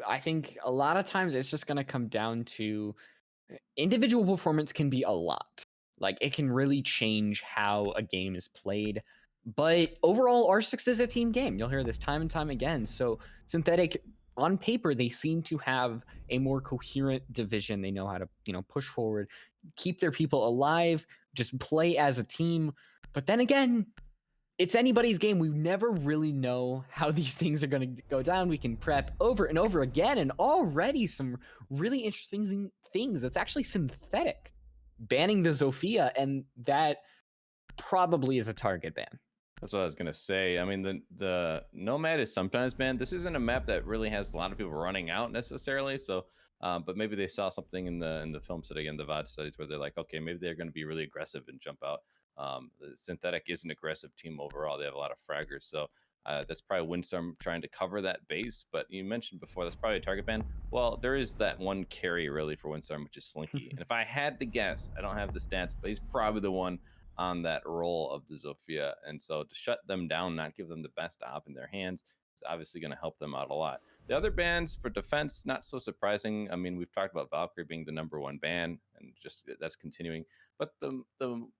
I think a lot of times it's just gonna come down to individual performance can be a lot. Like it can really change how a game is played. But overall, R6 is a team game. You'll hear this time and time again. So Synthetic, on paper, they seem to have a more coherent division. They know how to, push forward, keep their people alive, just play as a team. But then again, it's anybody's game. We never really know how these things are going to go down. We can prep over and over again, and already some really interesting things. That's actually Synthetic banning the Zofia, and that probably is a target ban. That's what I was gonna say. I mean, the Nomad is sometimes banned. This isn't a map that really has a lot of people running out necessarily. So, but maybe they saw something in the film study and the VOD studies where they're like, okay, maybe they're going to be really aggressive and jump out. The Synthetic is an aggressive team overall. They have a lot of fraggers, so that's probably Windstorm trying to cover that base. But you mentioned before that's probably a target ban. Well, there is that one carry really for Windstorm, which is Slinky. And if I had to guess, I don't have the stats, but he's probably the one on that role of the Zofia. And so to shut them down, not give them the best op in their hands, is obviously going to help them out a lot. The other bans for defense, not so surprising. I mean, we've talked about Valkyrie being the #1 ban, and just that's continuing. But the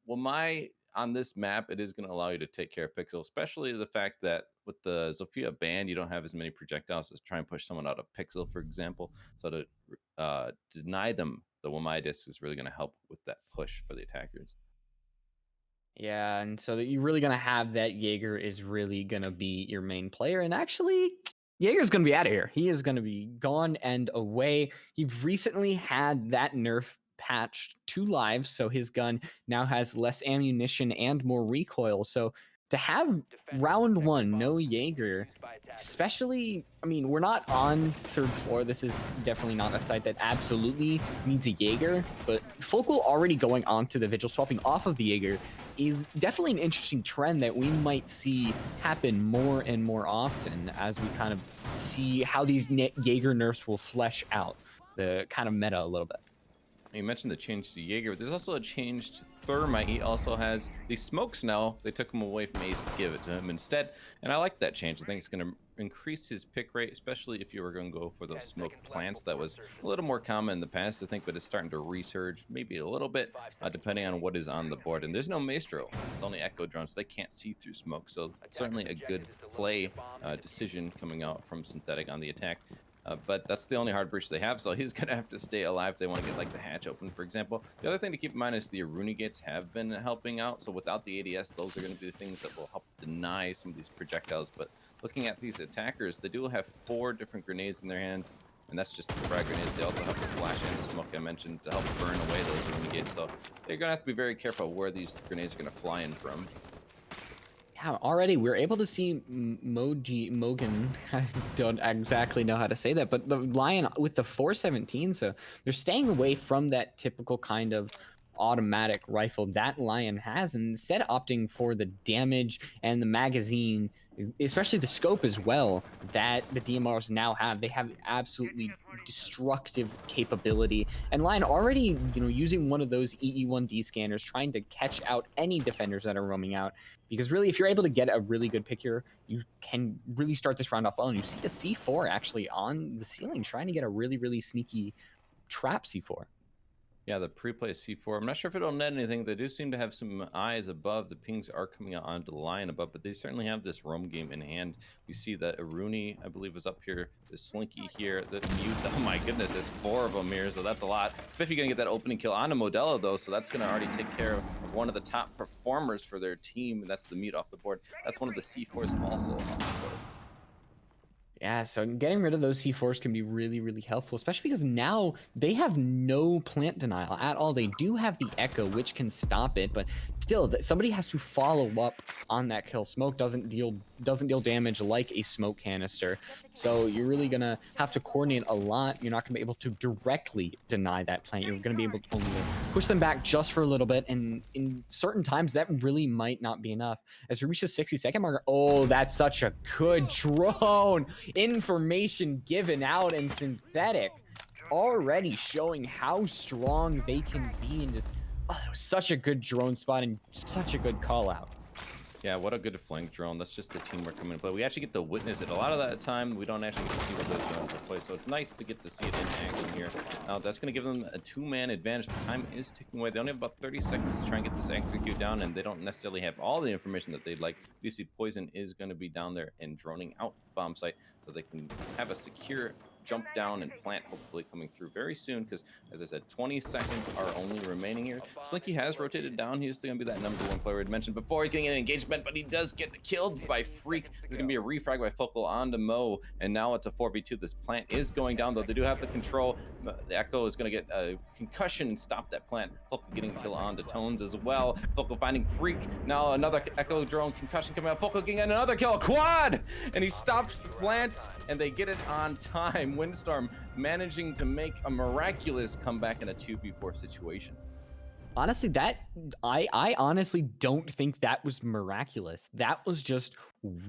Wamai on this map, it is going to allow you to take care of Pixel, especially the fact that with the Zofia ban, you don't have as many projectiles to try and push someone out of Pixel, for example. So to deny them the Wamai disc is really going to help with that push for the attackers. Yeah, and so that you're really gonna have that Jaeger is really gonna be your main player. And actually, Jaeger's gonna be out of here. He is gonna be gone and away. He recently had that nerf patched to live, so his gun now has less ammunition and more recoil. So to have round one, no Jaeger, especially, I mean, we're not on third floor. This is definitely not a site that absolutely needs a Jaeger, but Focal already going on to the Vigil, swapping off of the Jaeger, is definitely an interesting trend that we might see happen more and more often as we kind of see how these Jaeger nerfs will flesh out the kind of meta a little bit. You mentioned the change to Jaeger, but there's also a change to Thermite. He also has these smokes now. They took him away from Ace to give it to him instead. And I like that change. I think it's going to increase his pick rate, especially if you were going to go for those smoke plants. That was a little more common in the past, I think, but it's starting to resurge maybe a little bit, depending on what is on the board. And there's no Maestro. It's only Echo drones. So they can't see through smoke. So certainly a good play decision coming out from Synthetic on the attack. But that's the only hard breach they have, so he's going to have to stay alive if they want to get like the hatch open, for example. The other thing to keep in mind is the Aruni gates have been helping out, so without the ADS, those are going to be the things that will help deny some of these projectiles. But looking at these attackers, they do have 4 different grenades in their hands, and that's just the frag grenades. They also have the flash and the smoke I mentioned to help burn away those Aruni gates, so they're going to have to be very careful where these grenades are going to fly in from. Yeah, already we're able to see Mogan. I don't exactly know how to say that, but the Lion with the 417, so they're staying away from that typical kind of automatic rifle that Lion has, and instead opting for the damage and the magazine, especially the scope as well, that the DMRs now have. They have absolutely destructive capability, and Lion already, using one of those EE1D scanners, trying to catch out any defenders that are roaming out. Because really, if you're able to get a really good pick here, you can really start this round off well. And you see the C4 actually on the ceiling, trying to get a really, really sneaky trap C4. Yeah, the pre-play C4. I'm not sure if it'll net anything. They do seem to have some eyes above. The pings are coming out onto the line above, but they certainly have this roam game in hand. We see that Aruni, I believe, is up here. The Slinky here. The Mute. Oh my goodness, there's 4 of them here, so that's a lot. Especially going to get that opening kill on a Modelo, though, so that's going to already take care of one of the top performers for their team, and that's the Mute off the board. That's one of the C4s also off the board. Yeah, so getting rid of those C4s can be really, really helpful, especially because now they have no plant denial at all. They do have the Echo, which can stop it, but still, somebody has to follow up on that kill. Smoke doesn't deal damage like a smoke canister, so you're really gonna have to coordinate a lot. You're not gonna be able to directly deny that plant. You're gonna be able to only push them back just for a little bit, and in certain times that really might not be enough. As we reach the 60-second marker, oh, that's such a good drone. Information given out, and Synthetic already showing how strong they can be. And just, oh, that was such a good drone spot and such a good call out. Yeah, what a good flank drone. That's just the teamwork coming in play. We actually get to witness it. A lot of that time, we don't actually get to see what those drones are play, so it's nice to get to see it in action here. Now, that's going to give them a two-man advantage. The time is ticking away. They only have about 30 seconds to try and get this execute down, and they don't necessarily have all the information that they'd like. You see Poison is going to be down there and droning out the bomb site so they can have a secure jump down and plant hopefully coming through very soon, because as I said, 20 seconds are only remaining here. Slinky has rotated down. He's still gonna be that #1 player I'd mentioned before. He's getting an engagement, but he does get killed by Freak. There's gonna be a refrag by Focal onto Mo, and now it's a 4v2. This plant is going down, though. They do have the control. The Echo is gonna get a concussion and stop that plant. Focal getting a kill onto Tones as well. Focal finding Freak. Now another Echo drone concussion coming out. Focal getting another kill, a quad, and he stops the plant, and they get it on time. Windstorm managing to make a miraculous comeback in a 2v4 situation. Honestly, that I honestly don't think that was miraculous. That was just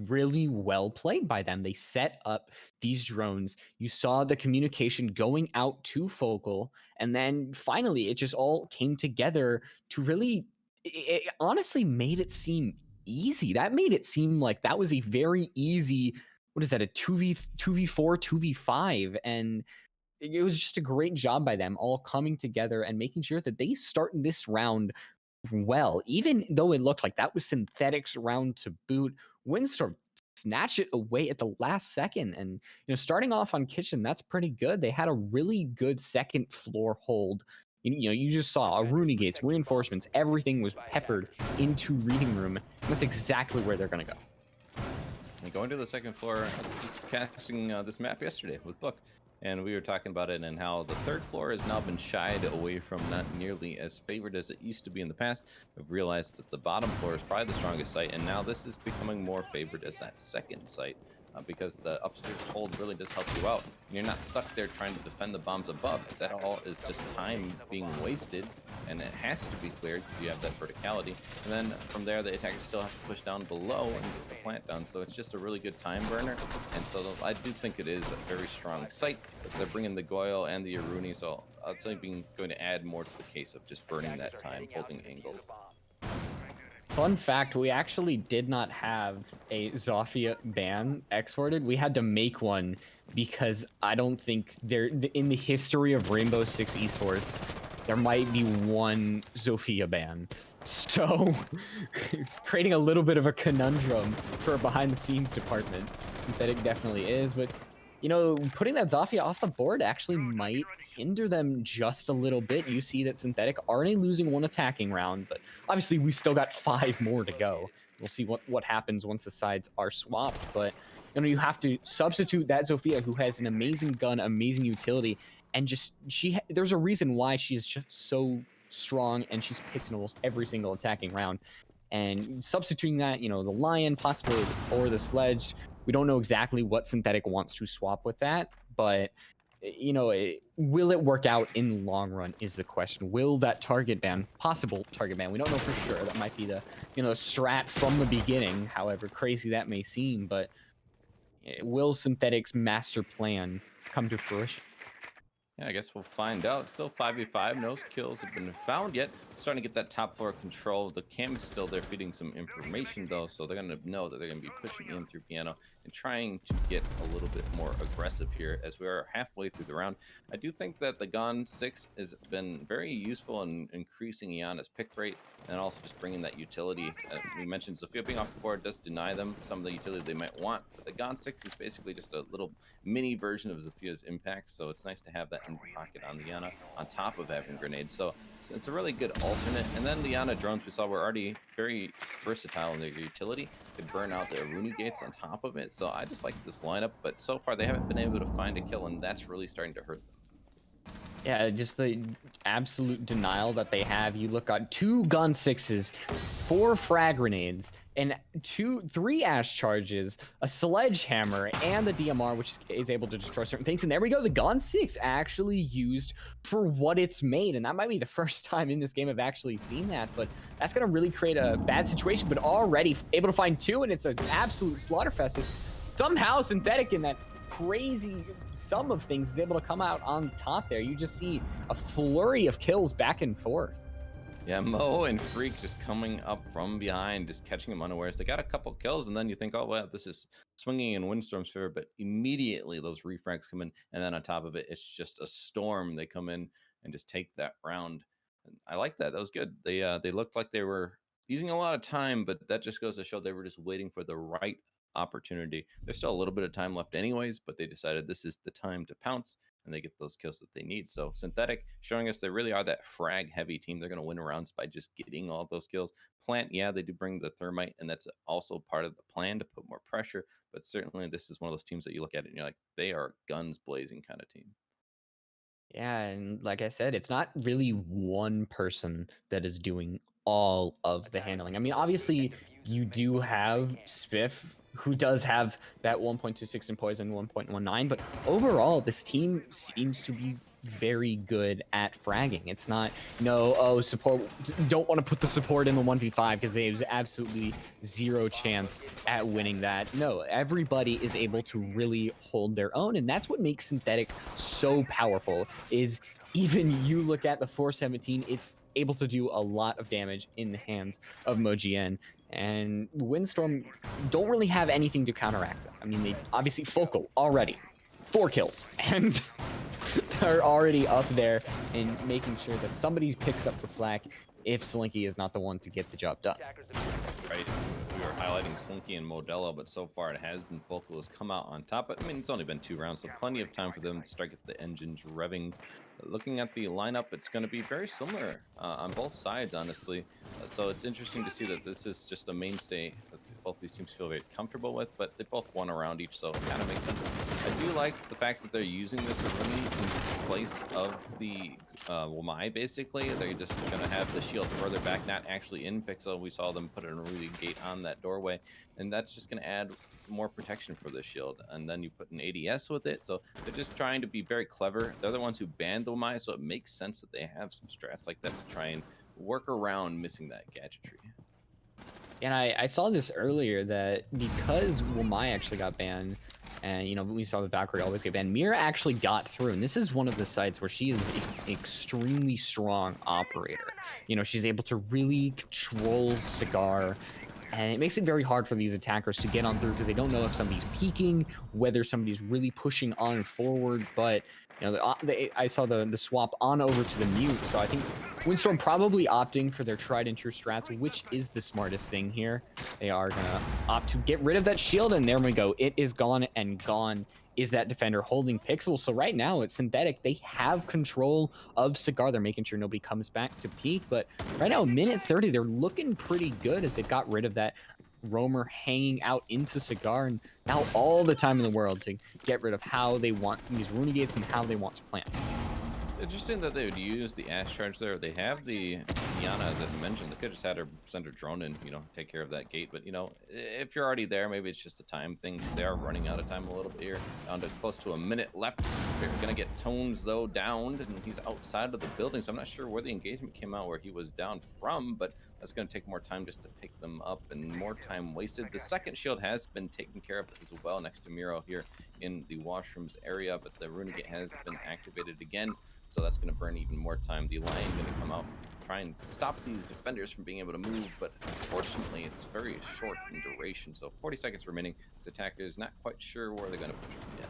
really well played by them. They set up these drones. You saw the communication going out to Focal, and then finally it just all came together to really it honestly made it seem easy. That made it seem like that was a very easy, what is that, a 2v4, 2v5, and it was just a great job by them all coming together and making sure that they start this round well. Even though it looked like that was Synthetic's round to boot, Windstorm snatched it away at the last second. And starting off on Kitchen, that's pretty good. They had a really good second floor hold. You just saw Rooney gates, reinforcements, everything was peppered into Reading Room. And that's exactly where they're gonna go. And going to the second floor, I was just casting this map yesterday with Book, and we were talking about it and how the third floor has now been shied away from, not nearly as favored as it used to be in the past. We've realized that the bottom floor is probably the strongest site, and now this is becoming more favored as that second site, because the upstairs hold really does help you out. You're not stuck there trying to defend the bombs above. That all is just time being wasted, and it has to be cleared because you have that verticality. And then from there, the attackers still have to push down below and get the plant done. So it's just a really good time burner. And so I do think it is a very strong site. If they're bringing the Goyle and the Aruni, so I'd say going to add more to the case of just burning that time, holding angles. Fun fact, we actually did not have a Zofia ban exported. We had to make one because I don't think there, in the history of Rainbow Six Esports, there might be one Zofia ban. So, creating a little bit of a conundrum for a behind-the-scenes department. Synthetic definitely is, but putting that Zofia off the board actually might hinder them just a little bit. You see that Synthetic are only losing one attacking round, but obviously we've still got 5 more to go. We'll see what happens once the sides are swapped, but you have to substitute that Zofia, who has an amazing gun, amazing utility, and just there's a reason why she's just so strong, and she's picked in almost every single attacking round. And substituting that, the Lion, possibly, or the Sledge, we don't know exactly what Synthetic wants to swap with that, but will it work out in long run is the question. Will that target ban, possible target ban, we don't know for sure. That might be the strat from the beginning, however crazy that may seem, but will Synthetic's master plan come to fruition? Yeah, I guess we'll find out. Still 5v5. No kills have been found yet. Starting to get that top floor control. The cam is still there feeding some information, though, so they're going to know that they're going to be pushing in through piano and trying to get a little bit more aggressive here as we are halfway through the round. I do think that the Gon 6 has been very useful in increasing Iana's pick rate and also just bringing that utility. We mentioned Zofia being off the board does deny them some of the utility they might want, but the Gon 6 is basically just a little mini version of Zofia's impact, so it's nice to have that in pocket on the Iana on top of having grenades. So it's a really good alternate. And then the Iana drones we saw were already very versatile in their utility. They burn out the Aruni gates on top of it. So I just like this lineup, but so far they haven't been able to find a kill, and that's really starting to hurt them. Yeah, just the absolute denial that they have. You look at 2 gun 6s, 4 frag grenades, and 3 ash charges, a sledgehammer, and the DMR, which is able to destroy certain things. And there we go, the gun 6 actually used for what it's made. And that might be the first time in this game I've actually seen that, but that's going to really create a bad situation. But already able to find 2, and it's an absolute slaughterfest. It's somehow Synthetic in that crazy sum of things is able to come out on top there. You just see a flurry of kills back and forth. Yeah, Mo and Freak just coming up from behind, just catching him unawares. They got a couple kills, and then you think, oh, well, this is swinging in Windstorm's favor. But immediately those refrags come in, and then on top of it, it's just a storm. They come in and just take that round. And I like that. That was good. They looked like they were using a lot of time, but that just goes to show they were just waiting for the right opportunity. There's still a little bit of time left, anyways, but they decided this is the time to pounce and they get those kills that they need. So Synthetic showing us they really are that frag heavy team. They're going to win rounds by just getting all those kills. Plant, yeah, they do bring the thermite, and that's also part of the plan to put more pressure. But certainly, this is one of those teams that you look at it and you're like, they are guns blazing kind of team. Yeah, and like I said, it's not really one person that is doing all of the handling. I mean, obviously, you do have Spiff, who does have that 1.26 in poison, 1.19, but overall, this team seems to be very good at fragging. It's not, no, oh, support, don't want to put the support in the 1v5 because there's absolutely zero chance at winning that. No, everybody is able to really hold their own, and that's what makes Synthetic so powerful. Is even you look at the 417, it's able to do a lot of damage in the hands of Mojien. And Windstorm don't really have anything to counteract them. I mean, they obviously Focal already 4 kills and are already up there and making sure that somebody picks up the slack if Slinky is not the one to get the job done. Right. We were highlighting Slinky and Modelo, but so far it has been Focal has come out on top. But I mean, it's only been 2 rounds, so plenty of time for them to start get the engines revving. Looking at the lineup, it's going to be very similar on both sides, honestly. So it's interesting to see that this is just a mainstay that both these teams feel very comfortable with, but they both won around each, so it kind of makes sense. I do like the fact that they're using this Aruni in place of the Wamai, basically. They're just going to have the shield further back, not actually in Pixel. We saw them put an Aruni gate on that doorway, and that's just going to add more protection for the shield. And then you put an ADS with it, so they're just trying to be very clever. They're the ones who banned the Wamai, so it makes sense that they have some strats like that to try and work around missing that gadgetry. And I saw this earlier that because Wamai actually got banned, and you know we saw the Valkyrie always get banned, Mira actually got through, and this is one of the sites where she is an extremely strong operator. You know, she's able to really control Cigar, and it makes it very hard for these attackers to get on through because they don't know if somebody's peeking, whether somebody's really pushing on forward. But you know, I saw the swap on over to the mute, so I think Windstorm probably opting for their tried and true strats, which is the smartest thing here. They are gonna opt to get rid of that shield, and there we go. It is gone, and gone is that defender holding Pixel. So right now it's Synthetic. They have control of Cigar. They're making sure nobody comes back to peek. But right now, minute 30, they're looking pretty good as they've got rid of that roamer hanging out into Cigar, and now all the time in the world to get rid of how they want these Rune Gates and how they want to plant. Interesting that they would use the Ash Charge there. They have the Yana, as I mentioned. They could just had her send her drone and, you know, take care of that gate. But, you know, if you're already there, maybe it's just a time thing. They are running out of time a little bit here. Down to close to a minute left. They're going to get Tones, though, downed. And he's outside of the building. So I'm not sure where the engagement came out, where he was down from. But that's going to take more time just to pick them up and more time wasted. The second shield has been taken care of as well next to Miro here in the washrooms area. But the Runegate has been activated again. So that's going to burn even more time. The Lion going to come out, try and stop these defenders from being able to move, but unfortunately it's very short in duration. So 40 seconds remaining. This attacker is not quite sure where they're going to push from yet.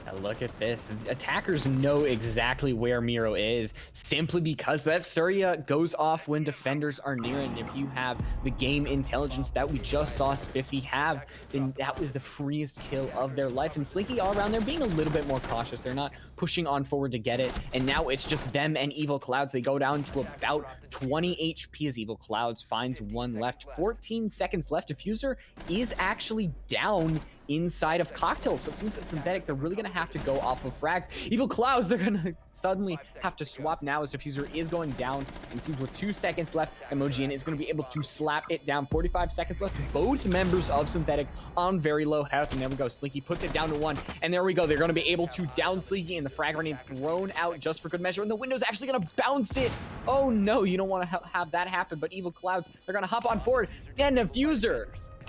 Now look at this. Attackers know exactly where Miro is simply because that Surya goes off when defenders are near. And if you have the game intelligence that we just saw Spiffy have, then that was the freest kill of their life. And Slinky all around there being a little bit more cautious. They're not pushing on forward to get it. And now it's just them and Evil Clouds. They go down to about 20 HP as Evil Clouds finds one left. 14 seconds left. Diffuser is actually down inside of Cocktail. So it seems that Synthetic, they're really going to have to go off of frags. Evil Clouds, they're going to suddenly have to swap now as Diffuser is going down. And it seems with 2 seconds left, Emojian is going to be able to slap it down. 45 seconds left. Both members of Synthetic on very low health. And there we go. Slinky puts it down to 1. And there we go. They're going to be able to down Slinky, and the frag grenade thrown out just for good measure. And the window's actually going to bounce it. Oh no, you don't want to have that happen. But Evil Clouds, they're going to hop on forward. And Diffuser,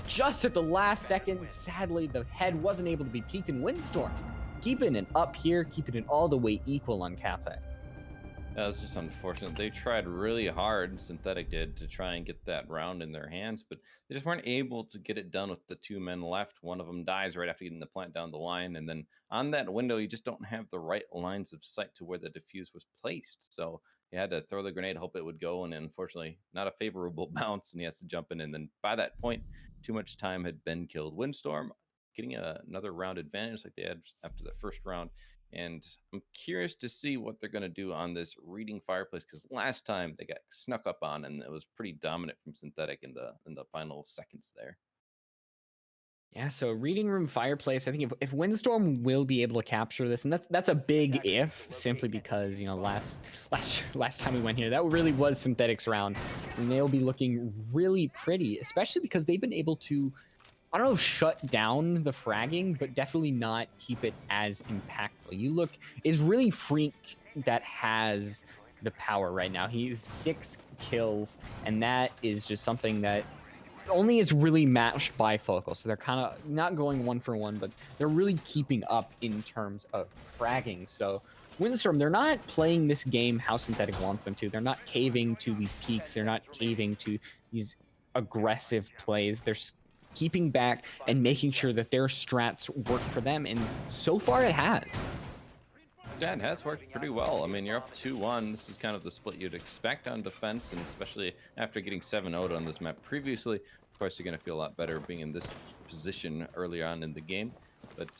just at the last second, sadly, the head wasn't able to be peaked in Windstorm. Keeping it up here, keeping it all the way equal on Cafe. It's just unfortunate. They tried really hard, Synthetic did, to try and get that round in their hands, but they just weren't able to get it done with the two men left. One of them dies right after getting the plant down the line, and then on that window, you just don't have the right lines of sight to where the diffuse was placed. So he had to throw the grenade, hope it would go, and unfortunately, not a favorable bounce, and he has to jump in. And then by that point, too much time had been killed. Windstorm getting another round advantage like they had after the first round, and I'm curious to see what they're going to do on this reading fireplace because last time they got snuck up on and it was pretty dominant from Synthetic in the final seconds there. Yeah, so reading room fireplace. I think if Windstorm will be able to capture this, and that's a big if, simply because last time we went here, that really was Synthetic's round, and they'll be looking really pretty, especially because they've been able to, I don't know, if shut down the fragging, but definitely not keep it as impactful. You look, is really Freak that has the power right now. He's 6 kills, and that is just something that only is really matched by Focal. So they're kind of not going one for one, but they're really keeping up in terms of fragging. So Windstorm, they're not playing this game how Synthetic wants them to. They're not caving to these peaks. They're not caving to these aggressive plays. They're keeping back and making sure that their strats work for them. And so far it has. Yeah, it has worked pretty well. I mean, you're up 2-1. This is kind of the split you'd expect on defense, and especially after getting 7-0 on this map previously. Of course, you're going to feel a lot better being in this position early on in the game. But,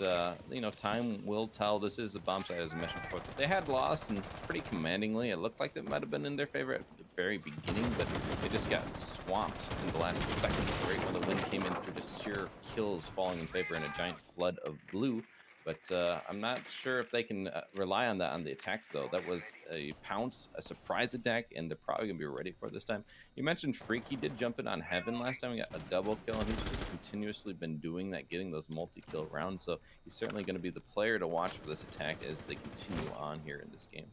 time will tell. This is the bomb site, as I mentioned before. They had lost, and pretty commandingly. It looked like it might have been in their favor at the very beginning, but they just got swamped in the last seconds, right when the wind came in through just sheer kills falling in favor in a giant flood of blue. But I'm not sure if they can rely on that on the attack, though. That was a pounce, a surprise attack, and they're probably going to be ready for it this time. You mentioned Freak. He did jump in on Heaven last time. He got a double kill, and he's just continuously been doing that, getting those multi-kill rounds. So he's certainly going to be the player to watch for this attack as they continue on here in this game.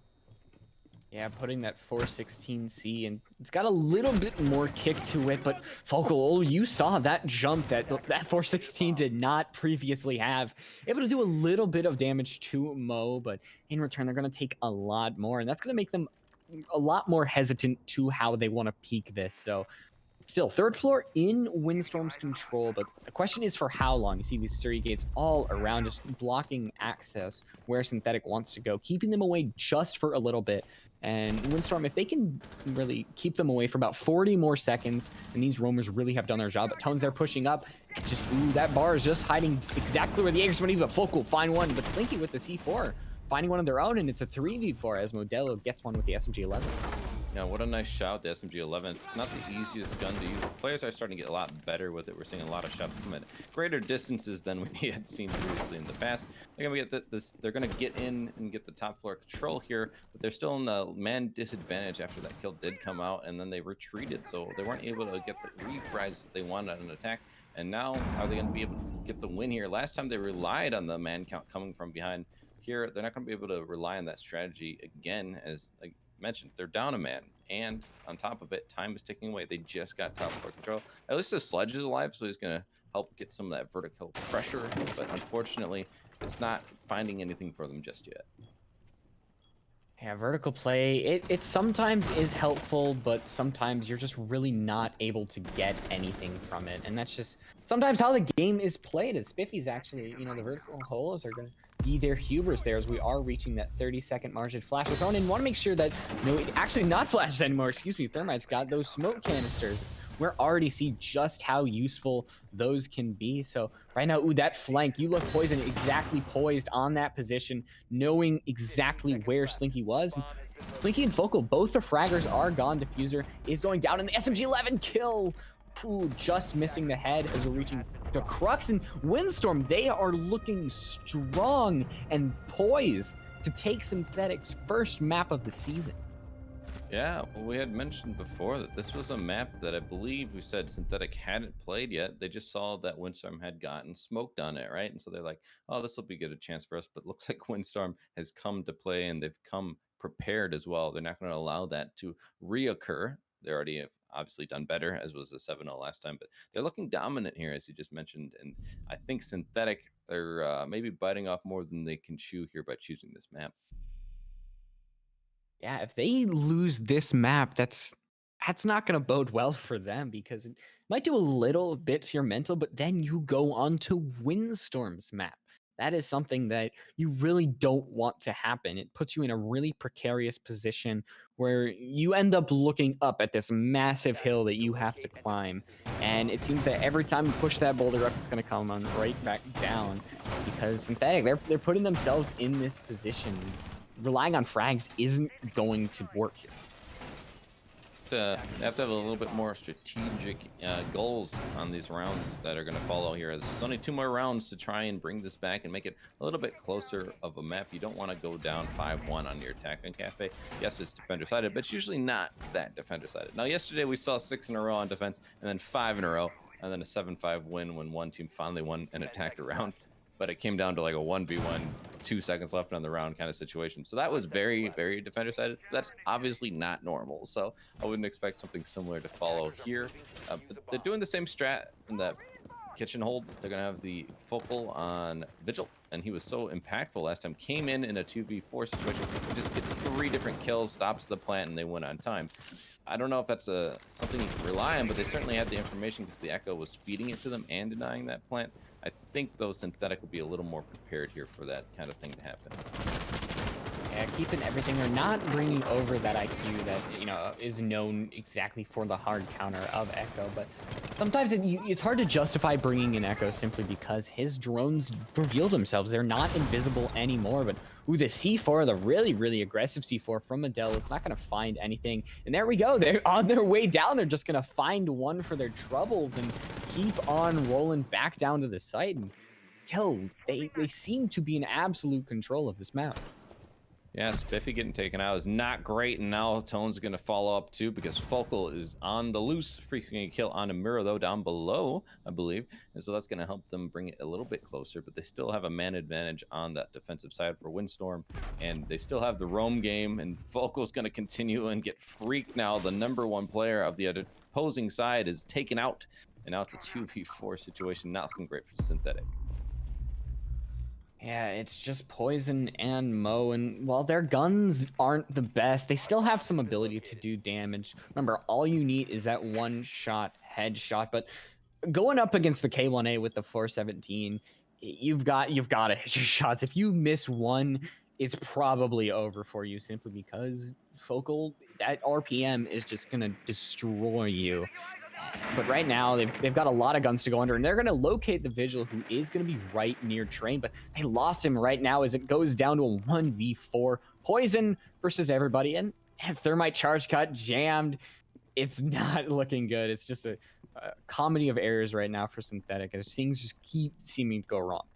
Yeah, putting that 416C, and it's got a little bit more kick to it, but Focal, you saw that jump that 416 did not previously have. Able to do a little bit of damage to Mo, but in return, they're going to take a lot more, and that's going to make them a lot more hesitant to how they want to peak this. So still, third floor in Windstorm's control, but the question is for how long. You see these Surrey gates all around, just blocking access where Synthetic wants to go, keeping them away just for a little bit. And Windstorm, if they can really keep them away for about 40 more seconds, and these roamers really have done their job. But Tones, they're pushing up. Just, ooh, that bar is just hiding exactly where the Jaegers want to be, but Focal find one. But Slinky with the C4, finding one of their own, and it's a 3v4 as Modelo gets one with the SMG-11. Yeah, what a nice shot, the SMG-11. It's not the easiest gun to use. Players are starting to get a lot better with it. We're seeing a lot of shots come at greater distances than we had seen previously in the past. They're gonna get this. They're gonna get in and get the top floor control here, but they're still in the man disadvantage after that kill did come out, and then they retreated, so they weren't able to get the refrags that they wanted on an attack. And now, are they gonna be able to get the win here? Last time they relied on the man count coming from behind. Here, they're not gonna be able to rely on that strategy again, as like mentioned, they're down a man, and on top of it, time is ticking away. They just got top floor control. At least the Sledge is alive, so he's gonna help get some of that vertical pressure. But unfortunately, it's not finding anything for them just yet. Yeah, vertical play, it sometimes is helpful, but sometimes you're just really not able to get anything from it. And that's just sometimes how the game is played. As Spiffy's actually, the vertical holes are going to be their hubris there as we are reaching that 30-second margin. Flash is thrown in. Want to make sure that, no, it actually not flashes anymore. Excuse me, Thermite's got those smoke canisters. We're already see just how useful those can be. So right now, ooh, that flank, you look Poison exactly poised on that position, knowing exactly where Slinky was. And Slinky and Focal, both the fraggers are gone. Diffuser is going down, and the SMG-11 kill. Ooh, just missing the head as we're reaching the crux. And Windstorm, they are looking strong and poised to take Synthetic's first map of the season. Yeah, well, we had mentioned before that this was a map that I believe we said Synthetic hadn't played yet. They just saw that Windstorm had gotten smoked on it, right? And so they're like, oh, this will be good a chance for us. But looks like Windstorm has come to play and they've come prepared as well. They're not going to allow that to reoccur. They already have obviously done better, as was the 7-0 last time, but they're looking dominant here, as you just mentioned. And I think Synthetic are, maybe biting off more than they can chew here by choosing this map. Yeah, if they lose this map, that's not going to bode well for them because it might do a little bit to your mental, but then you go on to Windstorm's map. That is something that you really don't want to happen. It puts you in a really precarious position where you end up looking up at this massive hill that you have to climb. And it seems that every time you push that boulder up, it's going to come on right back down because Synthetic, they're putting themselves in this position. Relying on frags isn't going to work here. They have to have a little bit more strategic goals on these rounds that are going to follow here. There's only 2 more rounds to try and bring this back and make it a little bit closer of a map. You don't want to go down 5-1 on your attack on Cafe. Yes, it's defender sided, but it's usually not that defender sided. Now, yesterday we saw 6 in a row on defense and then 5 in a row and then a 7-5 win when one team finally won an attack round. But it came down to like a 1v1, 2 seconds left on the round kind of situation. So that was very, very defender sided. That's obviously not normal. So I wouldn't expect something similar to follow here. But they're doing the same strat in that kitchen hold. They're going to have the focal on Vigil. And he was so impactful last time. Came in a 2v4 situation. He just gets 3 different kills, stops the plant, and they win on time. I don't know if that's something you can rely on, but they certainly had the information because the Echo was feeding it to them and denying that plant. I think, though, Synthetic will be a little more prepared here for that kind of thing to happen. Yeah, keeping everything or not bringing over that IQ that is known exactly for the hard counter of Echo, but sometimes it's hard to justify bringing in Echo simply because his drones reveal themselves. They're not invisible anymore, but the C4, the really, really aggressive C4 from Adele is not going to find anything. And there we go. They're on their way down. They're just going to find one for their troubles and keep on rolling back down to the site. And still, they seem to be in absolute control of this map. Yeah, Spiffy getting taken out is not great, and now Tone's going to follow up too because Focal is on the loose, freaking a kill on a mirror though down below, I believe, and so that's going to help them bring it a little bit closer. But they still have a man advantage on that defensive side for Windstorm, and they still have the roam game. And Focal's going to continue and get freaked now. The #1 player of the opposing side is taken out, and now it's a 2v4 situation. Not looking great for Synthetic. Yeah, it's just Poison and Mo, and while their guns aren't the best, they still have some ability to do damage. Remember, all you need is that one-shot headshot, but going up against the K1A with the 417, you've got to hit your shots. If you miss one, it's probably over for you simply because Focal, that RPM is just going to destroy you. But right now, they've got a lot of guns to go under, and they're going to locate the Vigil, who is going to be right near Train, but they lost him right now as it goes down to a 1v4. Poison versus everybody, and Thermite Charge Cut jammed. It's not looking good. It's just a comedy of errors right now for Synthetic, as things just keep seeming to go wrong.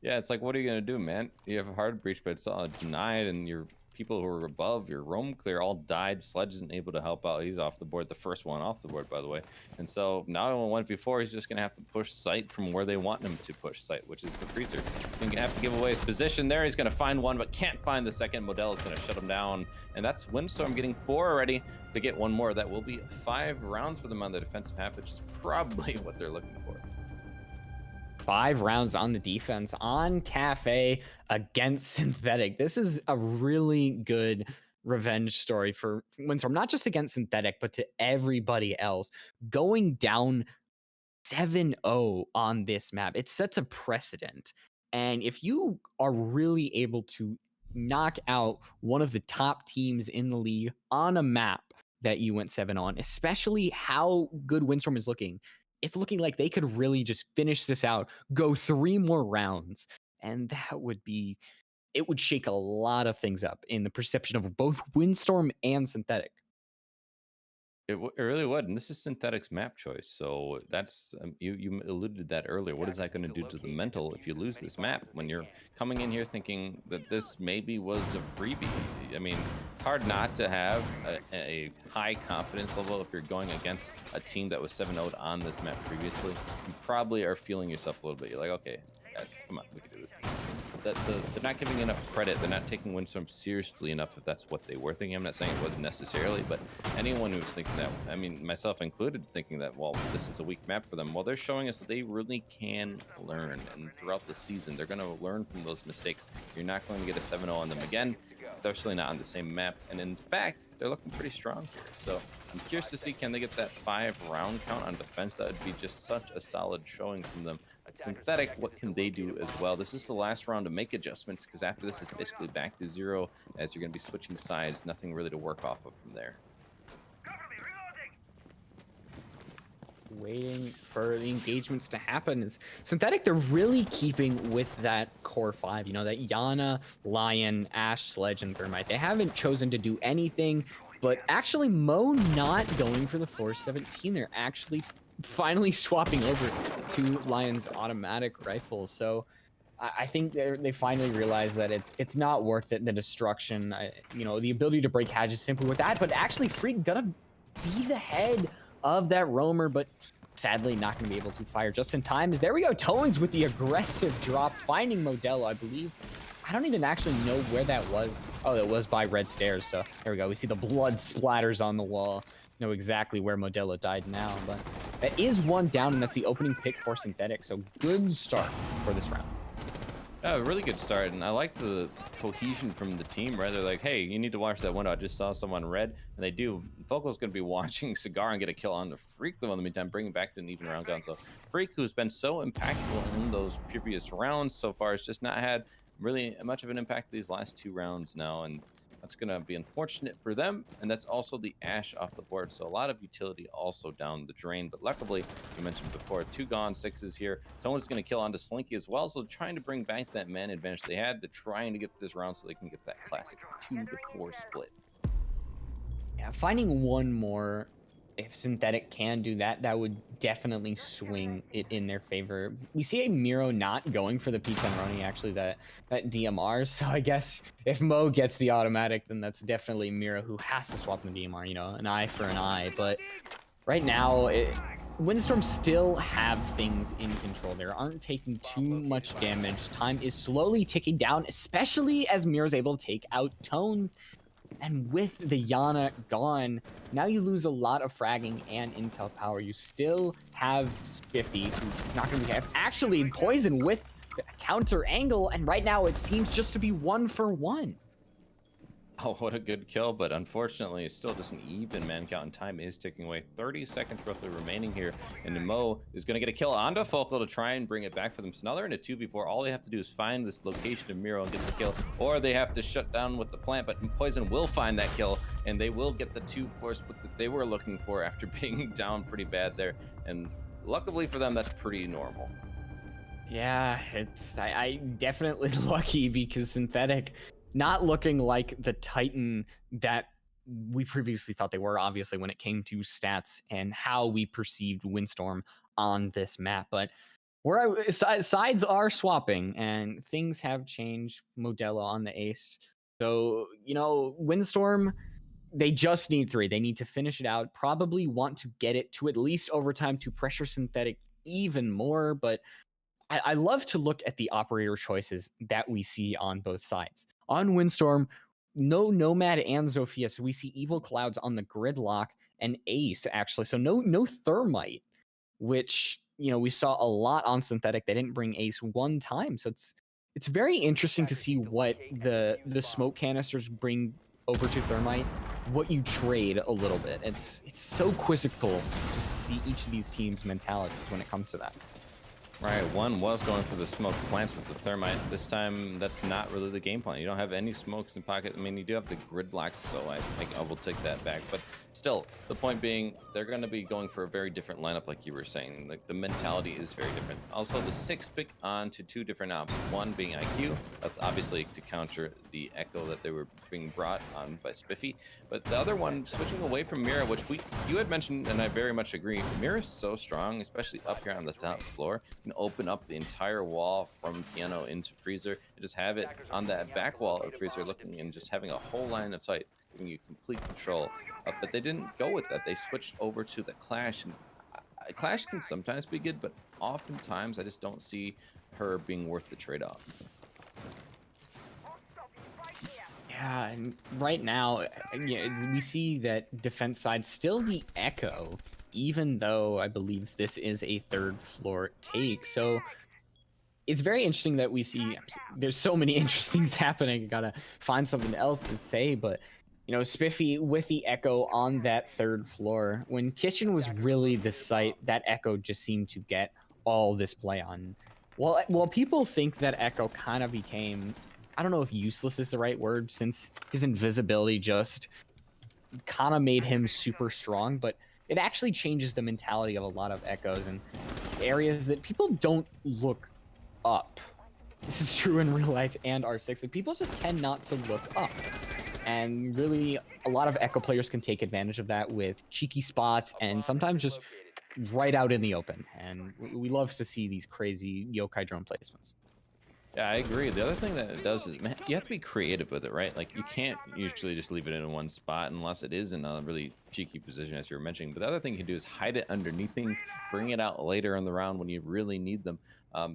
Yeah, it's like, what are you gonna do, man? You have a hard breach, but it's denied, and your people who are above your roam clear all died. Sledge isn't able to help out. He's off the board, the first one off the board, by the way. And so now in 1v4, he's just gonna have to push site from where they want him to push site, which is the freezer. He's gonna have to give away his position there. He's gonna find one, but can't find the second. Modell is gonna shut him down, and that's Windstorm getting 4 already. To get 1 more, that will be 5 rounds for them on the defensive half, which is probably what they're looking for. 5 rounds on the defense on Cafe against Synthetic. This is a really good revenge story for Windstorm, not just against Synthetic, but to everybody else. Going down 7-0 on this map, it sets a precedent. And if you are really able to knock out one of the top teams in the league on a map that you went 7 on, especially how good Windstorm is looking, it's looking like they could really just finish this out, go 3 more rounds, and that would be it would shake a lot of things up in the perception of both Windstorm and Synthetic. It really would, and this is Synthetic's map choice. So that's you alluded to that earlier. What is that going to do to the mental if you lose this map when you're coming in here thinking that this maybe was a freebie? I mean, it's hard not to have a high confidence level if you're going against a team that was 7-0 on this map previously. You probably are feeling yourself a little bit. You're like, okay, guys, come on, we can do this. They're not giving enough credit. They're not taking Windstorm seriously enough if that's what they were thinking. I'm not saying it wasn't necessarily, but anyone who's thinking that, I mean, myself included, thinking that, well, this is a weak map for them. Well, they're showing us that they really can learn, and throughout the season, they're going to learn from those mistakes. You're not going to get a 7-0 on them again. especially not on the same map. And in fact, they're looking pretty strong here. So I'm curious to see, can they get that 5-round count on defense? That would be just such a solid showing from them. But Synthetic, what can they do as well? This is the last round to make adjustments, because after this, it's basically back to zero, as you're going to be switching sides. Nothing really to work off of from there. Waiting for the engagements to happen. Is Synthetic, they're really keeping with that core five, you know, that Yana, Lion, Ash, Sledge, and Thermite. They haven't chosen to do anything, but actually Mo not going for the 417. They're actually finally swapping over to Lion's automatic rifle. So I think they finally realized that it's not worth it, the destruction. You know, the ability to break hatches simply with that, but actually Freak gonna see the head of that roamer, but sadly not going to be able to fire just in time. As there we go, Tones with the aggressive drop, finding Modelo, I believe. I don't even actually know where that was. Oh, it was by red stairs. So there we go. We see the blood splatters on the wall. Know exactly where Modelo died now, but that is one down, and that's the opening pick for Synthetic. So good start for this round. A really good start, and I like the cohesion from the team, right? They're like, hey, you need to watch that window. I just saw someone red, and they do. Foco's going to be watching Cigar and get a kill on the Freak, though, in the meantime, bringing back to an even round count. So Freak, who's been so impactful in those previous rounds so far, has just not had really much of an impact these last 2 rounds now, and that's going to be unfortunate for them. And that's also the Ash off the board, so a lot of utility also down the drain. But luckily, you mentioned before, 2 gone, 6s here. Tone's going to kill onto Slinky as well, so trying to bring back that man advantage they had. They're trying to get this round so they can get that classic 2-4 split. Yeah, finding one more, if Synthetic can do that, that would definitely swing it in their favor. We see a Miro not going for the P10 running, actually, that DMR. So I guess if Mo gets the automatic, then that's definitely Miro who has to swap in the DMR, you know, an eye for an eye. But right now, Windstorm still have things in control. They aren't taking too much damage. Time is slowly ticking down, especially as Miro's able to take out Tones. And with the Yana gone, now you lose a lot of fragging and intel power. You still have Spiffy, who's not going to be actually Poison with counter angle, and right now it seems just to be 1-for-1. Oh, what a good kill, but unfortunately, it's still just an even man count, and time is ticking away. 30 seconds roughly remaining here, and Mo is going to get a kill onto Focal to try and bring it back for them. So now they're in a 2v4. All they have to do is find this location of Miro and get the kill, or they have to shut down with the plant, but Poison will find that kill, and they will get the 2-4 split that they were looking for after being down pretty bad there. And luckily for them, that's pretty normal. Yeah, I definitely lucky, because Synthetic not looking like the Titan that we previously thought they were, obviously, when it came to stats and how we perceived Windstorm on this map. But sides are swapping and things have changed. Modelo on the ace. So, you know, Windstorm, they just need 3. They need to finish it out, probably want to get it to at least overtime to pressure Synthetic even more. But I love to look at the operator choices that we see on both sides. On Windstorm, no Nomad and Zofia, so we see Evil Clouds on the Gridlock and Ace, actually. So no Thermite, which, you know, we saw a lot on Synthetic. They didn't bring Ace one time, so it's very interesting to see what the smoke canisters bring over to Thermite, what you trade a little bit. It's so quizzical to see each of these teams' mentalities when it comes to that. Right, one was going for the smoke plants with the thermite. This time, that's not really the game plan. You don't have any smokes in pocket. I mean, you do have the gridlock, so I think I will take that back. But still, the point being, they're going to be going for a very different lineup, like you were saying. Like, the mentality is very different. Also, the 6 pick on to 2 different ops. One being IQ. That's obviously to counter the echo that they were being brought on by Spiffy. But the other one, switching away from Mira, which you had mentioned, and I very much agree. Mira is so strong, especially up here on the top floor. You can open up the entire wall from piano into freezer and just have it on that back wall of freezer, looking and just having a whole line of sight, giving you complete control. But they didn't go with that. They switched over to the Clash, and Clash can sometimes be good, but oftentimes I just don't see her being worth the trade-off. Yeah, and right now, yeah, we see that defense side still the Echo, even though I believe this is a 3rd floor take. So it's very interesting that we see there's so many interesting things happening. I gotta find something else to say, but Spiffy with the echo on that third floor. When Kitchen was really the site, that echo just seemed to get all this play on. Well, people think that echo kind of became, I don't know if useless is the right word, since his invisibility just kind of made him super strong, but it actually changes the mentality of a lot of echoes and areas that people don't look up. This is true in real life and R6. That people just tend not to look up. And really, a lot of Echo players can take advantage of that with cheeky spots and sometimes just right out in the open. And we love to see these crazy yokai drone placements. Yeah, I agree. The other thing that it does is, man, you have to be creative with it, right? Like you can't usually just leave it in one spot unless it is in a really cheeky position, as you were mentioning. But the other thing you can do is hide it underneath things, bring it out later in the round when you really need them.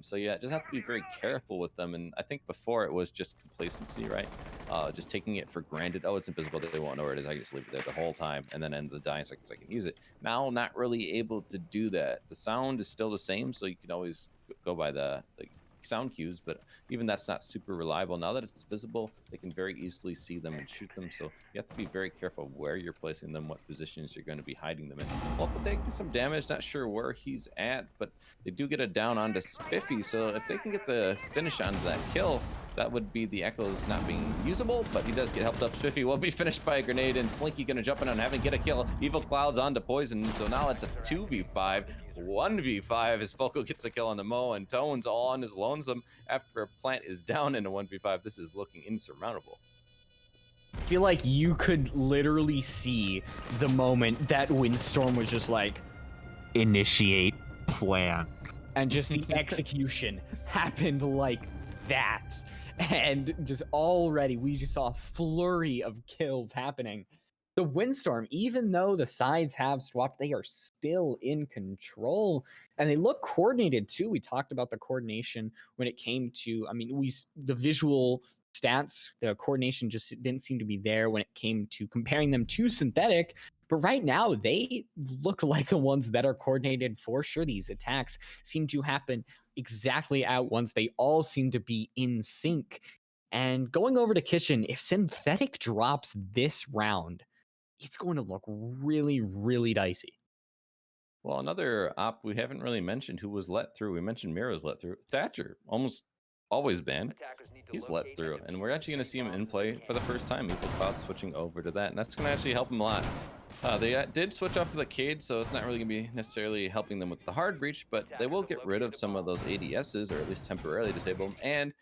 So yeah, just have to be very careful with them. And I think before it was just complacency, right? Just taking it for granted. Oh, it's invisible. They won't know where it is. I can just leave it there the whole time, and then end the dying seconds I can use it. Now, not really able to do that. The sound is still the same, so you can always go by the sound cues, but even that's not super reliable. Now that it's visible, they can very easily see them and shoot them. So you have to be very careful where you're placing them, what positions you're going to be hiding them in. Local taking some damage, not sure where he's at, but they do get a down onto Spiffy. So if they can get the finish onto that kill, that would be the echoes not being usable, but he does get helped up. Spiffy will be finished by a grenade, and Slinky gonna jump in and having get a kill. Evil Clouds onto Poison, so now it's a 2v5, 1v5 as Foco gets a kill on the Mo, and Tones all on his lonesome after a plant is down in a 1v5. This is looking insurmountable. I feel like you could literally see the moment that Windstorm was just like, initiate plan. And just the execution happened like that. And just already we just saw a flurry of kills happening. The Windstorm, even though the sides have swapped, they are still in control and they look coordinated too. We talked about the coordination when it came to, I mean, the visual stats, the coordination just didn't seem to be there when it came to comparing them to synthetic. But right now, they look like the ones that are coordinated for sure. These attacks seem to happen exactly at once. They all seem to be in sync. And going over to Kitchen, if synthetic drops this round, it's going to look really, really dicey. Well, another op we haven't really mentioned who was let through. We mentioned Miro's let through. Thatcher, almost always banned. He's let through, and we're actually going to see him in play for the first time. Evil Cloud switching over to that, and that's going to actually help him a lot. They did switch off to the Cade, so it's not really going to be necessarily helping them with the hard breach, but they will get rid of some of those ADSs, or at least temporarily disable them, and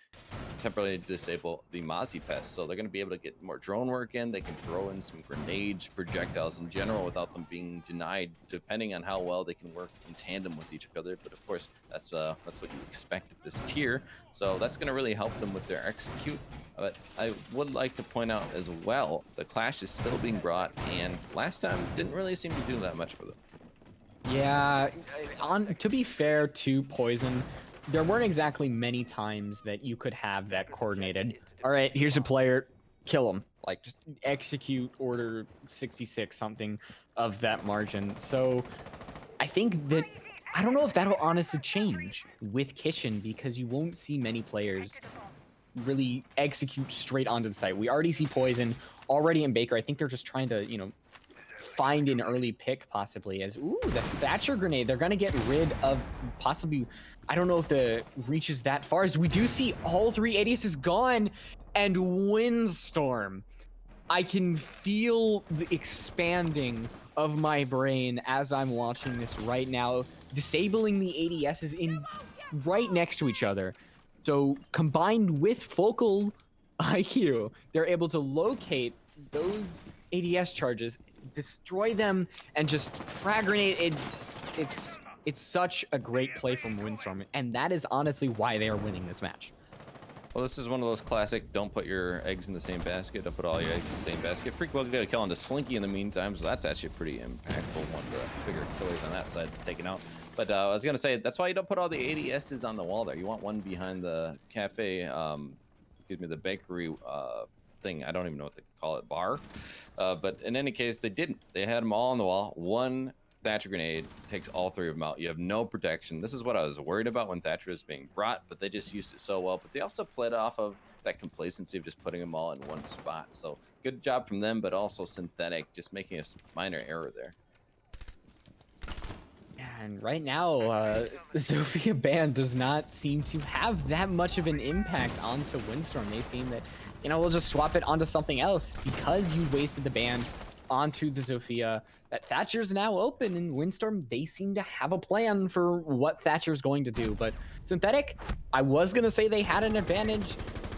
temporarily disable the Mozzie Pest. So they're going to be able to get more drone work in. They can throw in some grenades, projectiles in general without them being denied, depending on how well they can work in tandem with each other. But of course, that's what you expect at this tier. So that's going to really help them with their execute. But I would like to point out as well, the Clash is still being brought, and last time didn't really seem to do that much for them. Yeah, to be fair to Poison, there weren't exactly many times that you could have that coordinated. All right, here's a player, kill him. Like just execute order 66, something of that margin. So I think that I don't know if that'll honestly change with Kitchen because you won't see many players really execute straight onto the site. We already see Poison already in Baker. I think they're just trying to, find an early pick possibly as, ooh, the Thatcher grenade. They're going to get rid of possibly, I don't know if the reach is that far, as we do see all three ADS is gone, and Windstorm. I can feel the expanding of my brain as I'm watching this right now, disabling the ADSs in right next to each other. So combined with focal IQ, they're able to locate those ADS charges, destroy them, and just frag grenade. It's such a great play from Windstorm, and that is honestly why they are winning this match. Well, this is one of those classic, don't put your eggs in the same basket, don't put all your eggs in the same basket. Freak will get a kill on the Slinky in the meantime, so that's actually a pretty impactful one. The bigger killers on that side is taken out. But I was going to say, that's why you don't put all the ADSs on the wall there. You want one behind the cafe, excuse me, the bakery thing. I don't even know what they call it, bar. But in any case, they didn't. They had them all on the wall. One Thatcher grenade takes all three of them out. You have no protection. This is what I was worried about when Thatcher was being brought, but they just used it so well. But they also played off of that complacency of just putting them all in one spot. So good job from them, but also Synthetic just making a minor error there. And right now, the Sophia ban does not seem to have that much of an impact onto Windstorm. They seem that, we'll just swap it onto something else because you wasted the ban onto the Sophia. That Thatcher's now open, and Windstorm, they seem to have a plan for what Thatcher's going to do. But Synthetic, I was going to say they had an advantage.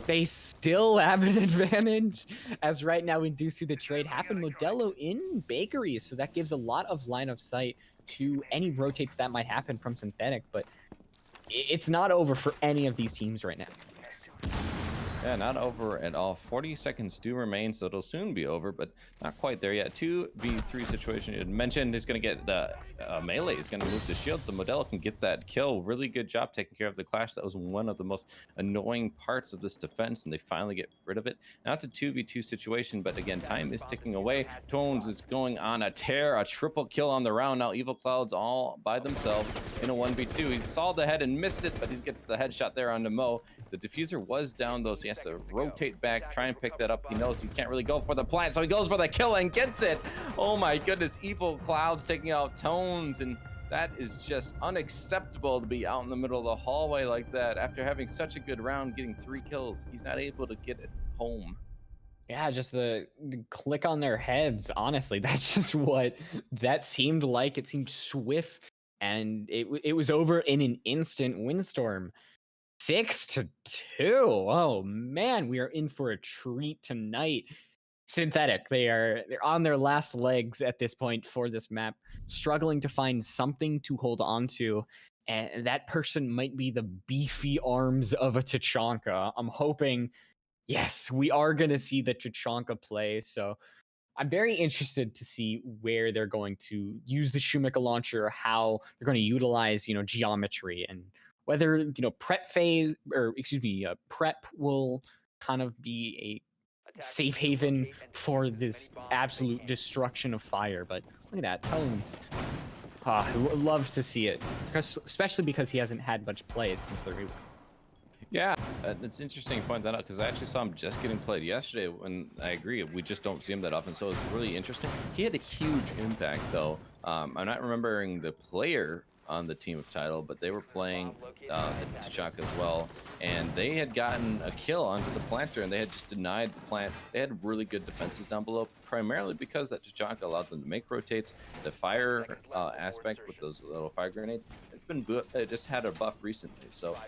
They still have an advantage, as right now we do see the trade happen. Modelo in Bakery, so that gives a lot of line of sight to any rotates that might happen from Synthetic, but it's not over for any of these teams right now. Yeah, not over at all. 40 seconds do remain, so it'll soon be over, but not quite there yet. 2v3 situation you had mentioned is going to get the melee is going to move the shield, so Modelo can get that kill. Really good job taking care of the clash. That was one of the most annoying parts of this defense, and they finally get rid of it. Now it's a 2v2 situation, but again, time is ticking away. Tones is going on a tear, a triple kill on the round. Now Evil Clouds all by themselves in a 1v2. He saw the head and missed it, but he gets the headshot there onto Mo. The diffuser was down though, so he has to rotate back, try and pick that up. He knows he can't really go for the plant, so he goes for the kill and gets it. Oh my goodness, Evil Clouds taking out Tones, and that is just unacceptable to be out in the middle of the hallway like that. After having such a good round, getting 3 kills, he's not able to get it home. Yeah, just the click on their heads. Honestly, that's just what that seemed like. It seemed swift, and it was over in an instant. Windstorm 6-2. Oh man, we are in for a treat tonight. Synthetic, they're on their last legs at this point for this map, struggling to find something to hold on to, and that person might be the beefy arms of a Tachanka. I'm hoping, yes, we are going to see the Tachanka play, so I'm very interested to see where they're going to use the Shumika launcher, how they're going to utilize, geometry, and whether, prep phase, or excuse me, prep will kind of be a safe haven for this absolute destruction of fire. But look at that, Tones. I would love to see it, especially because he hasn't had much play since the reboot. Yeah, it's interesting you point that out because I actually saw him just getting played yesterday. When I agree, we just don't see him that often, so it's really interesting. He had a huge impact, though. I'm not remembering the player on the team of title, but they were playing T'Chaka as well, and they had gotten a kill onto the planter, and they had just denied the plant. They had really good defenses down below, primarily because that T'Chaka allowed them to make rotates. The fire aspect with those little fire grenades, it just had a buff recently, so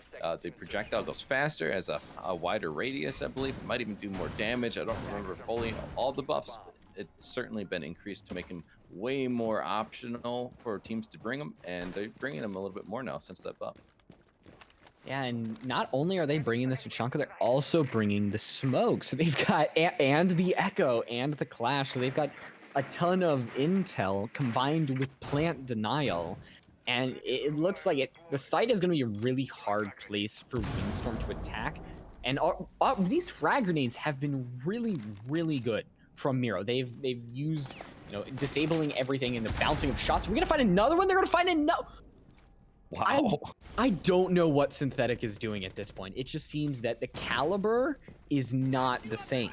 the projectile goes faster, has a wider radius, I believe. It might even do more damage. I don't remember fully all the buffs, but it's certainly been increased to make him way more optional for teams to bring him, and they're bringing him a little bit more now since that buff. Yeah, and not only are they bringing this to Chunka, they're also bringing the smoke. So they've got, and the echo and the clash. So they've got a ton of intel combined with plant denial. And it looks like the site is going to be a really hard place for Windstorm to attack. And these frag grenades have been really, really good from Miro. They've used, disabling everything and the bouncing of shots. We're going to find another one. They're going to find another. Wow. I don't know what Synthetic is doing at this point. It just seems that the caliber is not the same.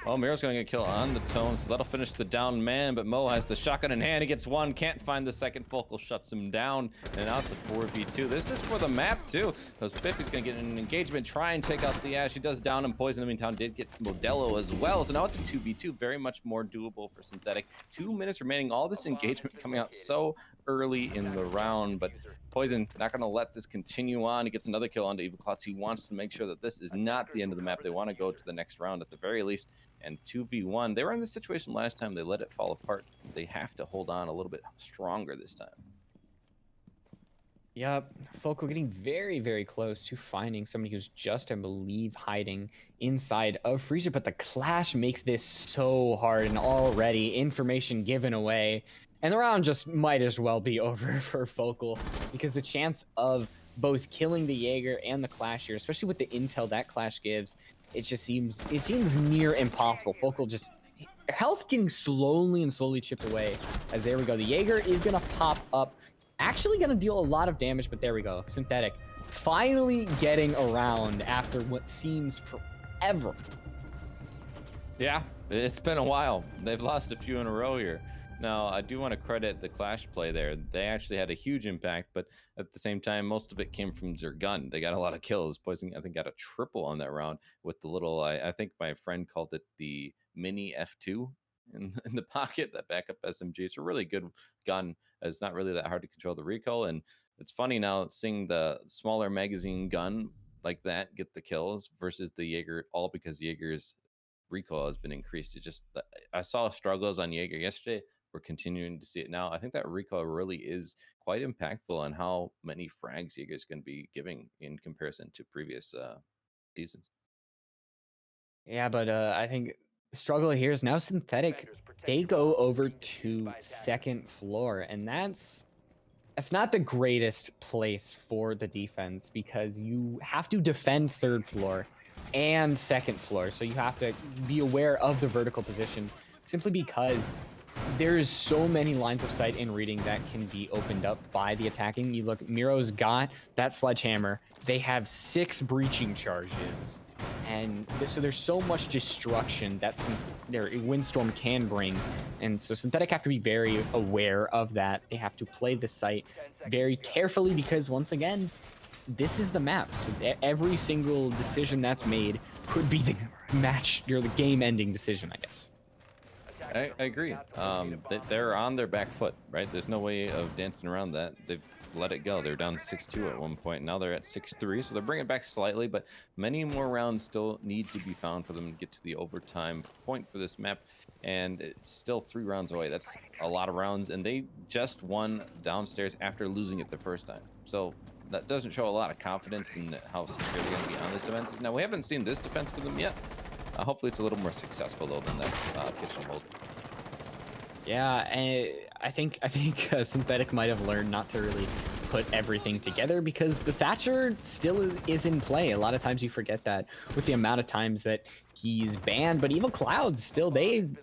Well, Miro's going to get a kill on the Tone, so that'll finish the down man, but Mo has the shotgun in hand. He gets one, can't find the second. Focal shuts him down, and now it's a 4v2. This is for the map, too, because Biffy's going to get an engagement, try and take out the Ash. He does down and poison. In the meantime, did get Modelo as well, so now it's a 2v2, very much more doable for Synthetic. 2 minutes remaining, all this engagement coming out so early in the round, but Poison not going to let this continue on. He gets another kill onto Evil Clouds. He wants to make sure that this is not the end of the map. They want to go to the next round at the very least. And 2v1, they were in this situation last time. They let it fall apart. They have to hold on a little bit stronger this time. Yep, Focal getting very, very close to finding somebody who's just, I believe, hiding inside of Freezer. But the clash makes this so hard, and already information given away. And the round just might as well be over for Focal, because the chance of both killing the Jaeger and the Clash here, especially with the intel that Clash gives, it seems near impossible. Focal just, health getting slowly and slowly chipped away. As there we go. The Jaeger is gonna pop up. Actually gonna deal a lot of damage, but there we go. Synthetic finally getting around after what seems forever. Yeah, it's been a while. They've lost a few in a row here. Now, I do want to credit the Clash play there. They actually had a huge impact, but at the same time, most of it came from their gun. They got a lot of kills. Poison, I think, got a triple on that round with the little, I think my friend called it the mini F2 in the pocket, that backup SMG. It's a really good gun. It's not really that hard to control the recoil. And it's funny now seeing the smaller magazine gun like that get the kills versus the Jaeger, all because Jaeger's recoil has been increased. It just I saw struggles on Jaeger yesterday. We're continuing to see it now. I think that recoil really is quite impactful on how many frags Jaeger is going to be giving in comparison to previous seasons. Yeah, but I think the struggle here is now Synthetic. They go over to second floor, and that's not the greatest place for the defense because you have to defend third floor and second floor. So you have to be aware of the vertical position simply because there's so many lines of sight in reading that can be opened up by the attacking. You look, Miro's got that sledgehammer. They have 6 breaching charges. And so there's so much destruction that their Windstorm can bring. And so Synthetic have to be very aware of that. They have to play the site very carefully because once again, this is the map. So every single decision that's made could be the match or the game-ending decision, I guess. I agree. They're on their back foot, right? There's no way of dancing around that. They've let it go. They're down 6-2 at one point. Now they're at 6-3, so they're bringing it back slightly, but many more rounds still need to be found for them to get to the overtime point for this map, and it's still 3 rounds away. That's a lot of rounds, and they just won downstairs after losing it the first time. So that doesn't show a lot of confidence in how secure they're going to be on this defense. Now, we haven't seen this defense for them yet. Hopefully it's a little more successful though than that kitchen hold. Yeah, and I think Synthetic might have learned not to really put everything together because the Thatcher still is in play. A lot of times you forget that with the amount of times that he's banned, but Evil Clouds still they've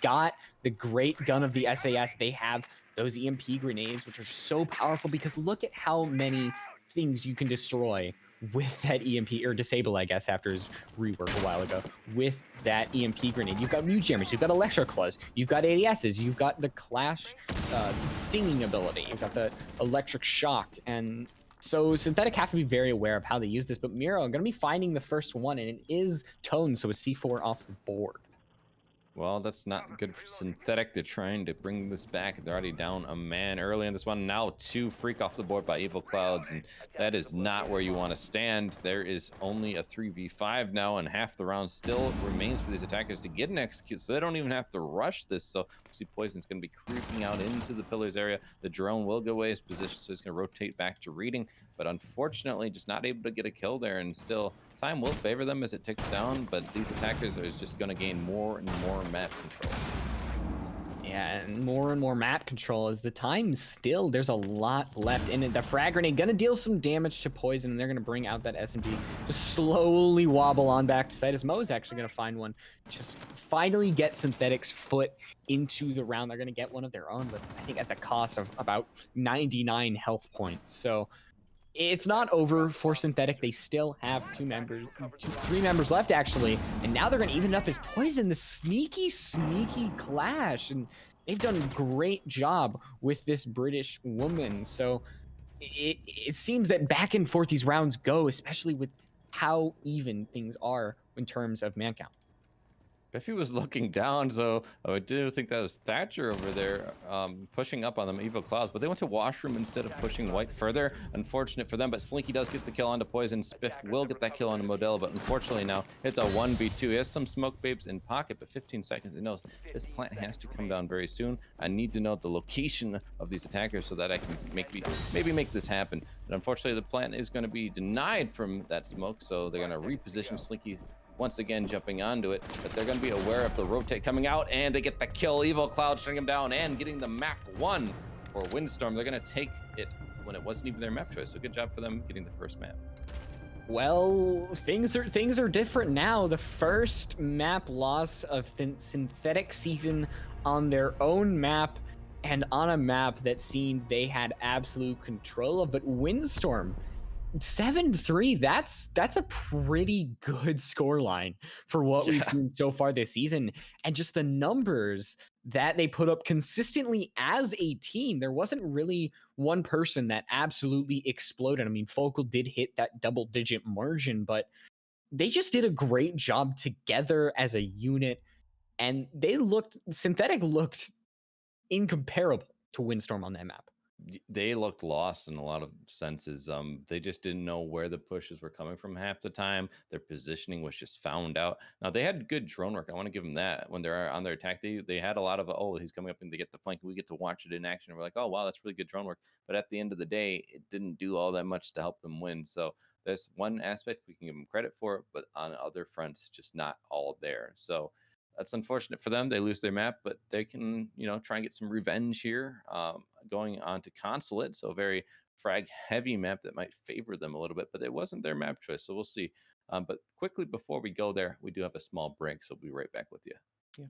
got the great gun of the SAS. They have those EMP grenades, which are so powerful because look at how many things you can destroy with that EMP or disable, I guess, after his rework a while ago. With that EMP grenade, you've got Mute Jammers, you've got Electro Claws, you've got ADSs, you've got the Clash stinging ability, you've got the Electric Shock, and so Synthetic have to be very aware of how they use this. But Miro going to be finding the first one, and it is Tone, so a C4 off the board. Well, that's not good for Synthetic. They're trying to bring this back. They're already down a man early in this one. Now 2 freak off the board by Evil Clouds, and that is not where you want to stand. There is only a 3v5 now, and half the round still remains for these attackers to get an execute, so they don't even have to rush this. So we see Poison's going to be creeping out into the pillars area. The drone will go away his position, so he's going to rotate back to reading, but unfortunately just not able to get a kill there, and still time will favor them as it ticks down, but these attackers are just going to gain more and more map control. Yeah, and more map control as the time still, there's a lot left in it. The frag grenade gonna deal some damage to Poison, and they're gonna bring out that SMG. Just slowly wobble on back to site as Mo is actually gonna find one. Just finally get Synthetic's foot into the round. They're gonna get one of their own, but I think at the cost of about 99 health points. So it's not over for Synthetic. They still have 3 members left actually, and now they're gonna even it up as Poison. The sneaky Clash, and they've done a great job with this British woman. So it seems that back and forth these rounds go, especially with how even things are in terms of man count. Biffy was looking down, so I do think that was Thatcher over there pushing up on them, Evil Clouds, but they went to Washroom instead of pushing White further. Unfortunate for them, but Slinky does get the kill onto Poison. Spiff will get that kill onto Modelo, but unfortunately now it's a 1v2. He has some smoke babes in pocket, but 15 seconds. He knows this plant has to come down very soon. I need to know the location of these attackers so that I can maybe make this happen. But unfortunately, the plant is going to be denied from that smoke, so they're going to reposition Slinky once again jumping onto it, but they're going to be aware of the rotate coming out, and they get the kill. Evil Cloud shutting him down and getting the map 1 for Windstorm. They're going to take it when it wasn't even their map choice, so good job for them getting the first map. Well, things are different now. The first map loss of synthetic season on their own map and on a map that seemed they had absolute control of. But Windstorm 7-3, that's a pretty good scoreline for what we've Yeah. seen so far this season. And just the numbers that they put up consistently as a team. There wasn't really one person that absolutely exploded. I mean, Focal did hit that double digit margin, but they just did a great job together as a unit. And Synthetic looked incomparable to Windstorm on that map. They looked lost in a lot of senses. They just didn't know where the pushes were coming from half the time. Their positioning was just found out. Now they had good drone work. I want to give them that. When they're on their attack, they had a lot of, oh, he's coming up and they get the flank. We get to watch it in action. And we're like, oh wow, that's really good drone work. But at the end of the day, it didn't do all that much to help them win. So that's one aspect we can give them credit for, but on other fronts, just not all there. So that's unfortunate for them. They lose their map, but they can, try and get some revenge here, going on to Consulate. So a very frag heavy map that might favor them a little bit, but it wasn't their map choice. So we'll see. But quickly before we go there, we do have a small break. So we'll be right back with you. Yeah.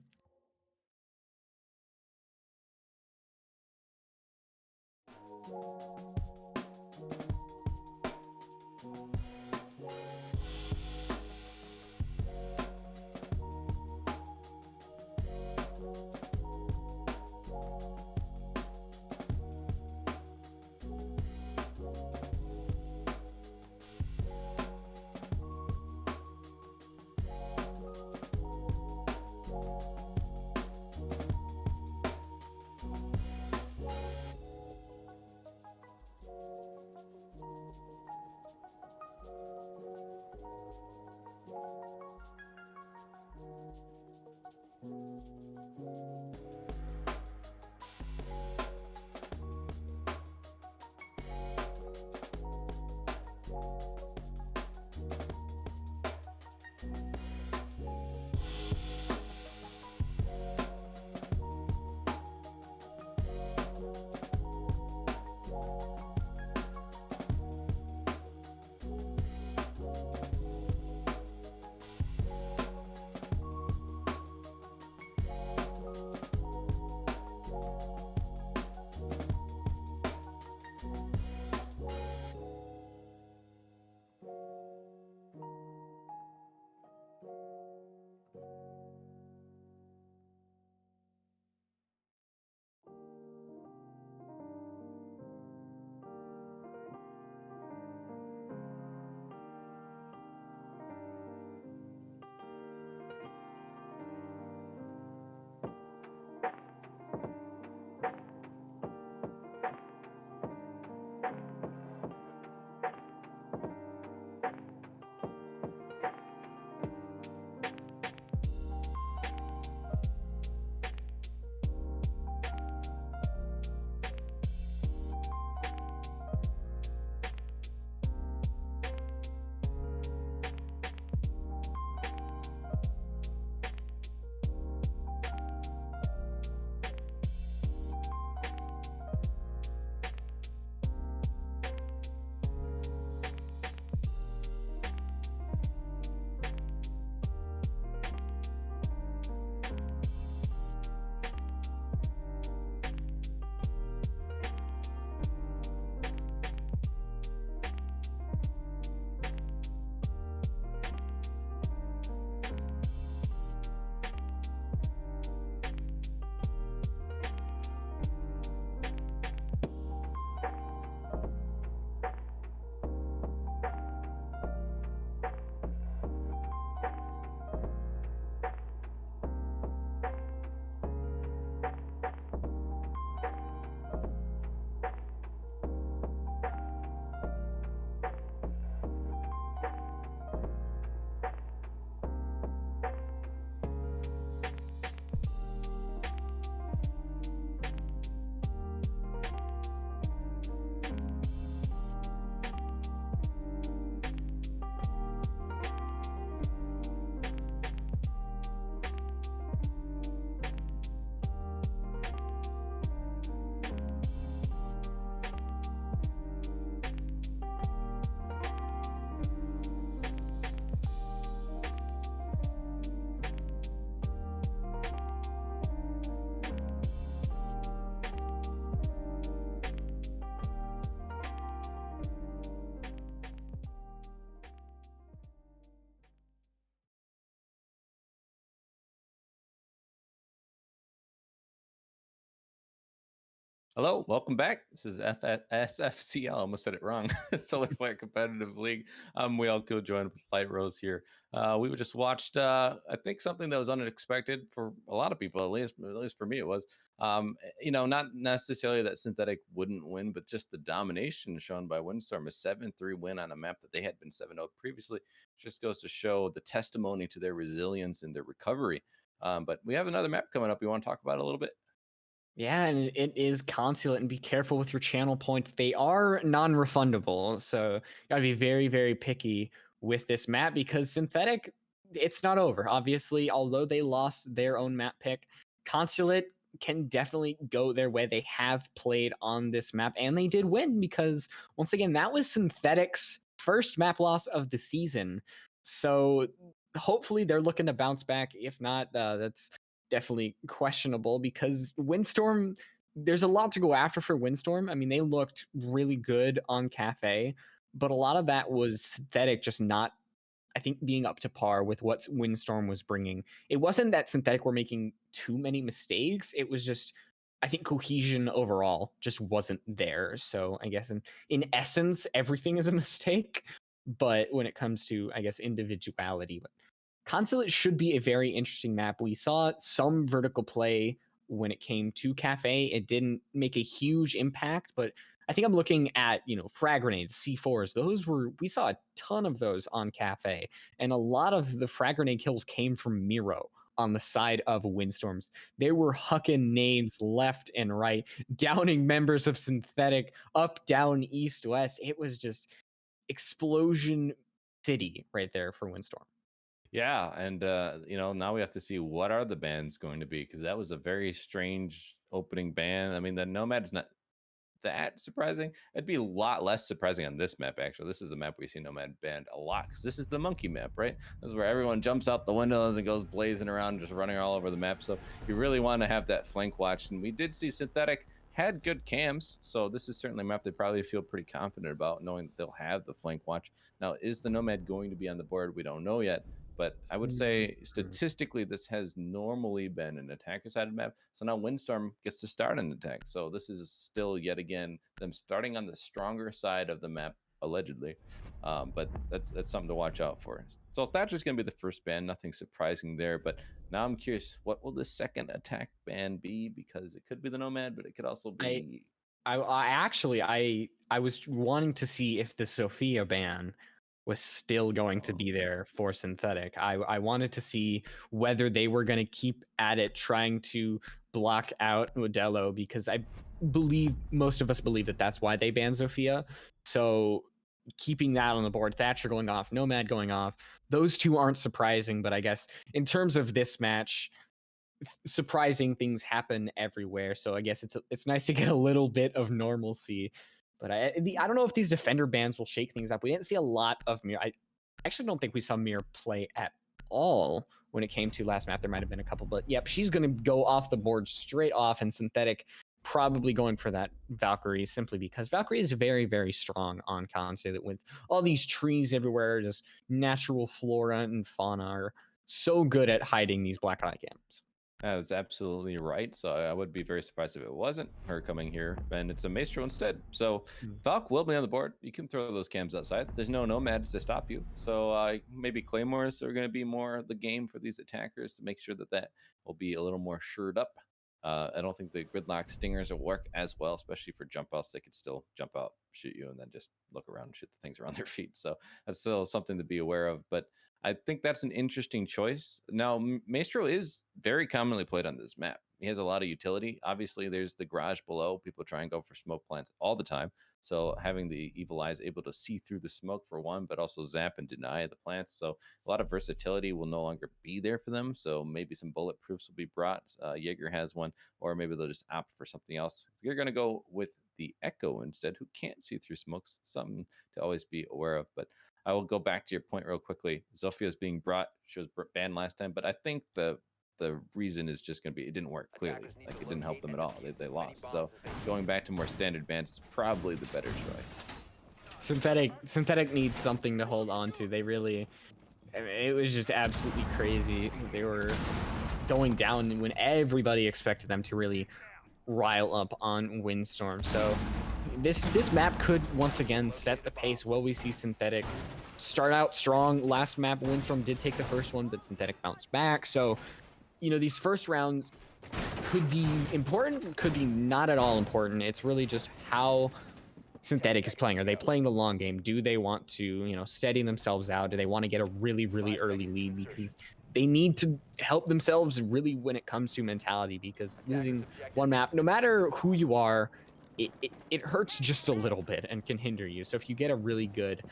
Hello, welcome back. This is SFCL. Almost said it wrong. Solar Flare Competitive League. I'm Whale Kill, joined with Light Rose here. We just watched, I think, something that was unexpected for a lot of people, at least for me, it was. Not necessarily that Synthetic wouldn't win, but just the domination shown by Windstorm, a 7-3 win on a map that they had been 7-0 previously. Just goes to show the testimony to their resilience and their recovery. But we have another map coming up. You want to talk about it a little bit? Yeah, and it is consulate, and be careful with your channel points. They are non-refundable, so gotta be very, very picky with this map because synthetic, it's not over. Obviously, although they lost their own map pick, consulate can definitely go their way. They have played on this map, and they did win because once again, that was synthetic's first map loss of the season. So hopefully, they're looking to bounce back. If not, that's definitely questionable because Windstorm, there's a lot to go after for Windstorm. I mean, they looked really good on Cafe, but a lot of that was synthetic just not, I think, being up to par with what Windstorm was bringing. It wasn't that synthetic were making too many mistakes. It was just, I think, cohesion overall just wasn't there. So I guess in essence, everything is a mistake. But when it comes to, I guess, individuality, Consulate should be a very interesting map. We saw some vertical play when it came to Cafe. It didn't make a huge impact, but I think I'm looking at, frag grenades, C4s. We saw a ton of those on Cafe. And a lot of the frag grenade kills came from Miro on the side of Windstorms. They were hucking nades left and right, downing members of Synthetic up, down, east, west. It was just explosion city right there for Windstorm. Yeah, and now we have to see what are the bans going to be because that was a very strange opening ban. I mean, the Nomad is not that surprising. It'd be a lot less surprising on this map, actually. This is a map we see Nomad banned a lot because this is the monkey map, right? This is where everyone jumps out the windows and goes blazing around, just running all over the map. So you really want to have that flank watch. And we did see Synthetic had good cams. So this is certainly a map they probably feel pretty confident about, knowing that they'll have the flank watch. Now, is the Nomad going to be on the board? We don't know yet. But I would say Mhm. statistically, this has normally been an attacker sided map. So now Windstorm gets to start an attack. So this is still yet again them starting on the stronger side of the map, allegedly. But that's something to watch out for. So Thatcher's going to be the first ban. Nothing surprising there. But now I'm curious, what will the second attack ban be? Because it could be the Nomad, but it could also I be. I actually I was wanting to see if the Sophia ban was still going to Oh, be there for synthetic. I wanted to see whether they were going to keep at it trying to block out Modelo because I believe most of us believe that that's why they banned Sophia. So keeping that on the board, Thatcher going off, Nomad going off, those two aren't surprising. But I guess in terms of this match, surprising things happen everywhere. So I guess it's nice to get a little bit of normalcy. But I don't know if these defender bans will shake things up. We didn't see a lot of Mir. I actually don't think we saw Mir play at all when it came to last map. There might have been a couple, but yep, she's going to go off the board straight off, and synthetic probably going for that Valkyrie simply because Valkyrie is very, very strong on Consulate with all these trees everywhere, just natural flora and fauna are so good at hiding these black eye cams. That's absolutely right. So I would be very surprised if it wasn't her coming here, and it's a Maestro instead. So Valk will be on the board. You can throw those cams outside. There's no nomads to stop you. So maybe claymores are going to be more the game for these attackers to make sure that will be a little more shored up. I don't think the gridlock stingers will work as well, especially for jump outs. They could still jump out, shoot you, and then just look around and shoot the things around their feet. So that's still something to be aware of. But I think that's an interesting choice. Now, Maestro is very commonly played on this map. He has a lot of utility. Obviously, there's the garage below. People try and go for smoke plants all the time. So having the evil eyes able to see through the smoke for one, but also zap and deny the plants. So a lot of versatility will no longer be there for them. So maybe some bulletproofs will be brought. Jaeger has one, or maybe they'll just opt for something else. You're going to go with the Echo instead, who can't see through smokes. Something to always be aware of. But I will go back to your point real quickly. Zofia is being brought. She was banned last time, but I think the reason is just going to be it didn't work clearly. Like it didn't help them at all. They lost. So going back to more standard bans is probably the better choice. Synthetic needs something to hold on to. They really, I mean, it was just absolutely crazy. They were going down when everybody expected them to really rile up on Windstorm. So this map could once again set the pace. Will we see Synthetic start out strong? Last map, Windstorm did take the first one, but Synthetic bounced back. So, these first rounds could be important, could be not at all important. It's really just how Synthetic is playing. Are they playing the long game? Do they want to, steady themselves out? Do they want to get a really, really early lead? Because they need to help themselves really when it comes to mentality, because losing one map, no matter who you are, it hurts just a little bit and can hinder you. So if you get a really good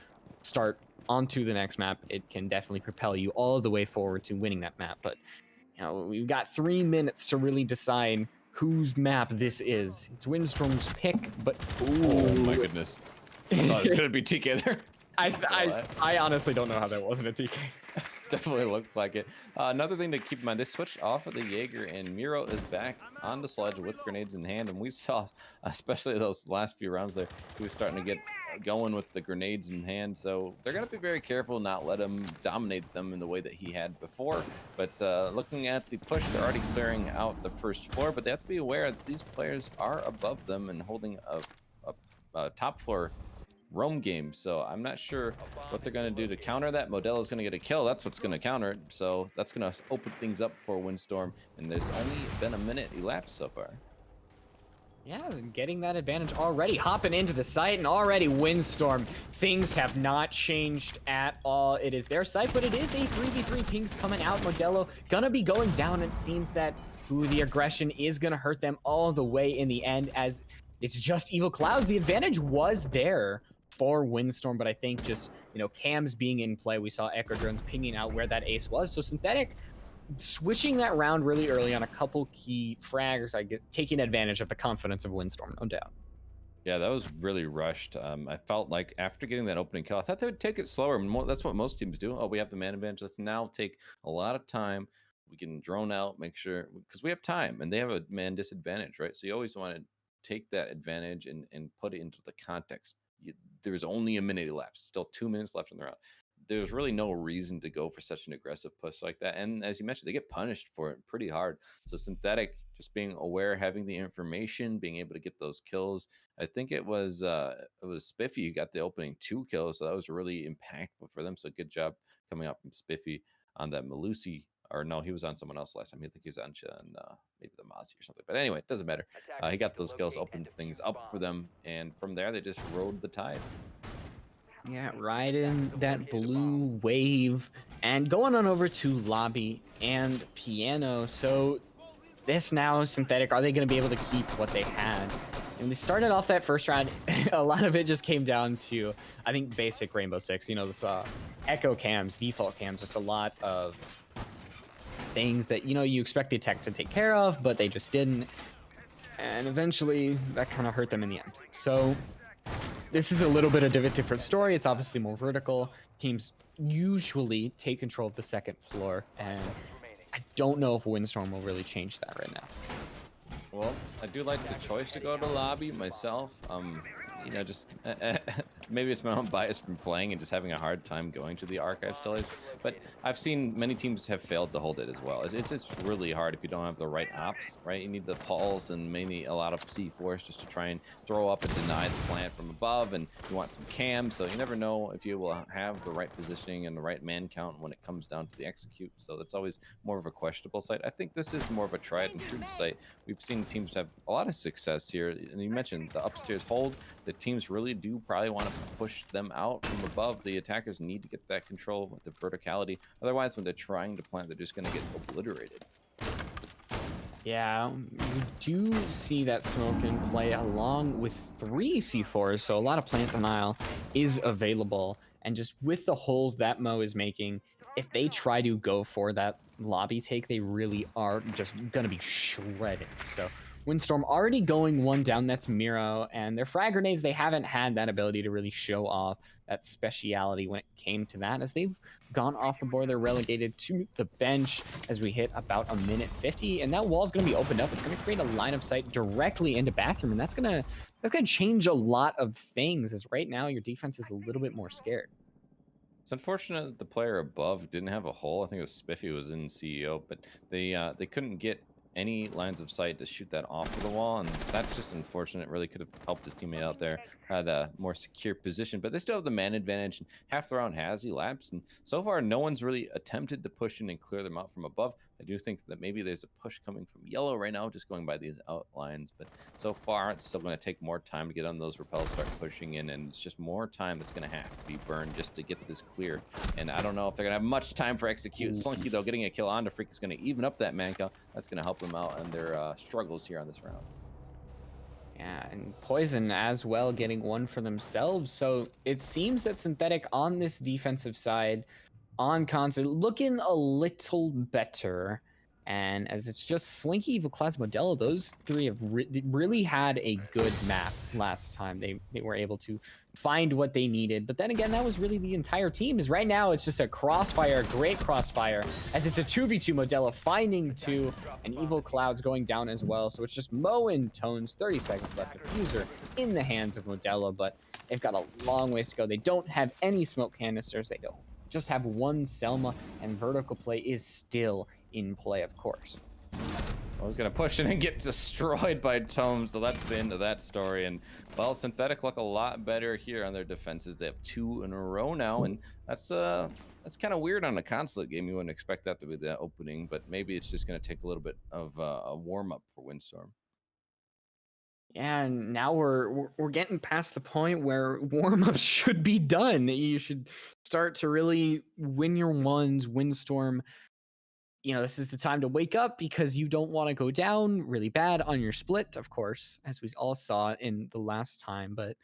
start onto the next map, it can definitely propel you all the way forward to winning that map. But we've got 3 minutes to really decide whose map this is. It's Windstorm's pick, but Oh my ooh. goodness. I thought it was gonna be TK there. I honestly don't know how that wasn't a TK. Definitely looked like it. Another thing to keep in mind, they switched off of the Jaeger, and Miro is back on the sledge with grenades in hand. And we saw, especially those last few rounds there, he was starting to get going with the grenades in hand. So they're going to be very careful, not let him dominate them in the way that he had before. But looking at the push, they're already clearing out the first floor, but they have to be aware that these players are above them and holding a top floor roam game. So I'm not sure what they're going to do to counter that. Modelo's going to get a kill. That's what's going to counter it. So that's going to open things up for Windstorm. And there's only been a minute elapsed so far. Yeah, getting that advantage already, hopping into the site, and already Windstorm. Things have not changed at all. It is their site, but it is a 3v3. Pings coming out. Modelo gonna be going down. It seems that the aggression is gonna hurt them all the way in the end, as it's just Evil Clouds. The advantage was there for Windstorm, but I think just, cams being in play, we saw Echo Drones pinging out where that ace was. So Synthetic switching that round really early on a couple key frags, taking advantage of the confidence of Windstorm, no doubt. Yeah, that was really rushed. I felt like after getting that opening kill, I thought they would take it slower. That's what most teams do. Oh, we have the man advantage. Let's now take a lot of time. We can drone out, make sure, because we have time and they have a man disadvantage, right? So you always want to take that advantage and put it into the context. There's only a minute elapsed, still 2 minutes left in the round. There's really no reason to go for such an aggressive push like that. And as you mentioned, they get punished for it pretty hard. So Synthetic, just being aware, having the information, being able to get those kills. I think it was Spiffy who got the opening 2 kills, so that was really impactful for them. So good job coming out from Spiffy on that Malusi. Or no, he was on someone else last time. I think he was on maybe the Mozzie or something. But anyway, it doesn't matter. He got those kills, opened things up for them, and from there they just rode the tide. Yeah, riding that blue wave and going on over to lobby and piano. So this now Synthetic, are they going to be able to keep what they had? And we started off that first round. A lot of it just came down to, I think, basic Rainbow Six. This echo cams, default cams, just a lot of things that you expect the attack to take care of, but they just didn't. And eventually, that kind of hurt them in the end. So this is a little bit of a different story. It's obviously more vertical. Teams usually take control of the second floor, and I don't know if Windstorm will really change that right now. Well, I do like the choice to go to lobby myself. Just maybe it's my own bias from playing and just having a hard time going to the archive stage. But I've seen many teams have failed to hold it as well. It's really hard if you don't have the right ops, right? You need the pulls and maybe a lot of C4s just to try and throw up and deny the plant from above, and you want some cams, so you never know if you will have the right positioning and the right man count when it comes down to the execute. So that's always more of a questionable site. I think this is more of a tried and true site. We've seen teams have a lot of success here, and you mentioned the upstairs hold. The teams really do probably want to push them out from above. The attackers need to get that control with the verticality. Otherwise, when they're trying to plant, they're just going to get obliterated. Yeah, we do see that smoke in play along with 3 C4s, so a lot of plant denial is available. And just with the holes that Mo is making, if they try to go for that lobby take, they really are just going to be shredded. So Windstorm already going one down, that's Miro, and their frag grenades, they haven't had that ability to really show off that speciality when it came to that, as they've gone off the board. They're relegated to the bench as we hit about a minute 50, and that wall's going to be opened up. It's going to create a line of sight directly into bathroom, and that's going to change a lot of things, as right now your defense is a little bit more scared. It's unfortunate that the player above didn't have a hole. I think it was Spiffy was in CEO, but they couldn't get any lines of sight to shoot that off of the wall, and that's just unfortunate. Really could have helped his teammate out there, had a more secure position, but they still have the man advantage, and half the round has elapsed, and so far no one's really attempted to push in and clear them out from above. I do think that maybe there's a push coming from yellow right now, just going by these outlines, but so far it's still going to take more time to get on those repels, start pushing in, and it's just more time that's going to have to be burned just to get this clear. And I don't know if they're going to have much time for execute. Slinky, though, getting a kill on the Freak is going to even up that man count. That's going to help them out in their struggles here on this round. Yeah, and Poison as well getting one for themselves. So it seems that Synthetic on this defensive side on console looking a little better. And as it's just Slinky, Evil Clouds, Modelo, those three have really had a good map last time. They were able to find what they needed. But then again, that was really the entire team. Is right now it's just a crossfire, great crossfire, as it's a 2v2 Modelo finding two, and Evil Clouds going down as well. So it's just Mo and Tones, 30 seconds left. Diffuser in the hands of Modelo, but they've got a long ways to go. They don't have any smoke canisters. They don't just have one Selma, and vertical play is still in play, of course. I was gonna push in and get destroyed by Tome, so that's the end of that story. And well, Synthetic look a lot better here on their defenses. They have 2 in a row now, and that's kind of weird on a consulate game. You wouldn't expect that to be the opening, but maybe it's just gonna take a little bit of a warm up for Windstorm. And now we're getting past the point where warm-ups should be done. You should start to really win your ones. Windstorm, this is the time to wake up because you don't want to go down really bad on your split, of course, as we all saw in the last time. But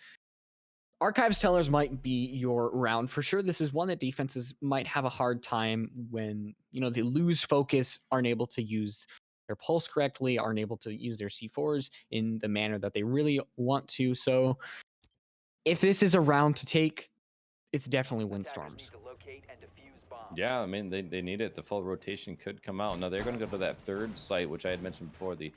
Archives Tellers might be your round for sure. This is one that defenses might have a hard time when, they lose focus, aren't able to use their pulse correctly, aren't able to use their C4s in the manner that they really want to. So if this is a round to take, it's definitely Windstorms. Yeah, I mean, they need it. The full rotation could come out. Now, they're going to go to that third site, which I had mentioned before, the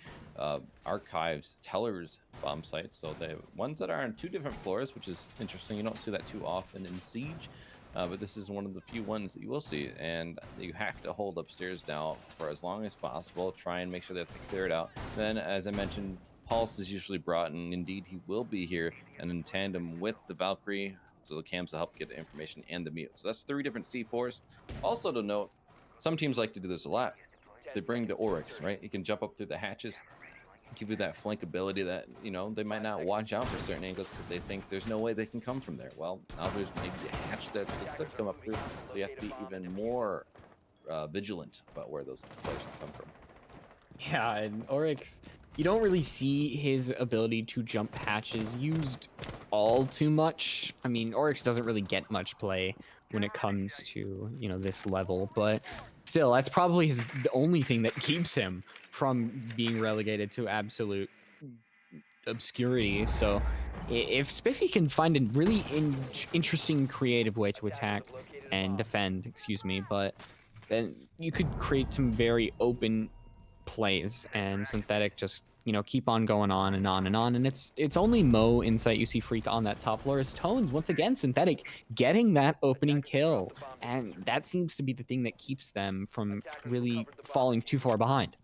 Archives Tellers bomb sites. So the ones that are on 2 different floors, which is interesting. You don't see that too often in Siege, but this is one of the few ones that you will see. And you have to hold upstairs now for as long as possible. Try and make sure that they clear it out. Then, as I mentioned, Pulse is usually brought, and indeed he will be here, and in tandem with the Valkyrie. So the cams will help get the information and the mute. So that's 3 different C4s. Also to note, some teams like to do this a lot. They bring the Oryx, right? He can jump up through the hatches, give you that flank ability that, they might not watch out for certain angles because they think there's no way they can come from there. Well, now there's maybe a hatch that they could come up through. So you have to be even more vigilant about where those players can come from. Yeah, and Oryx, you don't really see his ability to jump hatches used all too much. I mean, Oryx doesn't really get much play when it comes to, this level, but still, that's probably the only thing that keeps him from being relegated to absolute obscurity. So if Spiffy can find a really interesting, creative way to attack and defend, excuse me, but then you could create some very open plays, and Synthetic just keep on going on and on and on. And it's only Mo Insight you see Freak on that top floor. As Tones once again, Synthetic getting that opening kill, and that seems to be the thing that keeps them from really falling too far behind.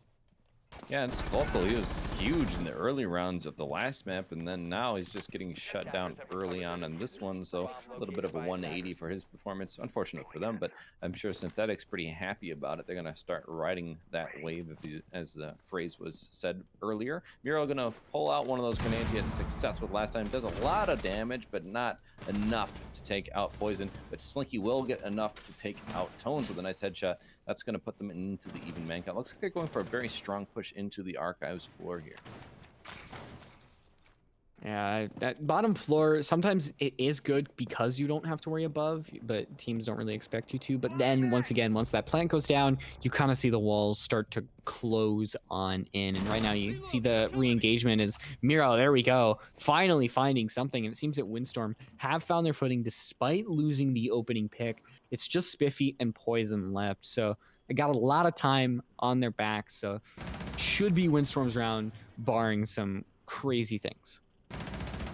Yeah, it's vocal. He was huge in the early rounds of the last map, and then now he's just getting shut down early on in this one. So a little bit of a 180 for his performance. Unfortunate for them, but I'm sure Synthetic's pretty happy about it. They're going to start riding that wave, as the phrase was said earlier. Miro going to pull out one of those grenades he had success with last time. Does a lot of damage, but not enough to take out Poison. But Slinky will get enough to take out Tones with a nice headshot. That's going to put them into the even man count. Looks like they're going for a very strong push into the Archives floor here. Yeah, that bottom floor, sometimes it is good because you don't have to worry above, but teams don't really expect you to. But then once again, once that plant goes down, you kind of see the walls start to close on in. And right now you see the re-engagement is Miro, there we go, finally finding something. And it seems that Windstorm have found their footing despite losing the opening pick. It's just Spiffy and Poison left. So they got a lot of time on their backs. So should be Windstorm's round, barring some crazy things.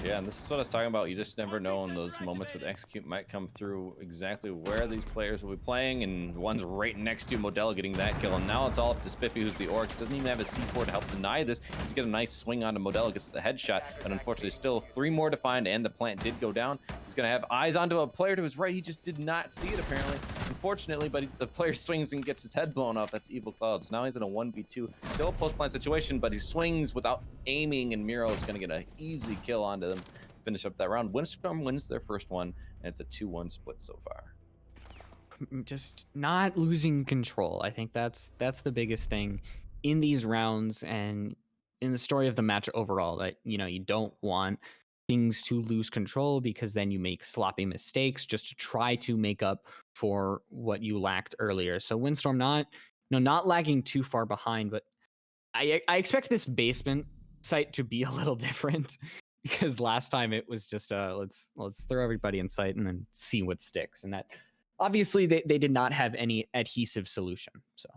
Yeah, and this is what I was talking about. You just never know, and those moments with execute might come through exactly where these players will be playing, and one's right next to Modelo getting that kill. And now it's all up to Spiffy, who's the Oryx. Doesn't even have a C4 to help deny this. He's got a nice swing onto Modelo, gets the headshot, but unfortunately, still 3 more to find, and the plant did go down. He's going to have eyes onto a player to his right. He just did not see it, apparently, unfortunately, but the player swings and gets his head blown off. That's Evil Clouds. Now he's in a 1v2. Still a post-plant situation, but he swings without aiming, and Miro is going to get an easy kill onto them. Finish up that round. Windstorm wins their first one, and it's a 2-1 split so far. Just not losing control. I think that's the biggest thing in these rounds and in the story of the match overall, that you don't want things to lose control, because then you make sloppy mistakes just to try to make up for what you lacked earlier. So Windstorm not not lagging too far behind, but I expect this basement site to be a little different, because last time it was just let's throw everybody in sight and then see what sticks. And that obviously they did not have any adhesive solution. So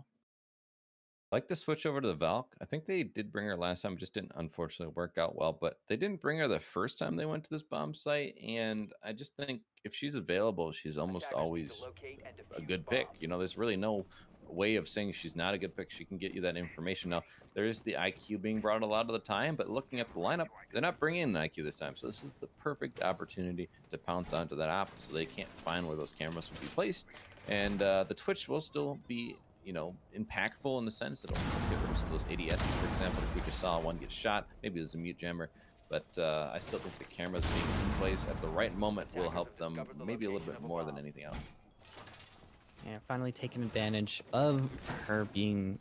I like to switch over to the Valk. I think they did bring her last time, just didn't unfortunately work out well. But they didn't bring her the first time they went to this bomb site, and I just think if she's available, she's almost always a good pick. There's really no way of saying she's not a good pick. She can get you that information. Now, there is the IQ being brought a lot of the time, but looking at the lineup, they're not bringing in an IQ this time. So this is the perfect opportunity to pounce onto that op, so they can't find where those cameras will be placed. And the Twitch will still be impactful in the sense that it'll get rid of some of those ADSs, for example. If we just saw one get shot, maybe it was a mute jammer. But I still think the cameras being in place at the right moment will help them maybe a little bit more than anything else. yeah, finally taking advantage of her being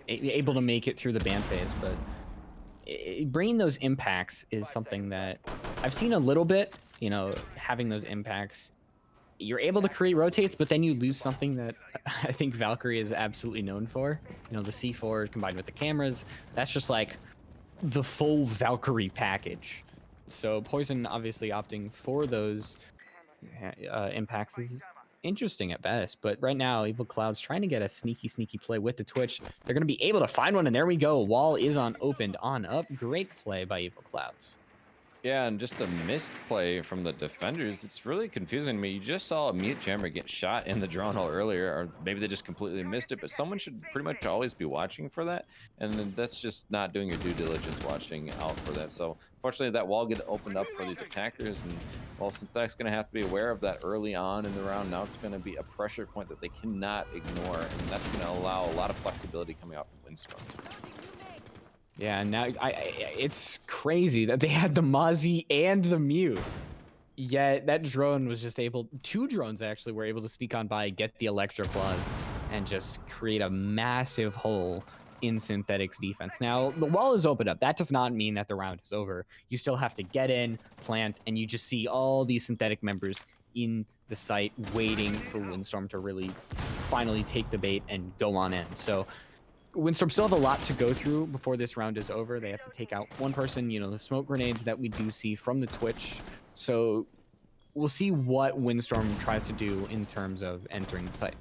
able to make it through the ban phase. But bringing those impacts is something that I've seen a little bit. Having those impacts, you're able to create rotates, but then you lose something that I think Valkyrie is absolutely known for. The C4 combined with the cameras. That's just like the full Valkyrie package. So Poison obviously opting for those impacts is interesting at best. But right now, Evil Cloud's trying to get a sneaky play with the Twitch. They're going to be able to find one, and there we go. Wall is opened on up. Great play by Evil Clouds. Yeah, and just a misplay from the defenders. It's really confusing to me. You just saw a mute jammer get shot in the drone hole earlier, or maybe they just completely missed it, but someone should pretty much always be watching for that. And then that's just not doing your due diligence watching out for that. So fortunately, that wall get opened up for these attackers. And well, Synthetic's going to have to be aware of that early on in the round. Now it's going to be a pressure point that they cannot ignore. And that's going to allow a lot of flexibility coming out from Windstorm. Yeah, now it's crazy that they had the Mozzie and the Mute. Yet that drone was just two drones actually were able to sneak on by, get the Electro Claws, and just create a massive hole in Synthetic's defense. Now, the wall is opened up. That does not mean that the round is over. You still have to get in, plant, and you just see all these Synthetic members in the site waiting for Windstorm to really finally take the bait and go on in. So Windstorm still have a lot to go through before this round is over. They have to take out one person, the smoke grenades that we do see from the Twitch. So we'll see what Windstorm tries to do in terms of entering the site.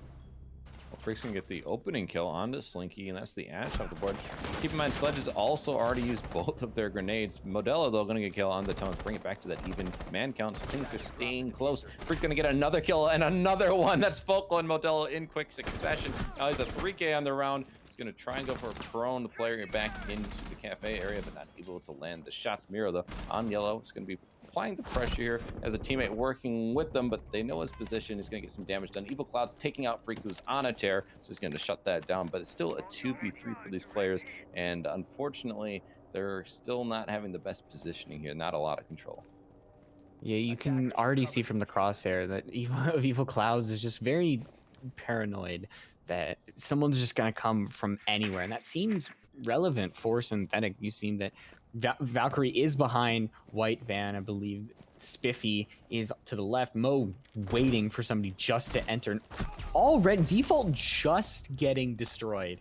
Well, Freak's gonna get the opening kill onto Slinky, and that's the Ash off the board. Keep in mind, Sledges also already used both of their grenades. Modelo, though, gonna get a kill on the Tones, bring it back to that even man count. So things are staying close. Freak's gonna get another kill and another one. That's Focal and Modelo in quick succession. Now he's a 3K on the round. Going to try and go for a prone player back into the cafe area, but not able to land the shots. Miro, though, on yellow, is going to be applying the pressure here as a teammate working with them, but they know his position. He's going to get some damage done. Evil Cloud's taking out Freak, who's on a tear, so he's going to shut that down, but it's still a 2v3 for these players, and unfortunately, they're still not having the best positioning here. Not a lot of control. Yeah, you can already see from the crosshair that Evil Clouds is just very paranoid that someone's just going to come from anywhere. And that seems relevant for Synthetic. You seen that Valkyrie is behind White Van. I believe Spiffy is to the left. Mo waiting for somebody just to enter. All red default just getting destroyed.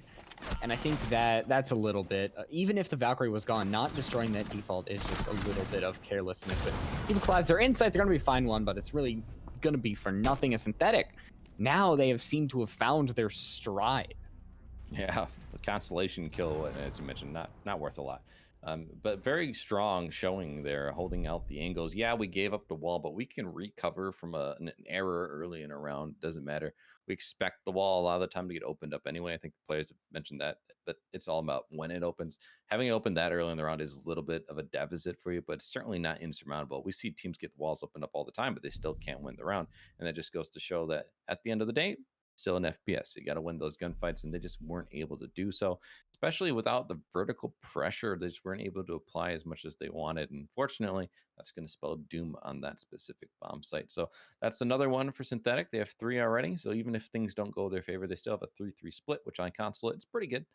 And I think that's a little bit, even if the Valkyrie was gone, not destroying that default is just a little bit of carelessness. But Evil Clouds, they're inside, they're going to be fine one, but it's really going to be for nothing. A Synthetic, now they have seemed to have found their stride. Yeah, the constellation kill, as you mentioned, not worth a lot. But very strong showing there, holding out the angles. Yeah, we gave up the wall, but we can recover from an error early in a round. Doesn't matter. We expect the wall a lot of the time to get opened up anyway. I think players have mentioned that, but it's all about when it opens. Having it opened that early in the round is a little bit of a deficit for you, but it's certainly not insurmountable. We see teams get the walls opened up all the time, but they still can't win the round. And that just goes to show that at the end of the day, still an FPS. You got to win those gunfights, and they just weren't able to do so, especially without the vertical pressure. They just weren't able to apply as much as they wanted. And fortunately, that's going to spell doom on that specific bomb site. So that's another one for Synthetic. They have three already. So even if things don't go their favor, they still have a 3-3 split, which on console, it's pretty good.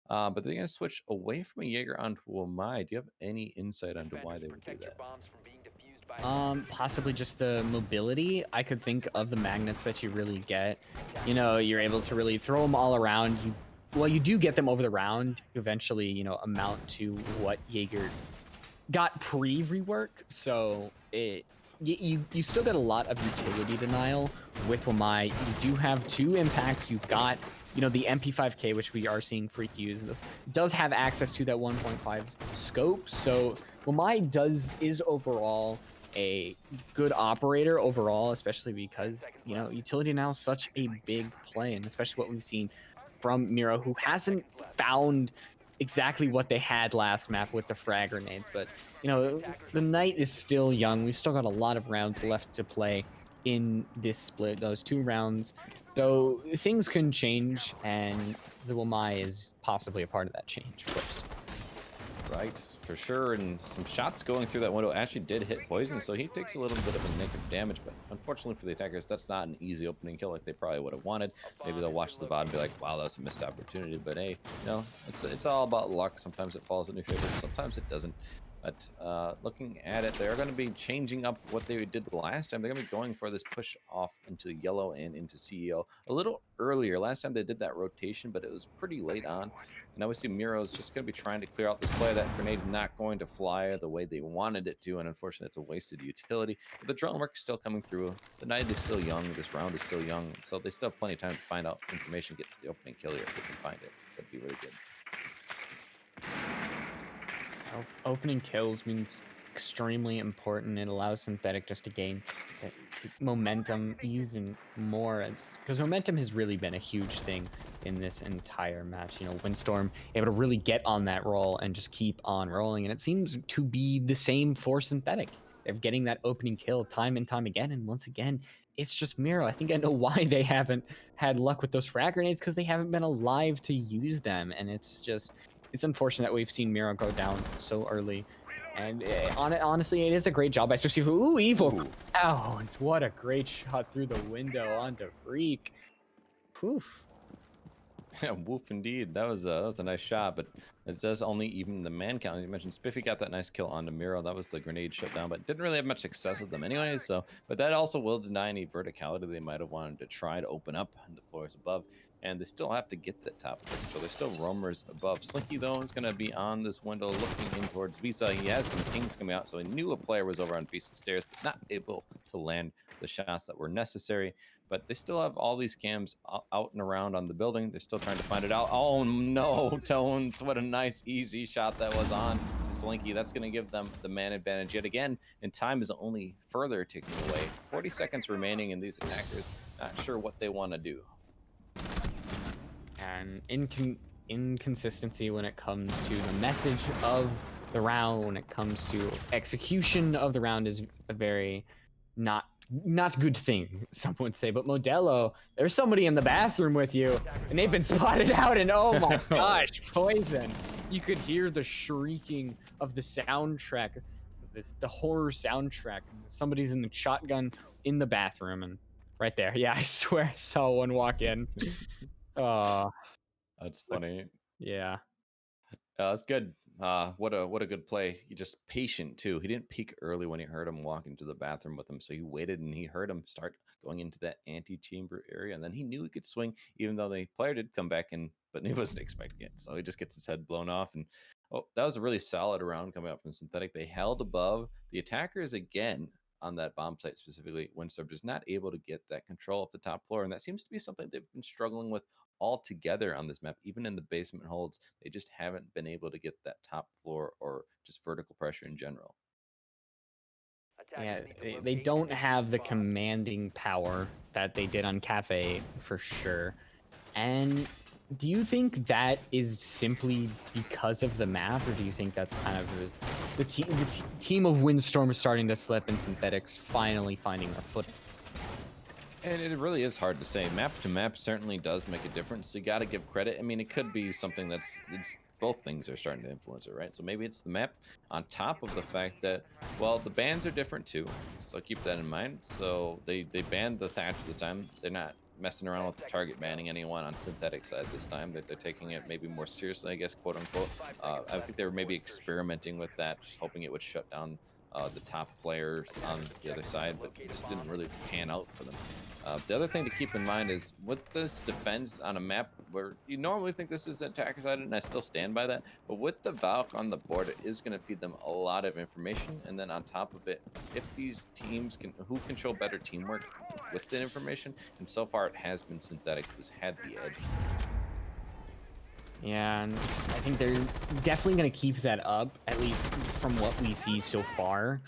But they're going to switch away from a Jaeger onto a Mai. Do you have any insight onto why they would do that? Possibly just the mobility. I could think of the magnets that you really get. You know, you're able to really throw them all around. You do get them over the round. Eventually, amount to what Jaeger got pre-rework. So you still get a lot of utility denial with Wamai. You do have two impacts. You've got the MP5K, which we are seeing Freak use. It does have access to that 1.5 scope. So Wamai is overall a good operator overall, especially because utility now is such a big play, and especially what we've seen from Miro, who hasn't found exactly what they had last map with the frag grenades. But the night is still young. We've still got a lot of rounds left to play in this split, those 2 rounds. So things can change, and the Wamai is possibly a part of that change, of course. Right, for sure. And some shots going through that window actually did hit Poison, so he takes a little bit of a nick of damage. But unfortunately for the attackers, that's not an easy opening kill like they probably would have wanted. Maybe they'll watch the VOD and be like, wow, that's a missed opportunity. But hey, it's all about luck. Sometimes it falls in your favor, sometimes it doesn't. But looking at it, they're going to be changing up what they did last time. They're going to be going for this push off into yellow and into CEO a little earlier. Last time they did that rotation, but it was pretty late on. And now we see Miro's just going to be trying to clear out this play. That grenade not going to fly the way they wanted it to, and unfortunately, it's a wasted utility. But the drone work is still coming through. The night is still young. This round is still young, so they still have plenty of time to find out information, get the opening kill here if they can find it. That'd be really good. Opening kills means extremely important. It allows Synthetic just to gain momentum even more. It's because momentum has really been a huge thing in this entire match. Windstorm able to really get on that roll and just keep on rolling, and it seems to be the same for Synthetic. They're getting that opening kill time and time again, and once again, it's just Miro. I think I know why they haven't had luck with those frag grenades, because they haven't been alive to use them, and it's unfortunate that we've seen Miro go down so early. And honestly, it is a great job, especially for Evil. Oh, it's what a great shot through the window onto Freak. Poof. Yeah, woof indeed. That was a nice shot, but it does only even the man count. You mentioned Spiffy got that nice kill onto Miro. That was the grenade shutdown, but didn't really have much success with them anyway. So, but that also will deny any verticality they might have wanted to try to open up on the floors above. And they still have to get that top pick, so there's still roamers above. Slinky though is going to be on this window looking in towards Visa. He has some pings coming out, so he knew a player was over on Visa's stairs, but not able to land the shots that were necessary. But they still have all these cams out and around on the building. They're still trying to find it out. Oh no, Tones! What a nice easy shot that was on to Slinky. That's going to give them the man advantage yet again, and time is only further ticking away. 40 seconds remaining, and these attackers not sure what they want to do. And inconsistency when it comes to the message of the round, when it comes to execution of the round, is a very not good thing, some would say. But Modelo, there's somebody in the bathroom with you, and they've been spotted out, and oh my gosh, Poison. You could hear the shrieking of the soundtrack, the horror soundtrack. Somebody's in the shotgun in the bathroom, and right there. Yeah, I swear I saw one walk in. Oh, That's funny. yeah. That's good. What a good play. He just patient too. He didn't peek early when he heard him walk into the bathroom with him, so he waited and he heard him start going into that antechamber area, and then he knew he could swing, even though the player did come back in, but he wasn't expecting it. So he just gets his head blown off, and that was a really solid round coming out from Synthetic. They held above the attackers again on that bomb site, specifically Windstorm, just not able to get that control up the top floor, and that seems to be something they've been struggling with all together on this map, even in the basement holds. They just haven't been able to get that top floor or just vertical pressure in general. Yeah, they don't have the commanding power that they did on Cafe for sure. And do you think that is simply because of the map, or do you think that's kind of the team of Windstorm starting to slip and Synthetics finally finding their foot? And it really is hard to say. Map to map certainly does make a difference. So you got to give credit. I mean, it could be something that's it's both things are starting to influence it, right? So maybe it's the map on top of the fact that well, the bans are different too. So keep that in mind. So they banned the Thatch this time. They're not messing around with the target banning anyone on synthetic side this time. They're taking it maybe more seriously, I guess, quote unquote. I think they were maybe experimenting with that, just hoping it would shut down the top players on the other side, but it just didn't really pan out for them. The other thing to keep in mind is with this defense on a map where you normally think this is attacker sided, and I still stand by that. But with the Valk on the board, it is going to feed them a lot of information. And then on top of it, if these teams who can show better teamwork with the information, and so far it has been Synthetic who's had the edge. Yeah, and I think they're definitely going to keep that up, at least from what we see so far.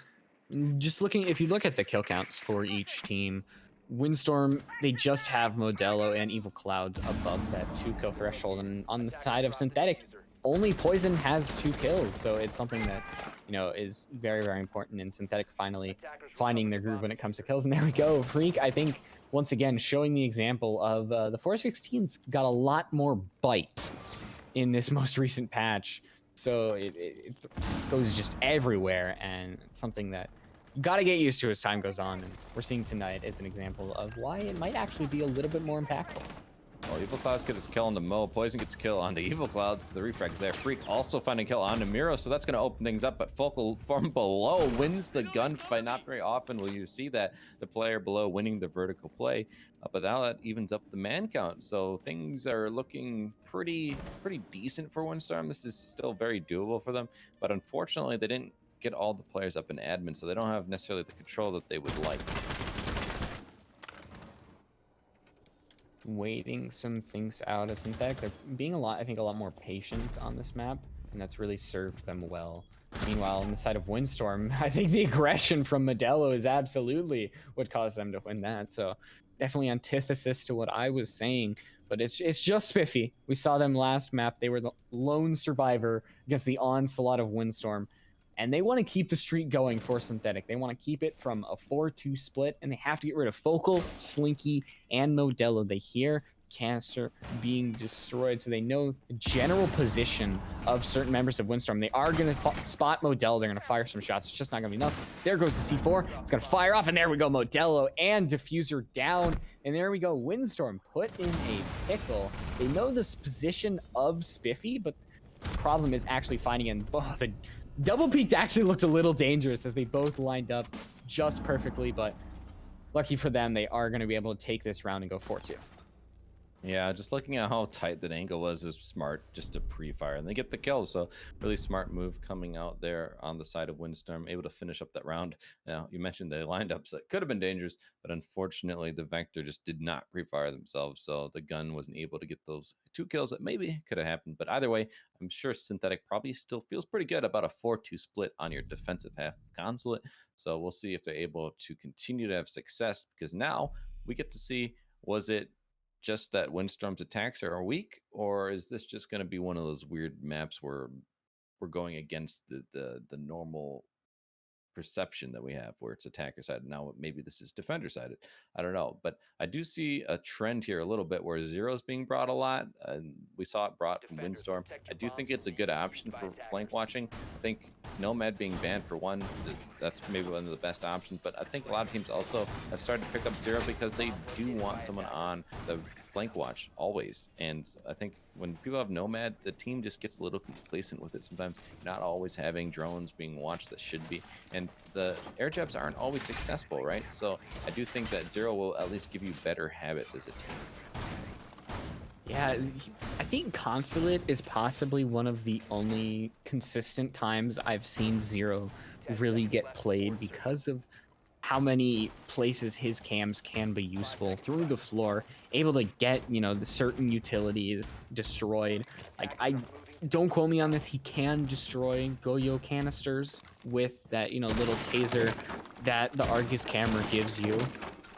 Just looking, if you look at the kill counts for each team, Windstorm, they just have Modelo and Evil Clouds above that 2 kill threshold. And on the side of Synthetic, only Poison has 2 kills. So it's something that, is very, very important in Synthetic finally finding their groove when it comes to kills. And there we go. Freak, I think, once again, showing the example of the 416's got a lot more bite in this most recent patch. So it goes just everywhere, and it's something that you got to get used to as time goes on. And we're seeing tonight as an example of why it might actually be a little bit more impactful. Well, Evil Clouds gets his kill on the Mo. Poison gets a kill on the Evil Clouds. The refrags there. Freak also finding a kill on the Miro, so that's going to open things up. But Focal from below wins the gunfight. Not very often will you see that, the player below winning the vertical play. But now that evens up the man count. So things are looking pretty decent for Windstorm. This is still very doable for them. But unfortunately, they didn't get all the players up in admin, so they don't have necessarily the control that they would like. Waiting some things out as Synthetic. They're being I think, a lot more patient on this map, and that's really served them well. Meanwhile, on the side of Windstorm, I think the aggression from Modelo is absolutely what caused them to win that. So definitely antithesis to what I was saying, but it's just spiffy. We saw them last map. They were the lone survivor against the onslaught of Windstorm. And they want to keep the streak going for Synthetic. They want to keep it from a 4-2 split, and they have to get rid of Focal, Slinky, and Modelo. They hear Cancer being destroyed, so they know the general position of certain members of Windstorm. They are going to spot Modelo. They're going to fire some shots. It's just not going to be enough. There goes the C4. It's going to fire off, and there we go. Modelo and Diffuser down, and there we go. Windstorm put in a pickle. They know this position of Spiffy, but the problem is actually finding it. The double peaked actually looked a little dangerous as they both lined up just perfectly, but lucky for them, they are going to be able to take this round and go 4-2. Yeah, just looking at how tight that angle was is smart just to pre-fire, and they get the kill. So really smart move coming out there on the side of Windstorm, able to finish up that round. Now, you mentioned they lined up, so it could have been dangerous, but unfortunately the Vector just did not pre-fire themselves, so the gun wasn't able to get those 2 kills that maybe could have happened. But either way, I'm sure Synthetic probably still feels pretty good about a 4-2 split on your defensive half of Consulate. So we'll see if they're able to continue to have success, because now we get to see, was it just that Windstorm's attacks are weak, or is this just going to be one of those weird maps where we're going against the normal perception that we have, where it's attacker sided? Now maybe this is defender sided, I don't know, but I do see a trend here a little bit where Zero's being brought a lot, and we saw it brought from Windstorm. I do think it's a good option for flank watching. I think Nomad being banned for one, that's maybe one of the best options, but I think a lot of teams also have started to pick up Zero because they do want someone on the flank watch always. And I think when people have Nomad, the team just gets a little complacent with it sometimes, not always having drones being watched that should be, and the air jabs aren't always successful, right? So I do think that Zero will at least give you better habits as a team. Yeah, I think Consulate is possibly one of the only consistent times I've seen Zero really get played because of how many places his cams can be useful through the floor, able to get, the certain utilities destroyed. Like, I don't quote me on this, he can destroy Goyo canisters with that, little taser that the Argus camera gives you.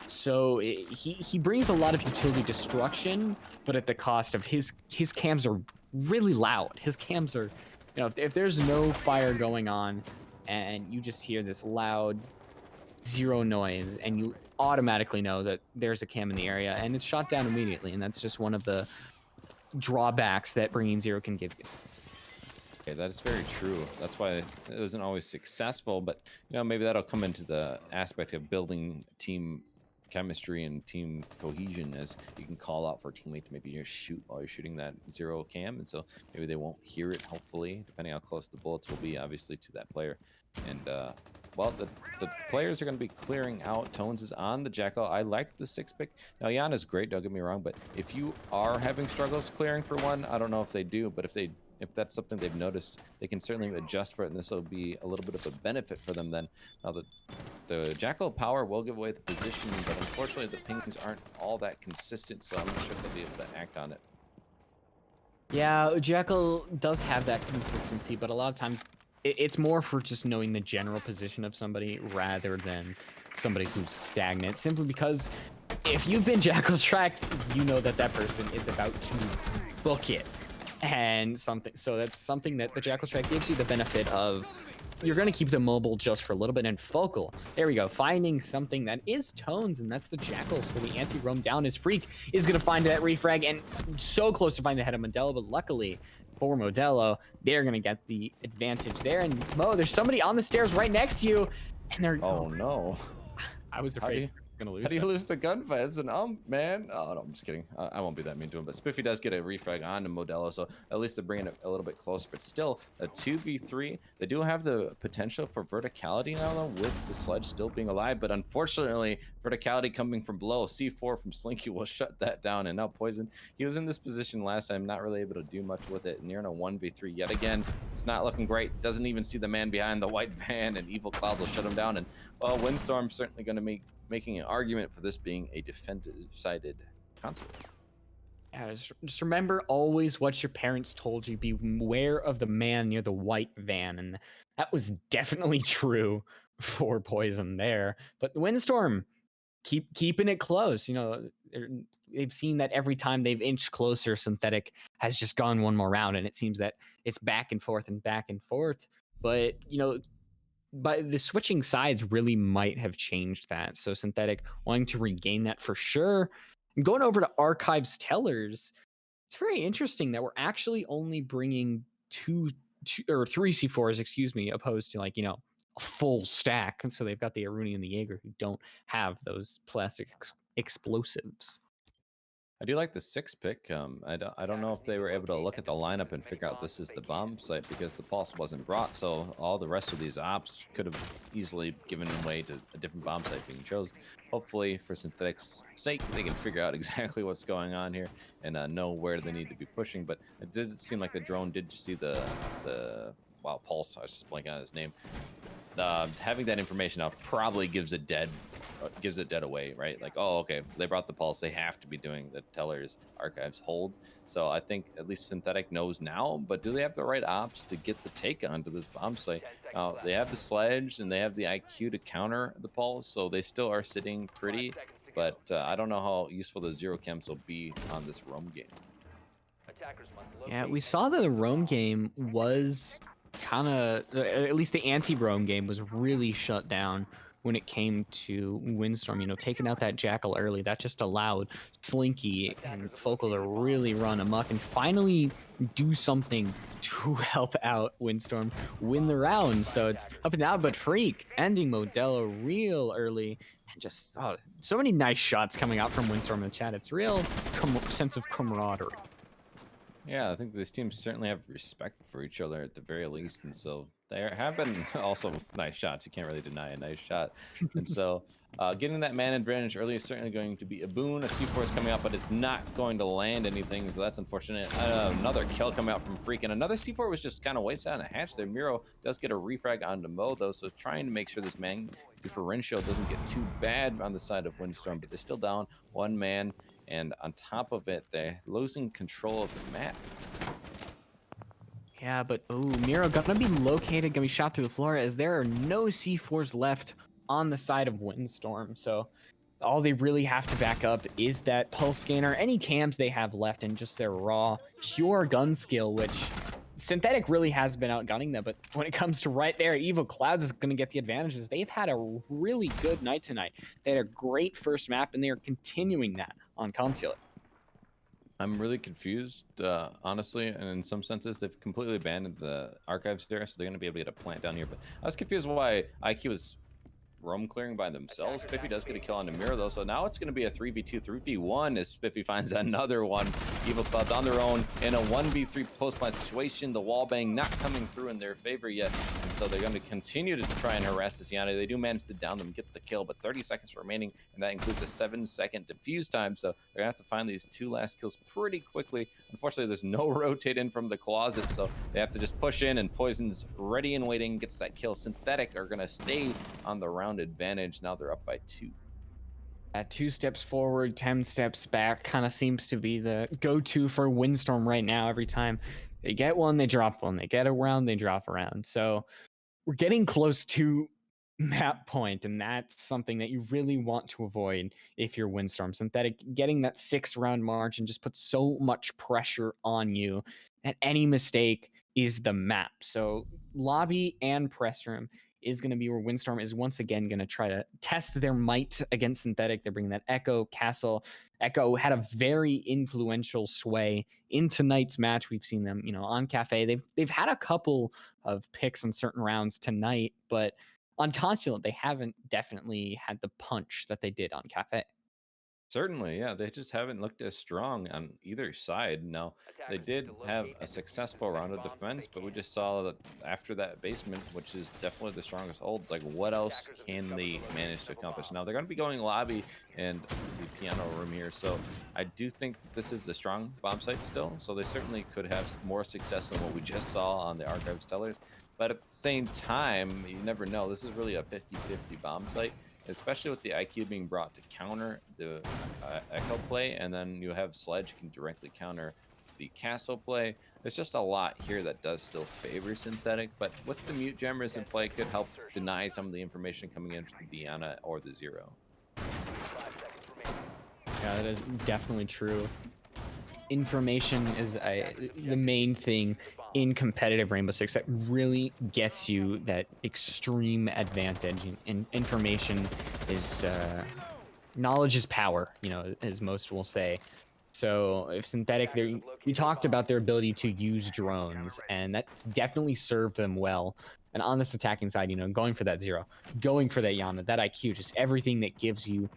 So he brings a lot of utility destruction, but at the cost of his cams are really loud. His cams are, if there's no fire going on and you just hear this loud zero noise, and you automatically know that there's a cam in the area, and it's shot down immediately. And that's just one of the drawbacks that bringing zero can give you. Okay, that is very true. That's why it isn't always successful, but maybe that'll come into the aspect of building team chemistry and team cohesion, as you can call out for a teammate to maybe just shoot while you're shooting that zero cam, and so maybe they won't hear it, hopefully, depending how close the bullets will be, obviously, to that player. And well, the players are going to be clearing out. Tones is on the Jackal. I like the 6 pick. Now, Yana's great, don't get me wrong, but if you are having struggles clearing for one, I don't know if they do, but if that's something they've noticed, they can certainly adjust for it, and this will be a little bit of a benefit for them then. Now, the Jackal power will give away the position, but unfortunately the pings aren't all that consistent, so I'm not sure if they'll be able to act on it. Yeah, Jackal does have that consistency, but a lot of times it's more for just knowing the general position of somebody rather than somebody who's stagnant, simply because if you've been Jackal tracked, you know that that person is about to book it. And so that's something that the Jackal track gives you the benefit of. You're going to keep them mobile just for a little bit, and focal. There we go. Finding something that is Tones, and that's the Jackal. So the anti-roam down is Freak is going to find that refrag, and so close to finding the head of Modelo, but luckily for Modelo, they're going to get the advantage there. And Mo, there's somebody on the stairs right next to you, and they're... Oh, no. I was afraid gonna lose. How do you lose the gunfight? It's an man. Oh no, I'm just kidding. I won't be that mean to him. But Spiffy does get a refrag on to Modelo, so at least they're bringing it a little bit closer. But still, a 2v3. They do have the potential for verticality now, though, with the sledge still being alive. But unfortunately, verticality coming from below. C4 from Slinky will shut that down. And now Poison, he was in this position last time, not really able to do much with it. Near in a 1v3 yet again. It's not looking great. Doesn't even see the man behind the white van, and Evil Cloud will shut him down. And well, Windstorm certainly going to making an argument for this being a defensive-sided console. Yeah, just remember always what your parents told you. Beware of the man near the white van, and that was definitely true for Poison there. But Windstorm, keeping it close. They've seen that every time they've inched closer, Synthetic has just gone one more round, and it seems that it's back and forth and back and forth. But but the switching sides really might have changed that. So Synthetic wanting to regain that for sure. And going over to Archives Tellers, it's very interesting that we're actually only bringing two or three C4s, excuse me, opposed to a full stack. And so they've got the Aruni and the Jaeger who don't have those plastic explosives. I do like the 6 pick. I don't know if they were able to look at the lineup and figure out this is the bomb site, because the pulse wasn't brought. So all the rest of these ops could have easily given way to a different bomb site being chosen. Hopefully, for Synthetic's sake, they can figure out exactly what's going on here and know where they need to be pushing. But it did seem like the drone did see the wow, Pulse. I was just blanking on his name. Having that information now probably gives it dead away, right? Like, oh, okay, they brought the Pulse, they have to be doing the Teller's Archives hold. So I think at least Synthetic knows now, but do they have the right ops to get the take onto this bomb site? Now, they have the sledge and they have the IQ to counter the Pulse, so they still are sitting pretty, but I don't know how useful the zero camps will be on this roam game. Yeah, we saw that the roam game was kind of, at least the anti-roam game was really shut down when it came to Windstorm. Taking out that Jackal early, that just allowed Slinky and Focal to really run amok and finally do something to help out Windstorm win the round. So it's up and down, but Freak ending Modelo real early, and just so many nice shots coming out from Windstorm in the chat. It's real sense of camaraderie. Yeah, I think these teams certainly have respect for each other at the very least, and so there have been also nice shots. You can't really deny a nice shot, and so getting that man advantage early is certainly going to be a boon. A C4 is coming out, but it's not going to land anything, so that's unfortunate. Another kill coming out from Freak, and another C4 was just kind of wasted on a hatch there. Miro does get a refrag onto Mo though, so trying to make sure this man differential doesn't get too bad on the side of Windstorm, but they're still down one man. And on top of it, they're losing control of the map. Yeah, but ooh, Miro gonna be located, gonna be shot through the floor as there are no C4s left on the side of Windstorm. So all they really have to back up is that pulse scanner, any cams they have left, and just their raw, pure gun skill, which Synthetic really has been outgunning them. But when it comes to right there, Evil Clouds is going to get the advantages. They've had a really good night tonight. They had a great first map, and they are continuing that on Consulate. I'm really confused, honestly, and in some senses, they've completely abandoned the archives there, so they're going to be able to get a plant down here. But I was confused why IQ is roam clearing by themselves. Spiffy does get a kill on Namira though, so now it's going to be a 3v2, 3v1 as Spiffy finds another one. Evil Clouds on their own in a 1v3 post-plant situation. The wall bang not coming through in their favor yet, and so they're going to continue to try and harass this Yana. They do manage to down them, get the kill, but 30 seconds remaining, and that includes a 7-second defuse time, so they're going to have to find these two last kills pretty quickly. Unfortunately, there's no rotate in from the closet, so they have to just push in, and Poison's ready and waiting, gets that kill. Synthetic are going to stay on the round advantage. Now they're up by 2. At 2 steps forward, 10 steps back kind of seems to be the go-to for Windstorm right now. Every time they get one, they drop one. They get a round, they drop a round. So we're getting close to map point, and that's something that you really want to avoid if you're Windstorm. Synthetic getting that 6 round margin just puts so much pressure on you, and any mistake is the map. So lobby and press room is going to be where Windstorm is once again going to try to test their might against Synthetic. They're bringing that Echo Castle. Echo had a very influential sway in tonight's match. We've seen them, on Cafe. They've had a couple of picks in certain rounds tonight, but on Consulate, they haven't definitely had the punch that they did on Cafe. Certainly, yeah. They just haven't looked as strong on either side. Now, they did have a successful round of defense, but we just saw that after that basement, which is definitely the strongest holds, like what else can they manage to accomplish? Now, they're going to be going lobby and the piano room here. So I do think that this is a strong bomb site still. So they certainly could have more success than what we just saw on the Archives Tellers. But at the same time, you never know. This is really a 50-50 bomb site, especially with the IQ being brought to counter the Echo play, and then you have Sledge can directly counter the Castle play. There's just a lot here that does still favor Synthetic, but with the mute jammers in play, could help deny some of the information coming in from the Diana or the Zero. Yeah, that is definitely true. Information is the main thing in competitive Rainbow Six that really gets you that extreme advantage. And information is knowledge is power, as most will say. So if Synthetic, we talked about their ability to use drones, and that's definitely served them well. And on this attacking side, going for that Zero, going for that Yana, that IQ, just everything that gives you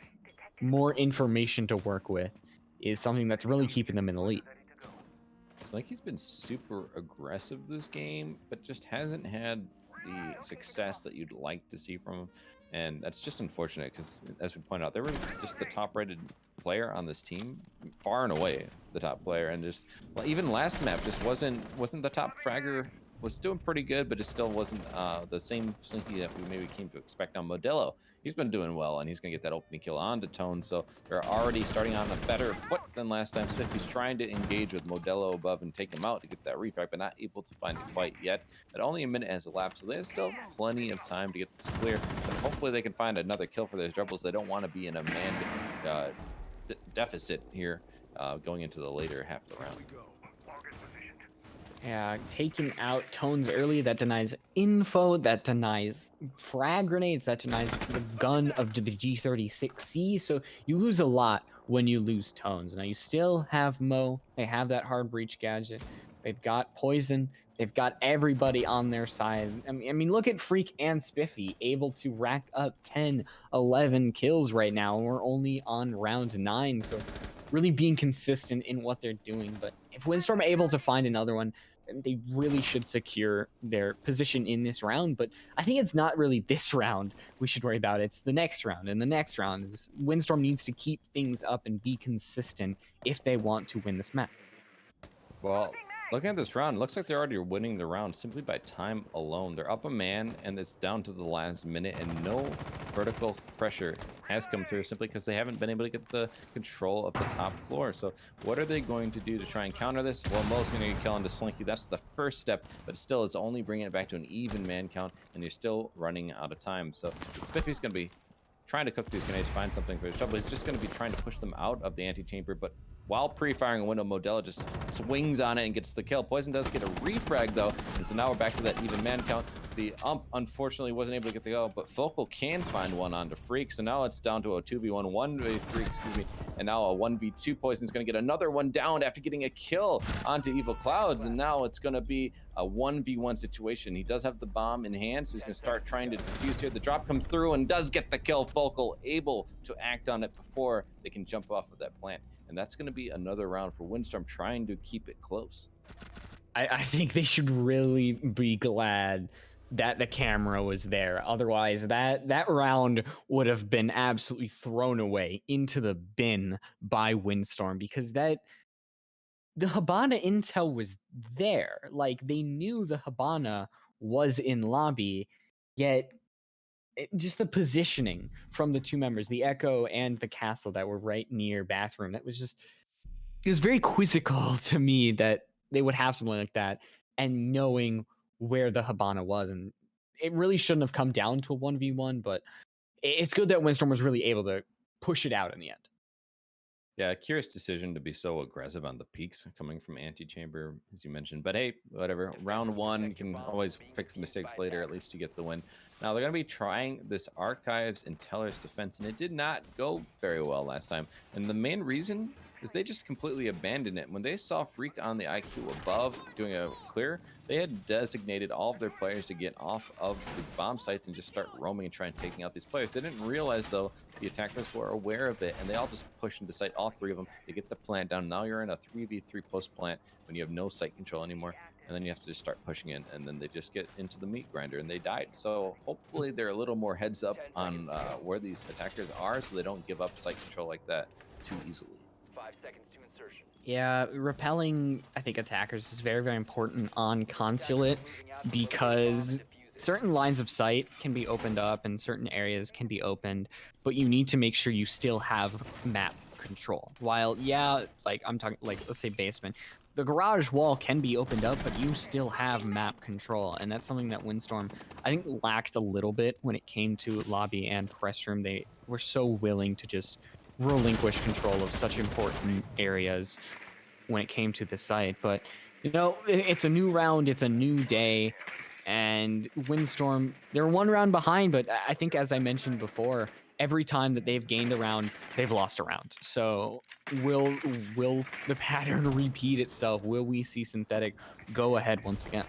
more information to work with is something that's really keeping them in the lead. It's like he's been super aggressive this game, but just hasn't had the success that you'd like to see from him. And that's just unfortunate because, as we pointed out, they were just the top rated player on this team, far and away the top player. And just, well, even last map just wasn't the top fragger. Was doing pretty good, but it still wasn't the same Slinky that we maybe came to expect on Modelo. He's been doing well, and he's going to get that opening kill onto Tone, so they're already starting on a better foot than last time. Swift trying to engage with Modelo above and take him out to get that refact, but not able to find it quite yet. But only a minute has elapsed, so there's still plenty of time to get this clear. But hopefully they can find another kill for their dribbles. They don't want to be in a man deficit here going into the later half of the round. Yeah, taking out Tones early, that denies info, that denies frag grenades, that denies the gun of the G36C. So you lose a lot when you lose Tones. Now you still have Mo. They have that hard breach gadget. They've got Poison. They've got everybody on their side. I mean, look at Freak and Spiffy able to rack up 10, 11 kills right now. And we're only on round 9. So really being consistent in what they're doing. But if Windstorm are able to find another one, then they really should secure their position in this round. But I think it's not really this round we should worry about. It's the next round, and the next round is Windstorm needs to keep things up and be consistent if they want to win this map. Well, looking at this round, it looks like they're already winning the round simply by time alone. They're up a man, and it's down to the last minute, and no vertical pressure has come through simply because they haven't been able to get the control of the top floor. So what are they going to do to try and counter this? Well, Mo's going to get killed into Slinky. That's the first step, but still, it's only bringing it back to an even man count, and you're still running out of time. So Spiffy's going to be trying to cook these grenades, find something for his trouble. He's just going to be trying to push them out of the antechamber, but while pre-firing a window, Modella just swings on it and gets the kill. Poison does get a refrag though, and so now we're back to that even man count. The ump unfortunately wasn't able to get the go, but Focal can find one onto Freak, so now it's down to a 2v1, 1v3, excuse me, and now a 1v2. Poison's going to get another one down after getting a kill onto Evil Clouds, and now it's going to be a 1v1 situation. He does have the bomb in hand, so he's going to start trying to defuse here. The drop comes through and does get the kill. Focal able to act on it before they can jump off of that plant. And that's going to be another round for Windstorm trying to keep it close. I think they should really be glad that the camera was there. Otherwise, that round would have been absolutely thrown away into the bin by Windstorm because that the Habana intel was there. Like they knew the Habana was in lobby, yet just the positioning from the two members, the Echo and the Castle that were right near bathroom, that was just it was very quizzical to me that they would have something like that and knowing where the Habana was. And it really shouldn't have come down to a 1v1, but it's good that Windstorm was really able to push it out in the end. Yeah, curious decision to be so aggressive on the peaks coming from Antechamber, as you mentioned. But hey, whatever. Round one, you can always fix the mistakes later. At least you get the win. Now, they're going to be trying this Archives and Teller's defense, and it did not go very well last time. And the main reason is they just completely abandoned it. When they saw Freak on the IQ above doing a clear, they had designated all of their players to get off of the bomb sites and just start roaming and trying taking out these players. They didn't realize, though, the attackers were aware of it, and they all just push into site, all three of them. They get the plant down. Now you're in a 3v3 post plant when you have no site control anymore, and then you have to just start pushing in, and then they just get into the meat grinder, and they died. So hopefully they're a little more heads up on where these attackers are so they don't give up site control like that too easily. 5 seconds to insertion. Yeah, repelling, I think, attackers is very, very important on Consulate because certain lines of sight can be opened up and certain areas can be opened, but you need to make sure you still have map control. While, yeah, like I'm talking, like, let's say basement, the garage wall can be opened up, but you still have map control. And that's something that Windstorm, I think, lacked a little bit when it came to lobby and press room. They were so willing to just relinquish control of such important areas when it came to the site. But it's a new round, it's a new day, and Windstorm, they're one round behind, but I think, as I mentioned before, every time that they've gained a round, they've lost a round. So will the pattern repeat itself? Will we see Synthetic go ahead once again?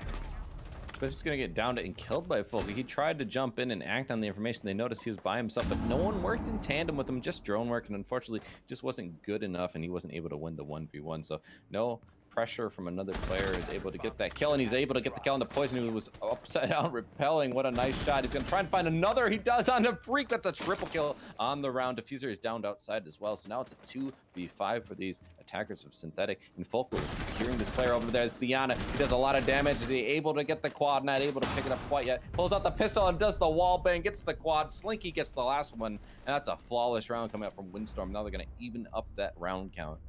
But he's going to get downed and killed by Folky. He tried to jump in and act on the information. They noticed he was by himself, but no one worked in tandem with him, just drone work, and unfortunately just wasn't good enough, and he wasn't able to win the 1v1. So no pressure from another player is able to get that kill, and he's able to get the kill on the Poison, who was upside down repelling. What a nice shot. He's going to try and find another. He does on the Freak. That's a triple kill on the round. Diffuser is downed outside as well. So now it's a 2v5 for these attackers of Synthetic. And Folklore is hearing this player over there. It's Liana. He does a lot of damage. Is he able to get the quad? Not able to pick it up quite yet. Pulls out the pistol and does the wall bang. Gets the quad. Slinky gets the last one. And that's a flawless round coming up from Windstorm. Now they're going to even up that round count.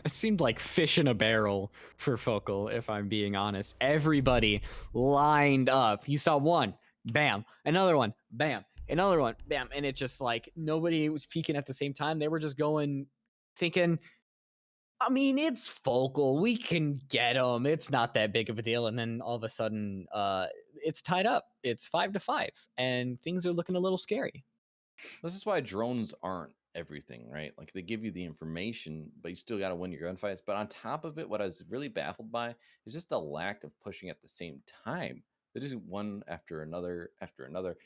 It seemed like fish in a barrel for Focal, if I'm being honest. Everybody lined up. You saw one, bam, another one, bam, another one, bam. And it just like nobody was peeking at the same time. They were just going, thinking, I mean, it's Focal. We can get him. It's not that big of a deal. And then all of a sudden, it's tied up. It's 5-5, and things are looking a little scary. This is why drones aren't everything, right? Like they give you the information, but you still got to win your gunfights. But on top of it, what I was really baffled by is just the lack of pushing at the same time They just one after another.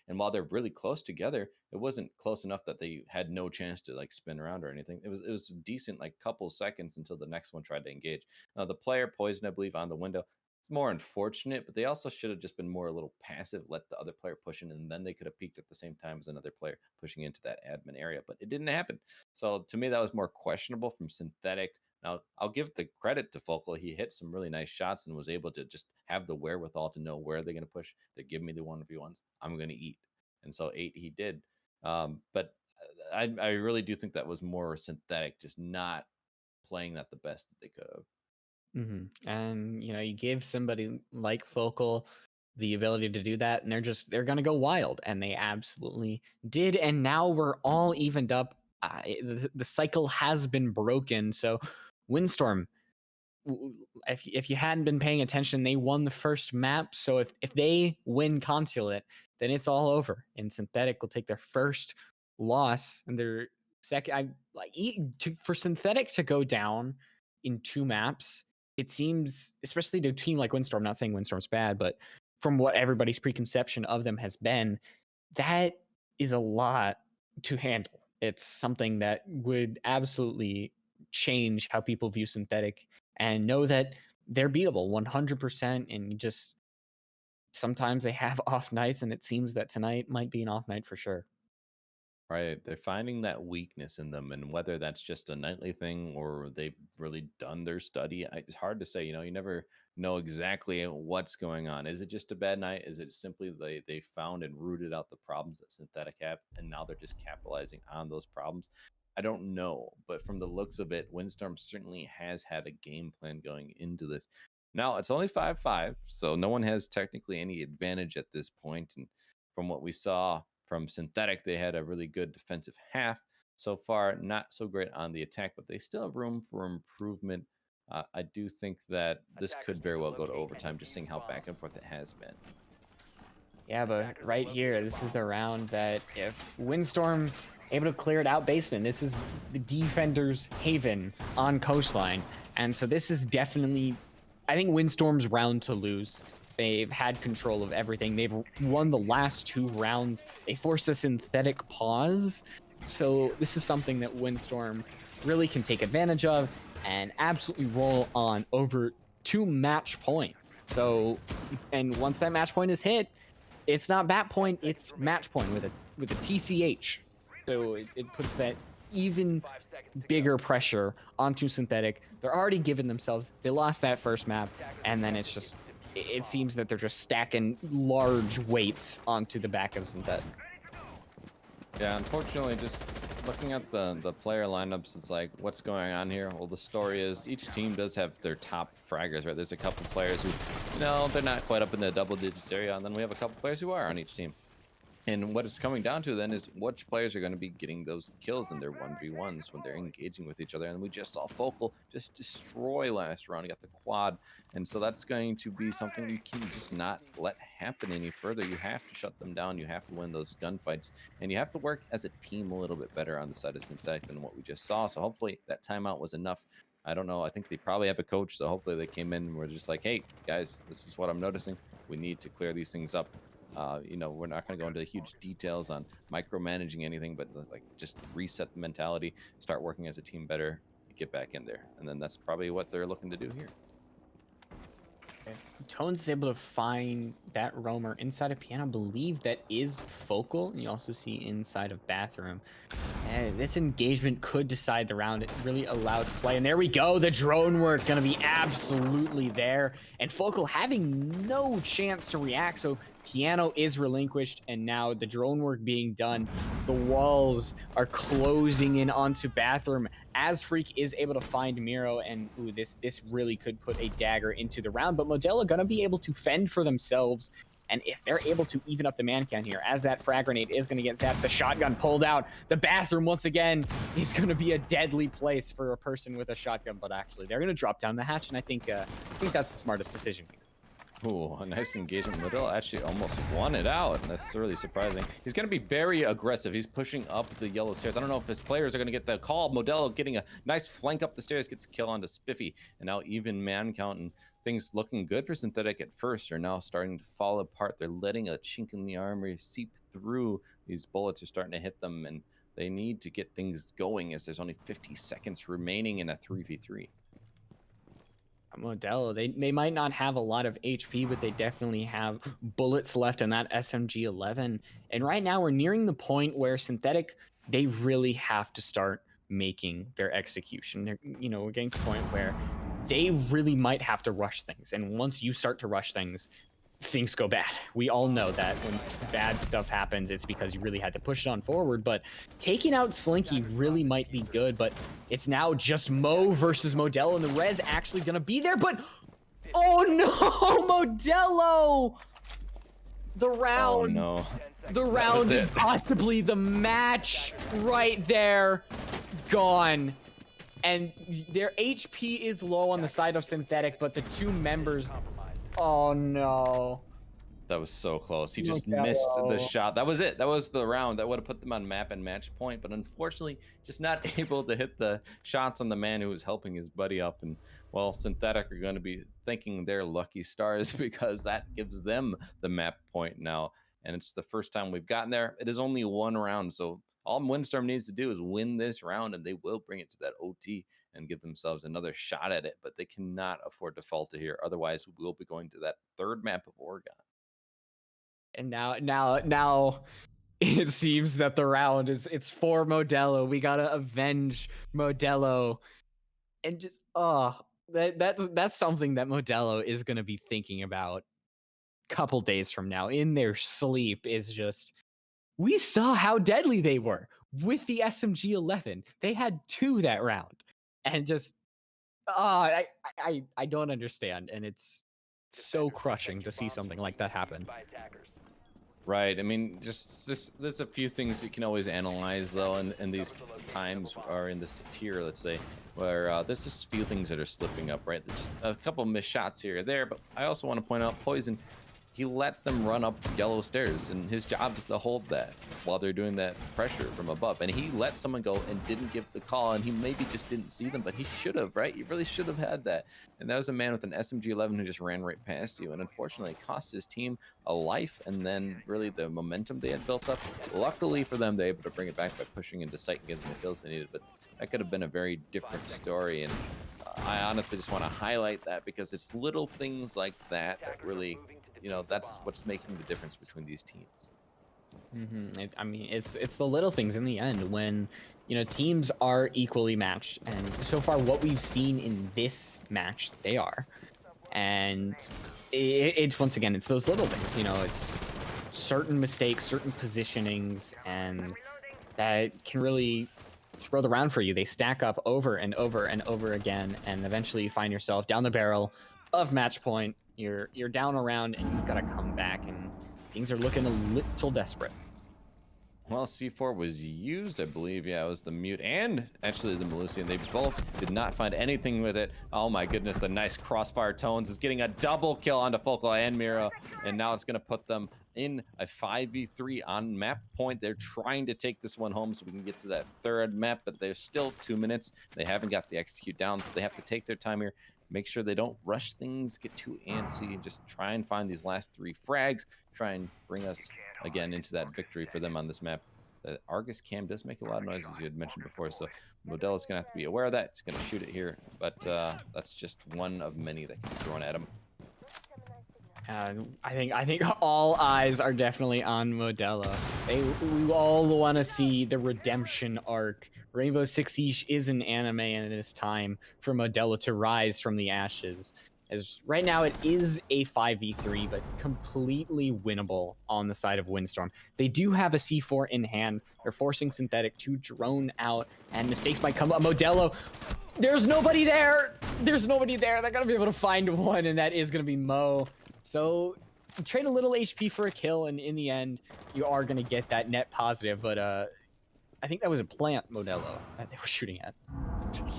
And while they're really close together, it wasn't close enough that they had no chance to like spin around or anything. It was a decent like couple seconds until the next one tried to engage. Now the player poisoned, I believe, on the window. It's more unfortunate, but they also should have just been more a little passive, let the other player push in, and then they could have peeked at the same time as another player pushing into that admin area. But it didn't happen. So to me, that was more questionable from Synthetic. Now, I'll give the credit to Focal. He hit some really nice shots and was able to just have the wherewithal to know where they're going to push. They give me the 1v1s. I'm going to eat. And so 8 he did. But I really do think that was more Synthetic, just not playing that the best that they could have. And you give somebody like Focal the ability to do that, and they're gonna go wild, and they absolutely did. And now we're all evened up. The cycle has been broken. So, Windstorm, if you hadn't been paying attention, they won the first map. So if they win Consulate, then it's all over, and Synthetic will take their first loss and their second. For Synthetic to go down in 2 maps, it seems, especially to a team like Windstorm. Not saying Windstorm's bad, but from what everybody's preconception of them has been, that is a lot to handle. It's something that would absolutely change how people view Synthetic and know that they're beatable 100%. And just sometimes they have off nights, and it seems that tonight might be an off night for sure. Right. They're finding that weakness in them, and whether that's just a nightly thing or they've really done their study, it's hard to say. You never know exactly what's going on. Is it just a bad night? Is it simply they found and rooted out the problems that Synthetic have, and now they're just capitalizing on those problems? I don't know, but from the looks of it, Windstorm certainly has had a game plan going into this. Now it's only 5-5, so no one has technically any advantage at this point, and from what we saw from Synthetic, they had a really good defensive half so far. Not so great on the attack, but they still have room for improvement. I do think that this could very well go to overtime, just seeing how back and forth it has been. Yeah, but right here, this is the round that if Windstorm able to clear it out basement, this is the defender's haven on coastline. And so this is definitely, I think, Windstorm's round to lose. They've had control of everything. They've won the last 2 rounds. They forced a Synthetic pause. So this is something that Windstorm really can take advantage of and absolutely roll on over to match point. So, and once that match point is hit, it's not bat point, it's match point with a TCH. So it puts that even bigger pressure onto Synthetic. They're already giving themselves, they lost that first map, and then it's just, it seems that they're just stacking large weights onto the back of Synthetic. Yeah, unfortunately, just looking at the player lineups, it's like, what's going on here? Well, the story is each team does have their top fraggers, right? There's a couple players who, they're not quite up in the double digits area, and then we have a couple players who are on each team. And what it's coming down to then is which players are going to be getting those kills in their 1v1s when they're engaging with each other. And we just saw Focal just destroy last round. He got the quad. And so that's going to be something you can just not let happen any further. You have to shut them down. You have to win those gunfights. And you have to work as a team a little bit better on the side of Synthetic than what we just saw. So hopefully that timeout was enough. I don't know. I think they probably have a coach. So hopefully they came in and were just like, hey, guys, this is what I'm noticing. We need to clear these things up. We're not going to go into huge details on micromanaging anything, but like just reset the mentality, start working as a team better, get back in there. And then that's probably what they're looking to do here. Tones is able to find that roamer inside of piano. I believe that is Focal. And you also see inside of bathroom. And this engagement could decide the round. It really allows play. And there we go. The drone work going to be absolutely there. And Focal having no chance to react. So piano is relinquished, and now the drone work being done. The walls are closing in onto bathroom as Freak is able to find Miro, and this really could put a dagger into the round. But Modelo gonna be able to fend for themselves, and if they're able to even up the man count here, as that frag grenade is gonna get zapped, the shotgun pulled out, the bathroom once again is gonna be a deadly place for a person with a shotgun. But actually, they're gonna drop down the hatch, and I think that's the smartest decision here. Ooh, a nice engagement. Modelo actually almost won it out. That's really surprising. He's going to be very aggressive. He's pushing up the yellow stairs. I don't know if his players are going to get the call. Modelo getting a nice flank up the stairs, gets a kill onto Spiffy. And now even man count and things looking good for Synthetic at first are now starting to fall apart. They're letting a chink in the armor seep through. These bullets are starting to hit them, and they need to get things going as there's only 50 seconds remaining in a 3v3. Modelo, they might not have a lot of HP, but they definitely have bullets left in that SMG-11. And right now we're nearing the point where Synthetic, they really have to start making their execution. They're, we're getting to the point where they really might have to rush things. And once you start to rush things go bad. We all know that when bad stuff happens, it's because you really had to push it on forward. But taking out Slinky really might be good, but it's now just Mo versus Modelo, and the res actually gonna be there. But oh no, Modelo! The round, Oh no. the round, and possibly the match right there, gone. And their HP is low on the side of Synthetic, but the two members. Oh no. That was so close. He just missed the shot. That was it. That was the round. That would have put them on map and match point, but unfortunately, just not able to hit the shots on the man who was helping his buddy up. And well, Synthetic are going to be thanking their lucky stars because that gives them the map point now. And it's the first time we've gotten there. It is only one round, so all Windstorm needs to do is win this round, and they will bring it to that OT and give themselves another shot at it. But they cannot afford to falter here. Otherwise, we'll be going to that third map of Oregon. And now it seems that the round it's for Modelo. We gotta avenge Modelo. And just that's something that Modelo is gonna be thinking about a couple days from now in their sleep. Is just, we saw how deadly they were with the SMG-11. They had 2 that round. And just I don't understand. And it's so crushing to see something like that happen. Right. I mean, just there's a few things you can always analyze though, and these times are in this tier, let's say, where there's just a few things that are slipping up, right? There's just a couple missed shots here or there, but I also want to point out Poison. He let them run up yellow stairs, and his job is to hold that while they're doing that pressure from above. And he let someone go and didn't give the call, and he maybe just didn't see them, but he should have, right? He really should have had that. And that was a man with an SMG-11 who just ran right past you, and unfortunately it cost his team a life, and then really the momentum they had built up. Luckily for them, they're able to bring it back by pushing into sight and getting the kills they needed, but that could have been a very different story. And I honestly just want to highlight that because it's little things like that that really, that's what's making the difference between these teams. I mean, it's the little things in the end when teams are equally matched, and so far what we've seen in this match, they are. And it's once again, it's those little things. It's certain mistakes, certain positionings, and that can really throw the round for you. They stack up over and over and over again, and eventually you find yourself down the barrel of match point. You're down a round, and you've got to come back, and things are looking a little desperate. Well, C4 was used, I believe. Yeah, it was the mute and actually the Malusian. They both did not find anything with it. Oh my goodness, the nice crossfire tones is getting a double kill onto Focal and Mira, and now it's going to put them in a 5v3 on map point. They're trying to take this one home so we can get to that third map, but there's still 2 minutes. They haven't got the execute down, so they have to take their time here. Make sure they don't rush things, get too antsy, and just try and find these last 3 frags. Try and bring us again into that victory for them on this map. The Argus cam does make a lot of noise, as you had mentioned before, so Modelo's gonna have to be aware of that. He's gonna shoot it here, but that's just one of many that can be thrown at him. I think all eyes are definitely on Modelo. We all want to see the redemption arc. Rainbow Six Siege is an anime, and it is time for Modelo to rise from the ashes. As right now it is a 5v3, but completely winnable on the side of Windstorm. They do have a C4 in hand. They're forcing Synthetic to drone out, and mistakes might come up. Modelo, there's nobody there. There's nobody there. They're gonna be able to find one, and that is gonna be Mo. So trade a little HP for a kill, and in the end, you are gonna get that net positive. But I think that was a plant Modelo that they were shooting at.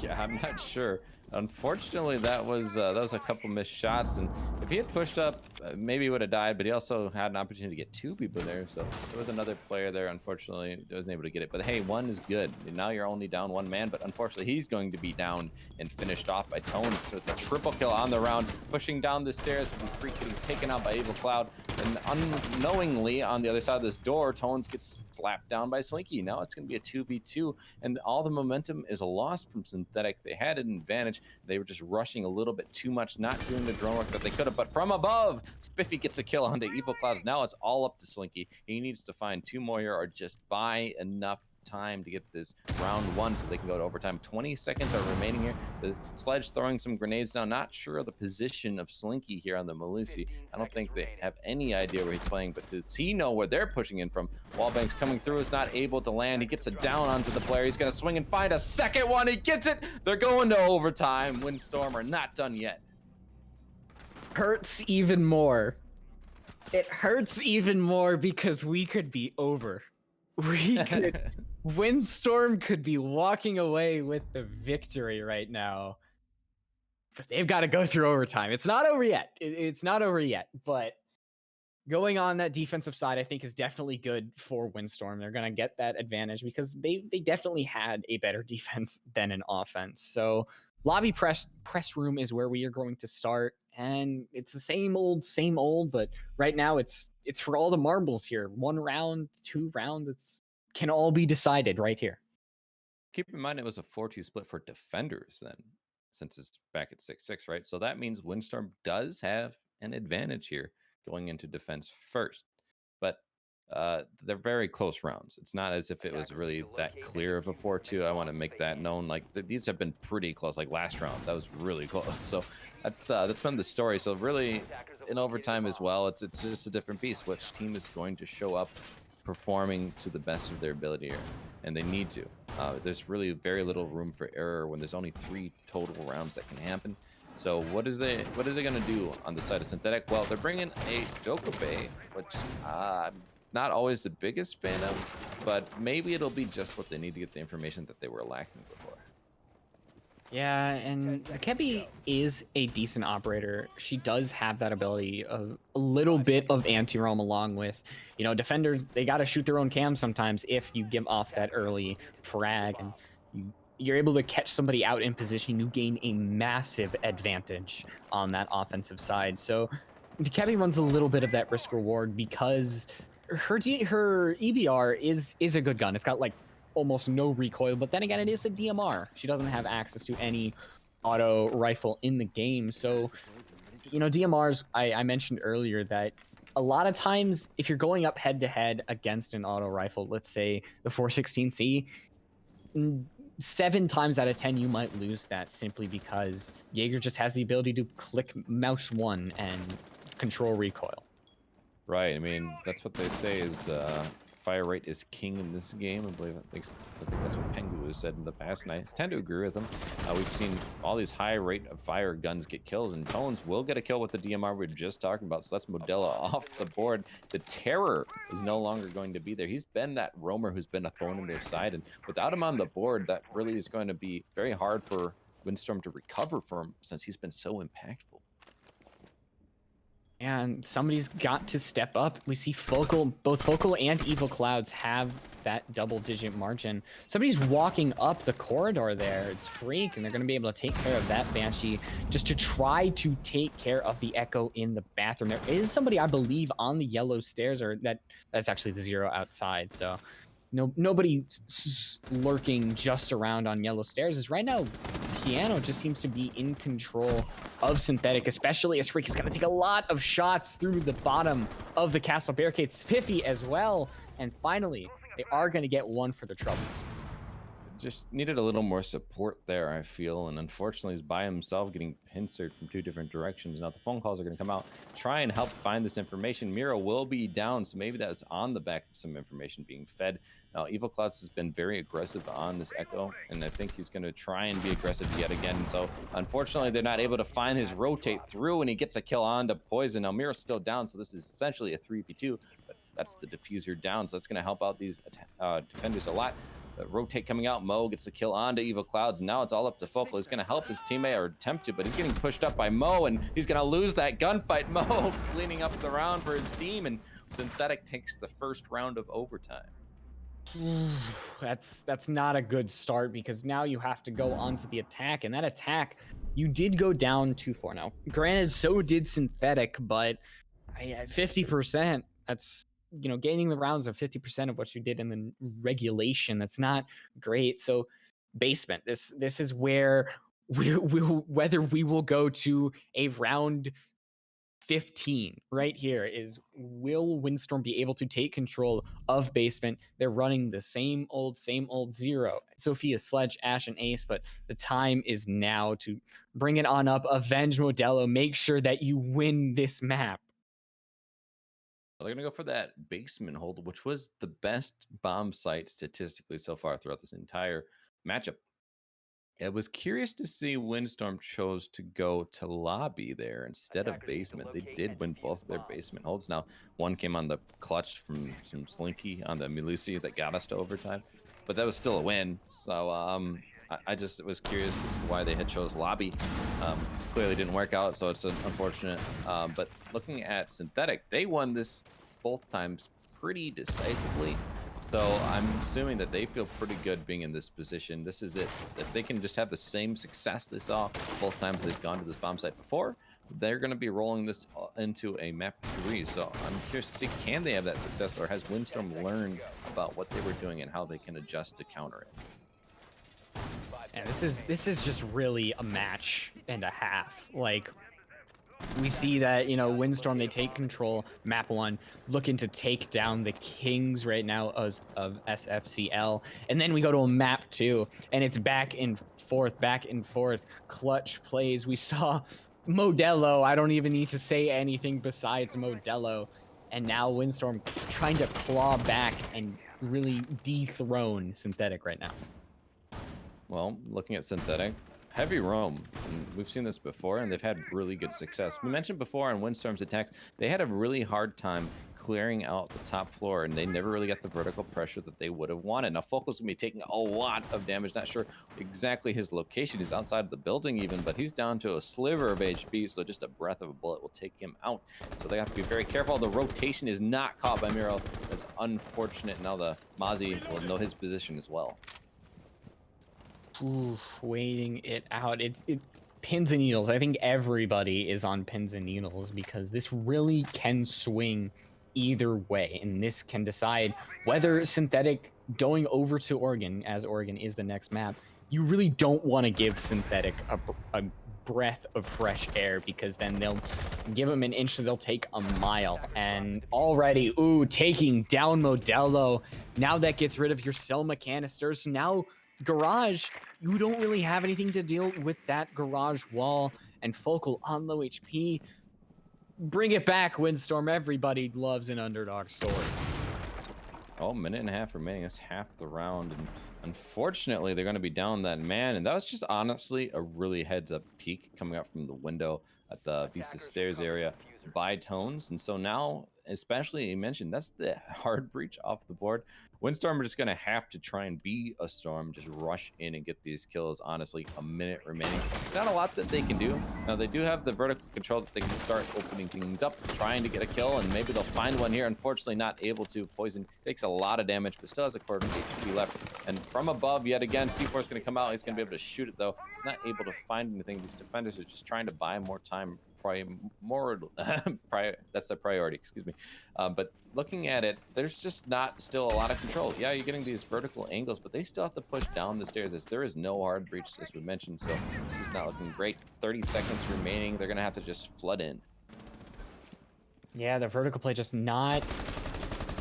Yeah, I'm not sure. Unfortunately, that was a couple missed shots, and if he had pushed up, maybe he would have died. But he also had an opportunity to get two people there, so there was another player there. Unfortunately, he wasn't able to get it. But hey, one is good. And now you're only down one man, but unfortunately, he's going to be down and finished off by Tones with a triple kill on the round, pushing down the stairs. Freak getting taken out by Evil Cloud, and unknowingly on the other side of this door, Tones gets slapped down by Slinky. Now it's going to be a 2v2, and all the momentum is lost from Synthetic. They had an advantage. They were just rushing a little bit too much, not doing the drone work that they could have. But from above, Spiffy gets a kill onto Evil Clouds. Now it's all up to Slinky. He needs to find two more here or just buy enough time to get this round one so they can go to overtime. 20 seconds are remaining here. The Sledge throwing some grenades down. Not sure of the position of Slinky here on the Malusi. I don't think they have any idea where he's playing, but does he know where they're pushing in from? Wallbank's coming through, is not able to land. He gets it down onto the player. He's going to swing and find a second one. He gets it. They're going to overtime. Windstorm are not done yet. Hurts even more. It hurts even more because we could be over. We could Windstorm could be walking away with the victory right now. But they've got to go through overtime. It's not over yet. It's not over yet. But going on that defensive side, I think, is definitely good for Windstorm. They're going to get that advantage because they definitely had a better defense than an offense. So lobby press room is where we are going to start. And it's the same old, but right now it's for all the marbles here. 1 round, 2 rounds, it's can all be decided right here. Keep in mind it was a 4-2 split for defenders then, since it's back at 6-6, right? So that means Windstorm does have an advantage here going into defense first. But they're very close rounds. It's not as if it was really that clear of a 4-2. I want to make that known. Like these have been pretty close. Like last round, that was really close. So that's been the story. So really, in overtime as well, it's just a different beast. Which team is going to show up performing to the best of their ability here, and they need to. There's really very little room for error when there's only 3 total rounds that can happen. So what is it going to do on the side of Synthetic? Well, they're bringing a Jokobe, which I'm not always the biggest fan of, but maybe it'll be just what they need to get the information that they were lacking before. Yeah, and Kebi is a decent operator. She does have that ability of a little bit of anti-roam along with, defenders, they got to shoot their own cam sometimes if you give off that early frag and you're able to catch somebody out in position, you gain a massive advantage on that offensive side. So Kebi runs a little bit of that risk reward because her EBR is a good gun. It's got like almost no recoil, but then again, it is a DMR. She doesn't have access to any auto rifle in the game. So, DMRs, I mentioned earlier that a lot of times if you're going up head to head against an auto rifle, let's say the 416C, 7 times out of 10 you might lose that simply because Jaeger just has the ability to click mouse 1 and control recoil. Right. I mean, that's what they say is fire rate is king in this game. I think that's what Pengu has said in the past, and I tend to agree with them. We've seen all these high rate of fire guns get kills, and Tones will get a kill with the DMR we were just talking about, so that's Modella off the board. The Terror is no longer going to be there. He's been that roamer who's been a thorn in their side, and without him on the board, that really is going to be very hard for Windstorm to recover from since he's been so impactful. And somebody's got to step up. We see both Focal and Evil Clouds have that double-digit margin. Somebody's walking up the corridor there. It's Freak, and they're going to be able to take care of that Banshee just to try to take care of the Echo in the bathroom. There is somebody, I believe, on the yellow stairs, or that's actually the 0 outside. So nobody lurking just around on yellow stairs. Is right now Piano just seems to be in control of Synthetic, especially as Freak is going to take a lot of shots through the bottom of the castle barricade. Spiffy as well. And finally, they are going to get one for the troubles. Just needed a little more support there, I feel, and unfortunately he's by himself getting pincered from 2 different directions. Now the phone calls are going to come out, try and help find this information. Mira will be down, so maybe that's on the back of some information being fed. Now Evil Clouds has been very aggressive on this Echo, and I think he's going to try and be aggressive yet again. So unfortunately they're not able to find his rotate through, and he gets a kill onto Poison. Now Mira's still down, so this is essentially a 3v2, but that's the diffuser down, so that's going to help out these defenders a lot. rotate coming out. Mo gets the kill onto Evil Clouds, and now it's all up to Focal. He's going to help his teammate, or attempt to, but he's getting pushed up by Mo, and he's going to lose that gunfight. Mo cleaning up the round for his team, and Synthetic takes the first round of overtime. That's not a good start, because now you have to go onto the attack, and that attack, you did go down 2-4 now. Granted, so did Synthetic, but 50%, that's, you know, gaining the rounds of 50% of what you did in the regulation. That's not great. So basement, this is where whether we will go to a round 15 right here is, will Windstorm be able to take control of basement? They're running the same old zero. Sophia, Sledge, Ash, and Ace, but the time is now to bring it on up. Avenge Modelo. Make sure that you win this map. They're going to go for that basement hold, which was the best bomb site statistically so far throughout this entire matchup. I was curious to see Windstorm chose to go to lobby there instead of basement. They did win both of their basement holds. Now, one came on the clutch from some Slinky on the Melusi that got us to overtime, but that was still a win. So I just was curious as to why they had chose lobby. Clearly didn't work out, so it's unfortunate. But looking at Synthetic, they won this both times pretty decisively. So I'm assuming that they feel pretty good being in this position. This is it. If they can just have the same success they saw both times they've gone to this bomb site before, they're going to be rolling this into a map 3. So I'm curious to see, can they have that success, or has Windstorm learned about what they were doing and how they can adjust to counter it? Yeah, this is just really a match and a half. Like, we see that, you know, Windstorm, they take control map 1, looking to take down the Kings right now of SFCL, and then we go to a map 2, and it's back and forth, clutch plays. We saw Modelo. I don't even need to say anything besides Modelo, and now Windstorm trying to claw back and really dethrone Synthetic right now. Well, looking at Synthetic, heavy roam, and we've seen this before, and they've had really good success. We mentioned before on Windstorm's attacks, they had a really hard time clearing out the top floor, and they never really got the vertical pressure that they would have wanted. Now, Focal's gonna be taking a lot of damage. Not sure exactly his location. He's outside of the building even, but he's down to a sliver of HP, so just a breath of a bullet will take him out. So they have to be very careful. The rotation is not caught by Miro. That's unfortunate. Now the Mozzie will know his position as well. Ooh, waiting it out. It pins and needles. I think everybody is on pins and needles, because this really can swing either way, and this can decide whether Synthetic going over to Oregon, as Oregon is the next map. You really don't want to give Synthetic a breath of fresh air, because then they'll give them an inch, so they'll take a mile. And already, ooh, taking down Modelo. Now that gets rid of your Selma canisters. So now Garage, you don't really have anything to deal with that garage wall, and Focal on low HP. Bring it back, Windstorm. Everybody loves an underdog story. Oh, minute and a half remaining. That's half the round, and unfortunately they're going to be down that man, and that was just honestly a really heads up peek coming up from the window at the Visa Stairs area by Tones. And so now, especially you mentioned, that's the hard breach off the board. Windstorm are just going to have to try and be a Storm, just rush in and get these kills. Honestly, a minute remaining. It's not a lot that they can do. Now, they do have the vertical control that they can start opening things up, trying to get a kill, and maybe they'll find one here. Unfortunately, not able to. Poison takes a lot of damage, but still has a quarter of HP left. And from above, yet again, C4 is going to come out. He's going to be able to shoot it, though. He's not able to find anything. These defenders are just trying to buy more time. That's the priority, excuse me. But looking at it, there's just not still a lot of control. Yeah, you're getting these vertical angles, but they still have to push down the stairs, as there is no hard breach, as we mentioned. So this is not looking great. 30 seconds remaining. They're gonna have to just flood in. Yeah, the vertical play just not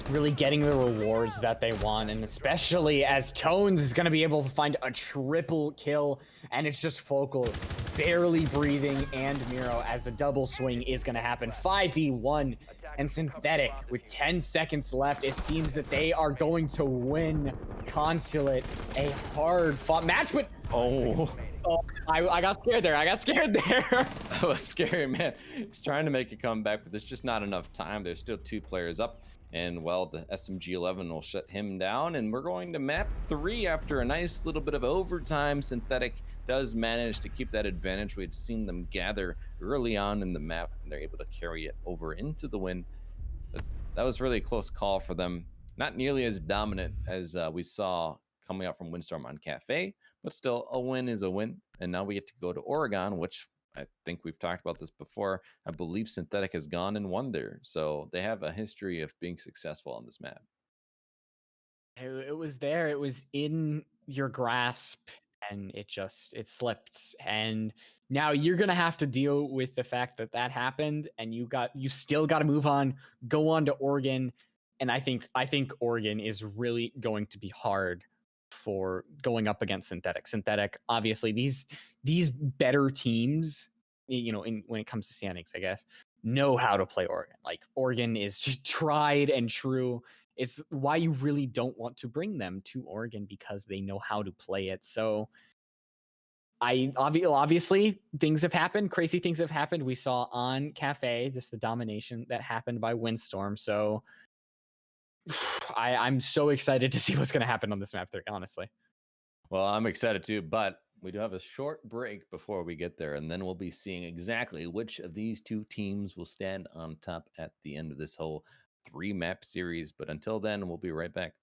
really getting the rewards that they want, and especially as Tones is going to be able to find a triple kill, and it's just Focal barely breathing, and Miro, as the double swing is going to happen. 5v1, and Synthetic with 10 seconds left. It seems that they are going to win Consulate, a hard fought match. But I got scared there. That was scary, man. He's trying to make a comeback, but there's just not enough time. There's still 2 players up. And well, the SMG-11 will shut him down. And we're going to map 3 after a nice little bit of overtime. Synthetic does manage to keep that advantage. We had seen them gather early on in the map, and they're able to carry it over into the win. But that was really a close call for them. Not nearly as dominant as we saw coming out from Windstorm on Cafe, but still, a win is a win. And now we get to go to Oregon, which I think we've talked about this before. I believe Synthetic has gone and won there. So they have a history of being successful on this map. It was there. It was in your grasp, and it slipped. And now you're gonna have to deal with the fact that that happened, and you still got to move on, go on to Oregon. And I think Oregon is really going to be hard for going up against Synthetic. Synthetic, obviously, these better teams, in when it comes to standings, I guess, know how to play Oregon. Like Oregon is just tried and true. It's why you really don't want to bring them to Oregon, because they know how to play it. So obviously things have happened, crazy things have happened. We saw on Cafe just the domination that happened by Windstorm. So I'm so excited to see what's going to happen on this map 3, honestly. Well, I'm excited too, but we do have a short break before we get there, and then we'll be seeing exactly which of these 2 teams will stand on top at the end of this whole 3 map series. But until then, we'll be right back.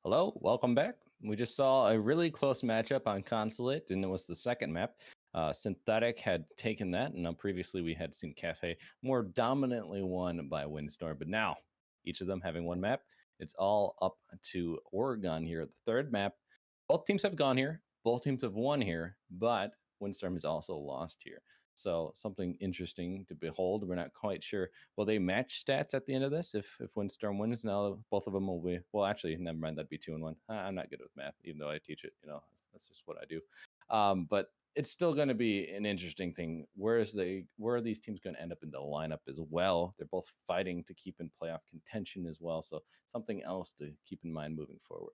Hello, welcome back. We just saw a really close matchup on Consulate, and it was the second map. Synthetic had taken that, and previously we had seen Cafe more dominantly won by Windstorm, but now each of them having one map, it's all up to Oregon here at the third map. Both teams have gone here, both teams have won here, but Windstorm has also lost here. So something interesting to behold. We're not quite sure. Will they match stats at the end of this? If Windstorm wins, now both of them will be. Well, actually, never mind. That'd be 2-1. I'm not good with math, even though I teach it. That's just what I do. But it's still going to be an interesting thing. Where are these teams going to end up in the lineup as well? They're both fighting to keep in playoff contention as well. So something else to keep in mind moving forward.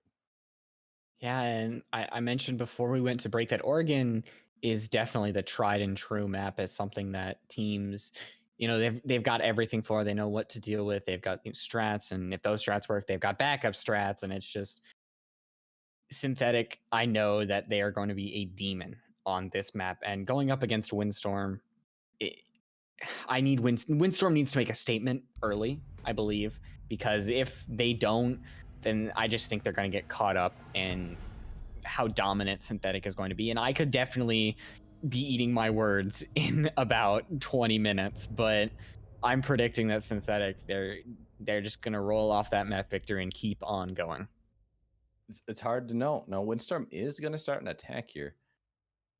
Yeah, and I mentioned before we went to break that Oregon is definitely the tried and true map as something that teams, they've got everything for. They know what to deal with. They've got strats, and if those strats work, they've got backup strats, and it's just Synthetic. I know that they are going to be a demon on this map, and going up against Windstorm, it, I need Windstorm needs to make a statement early, I believe, because if they don't, then I just think they're going to get caught up in how dominant Synthetic is going to be. And I could definitely be eating my words in about 20 minutes, but I'm predicting that Synthetic, they're just going to roll off that map victory and keep on going. It's hard to know. Now, Windstorm is going to start an attack here,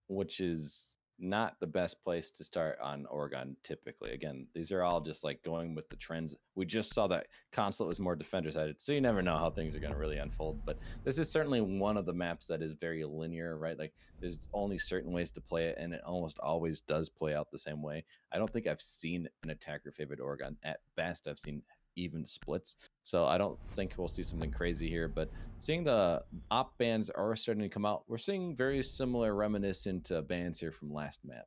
which is not the best place to start on Oregon typically. Again, these are all just like going with the trends. We just saw that Consulate was more defender sided, so you never know how things are going to really unfold. But this is certainly one of the maps that is very linear, right? Like there's only certain ways to play it, and it almost always does play out the same way. I don't think I've seen an attacker favored Oregon. At best, I've seen even splits. So I don't think we'll see something crazy here, but seeing the op bans are starting to come out, we're seeing very similar reminiscent bans here from last map.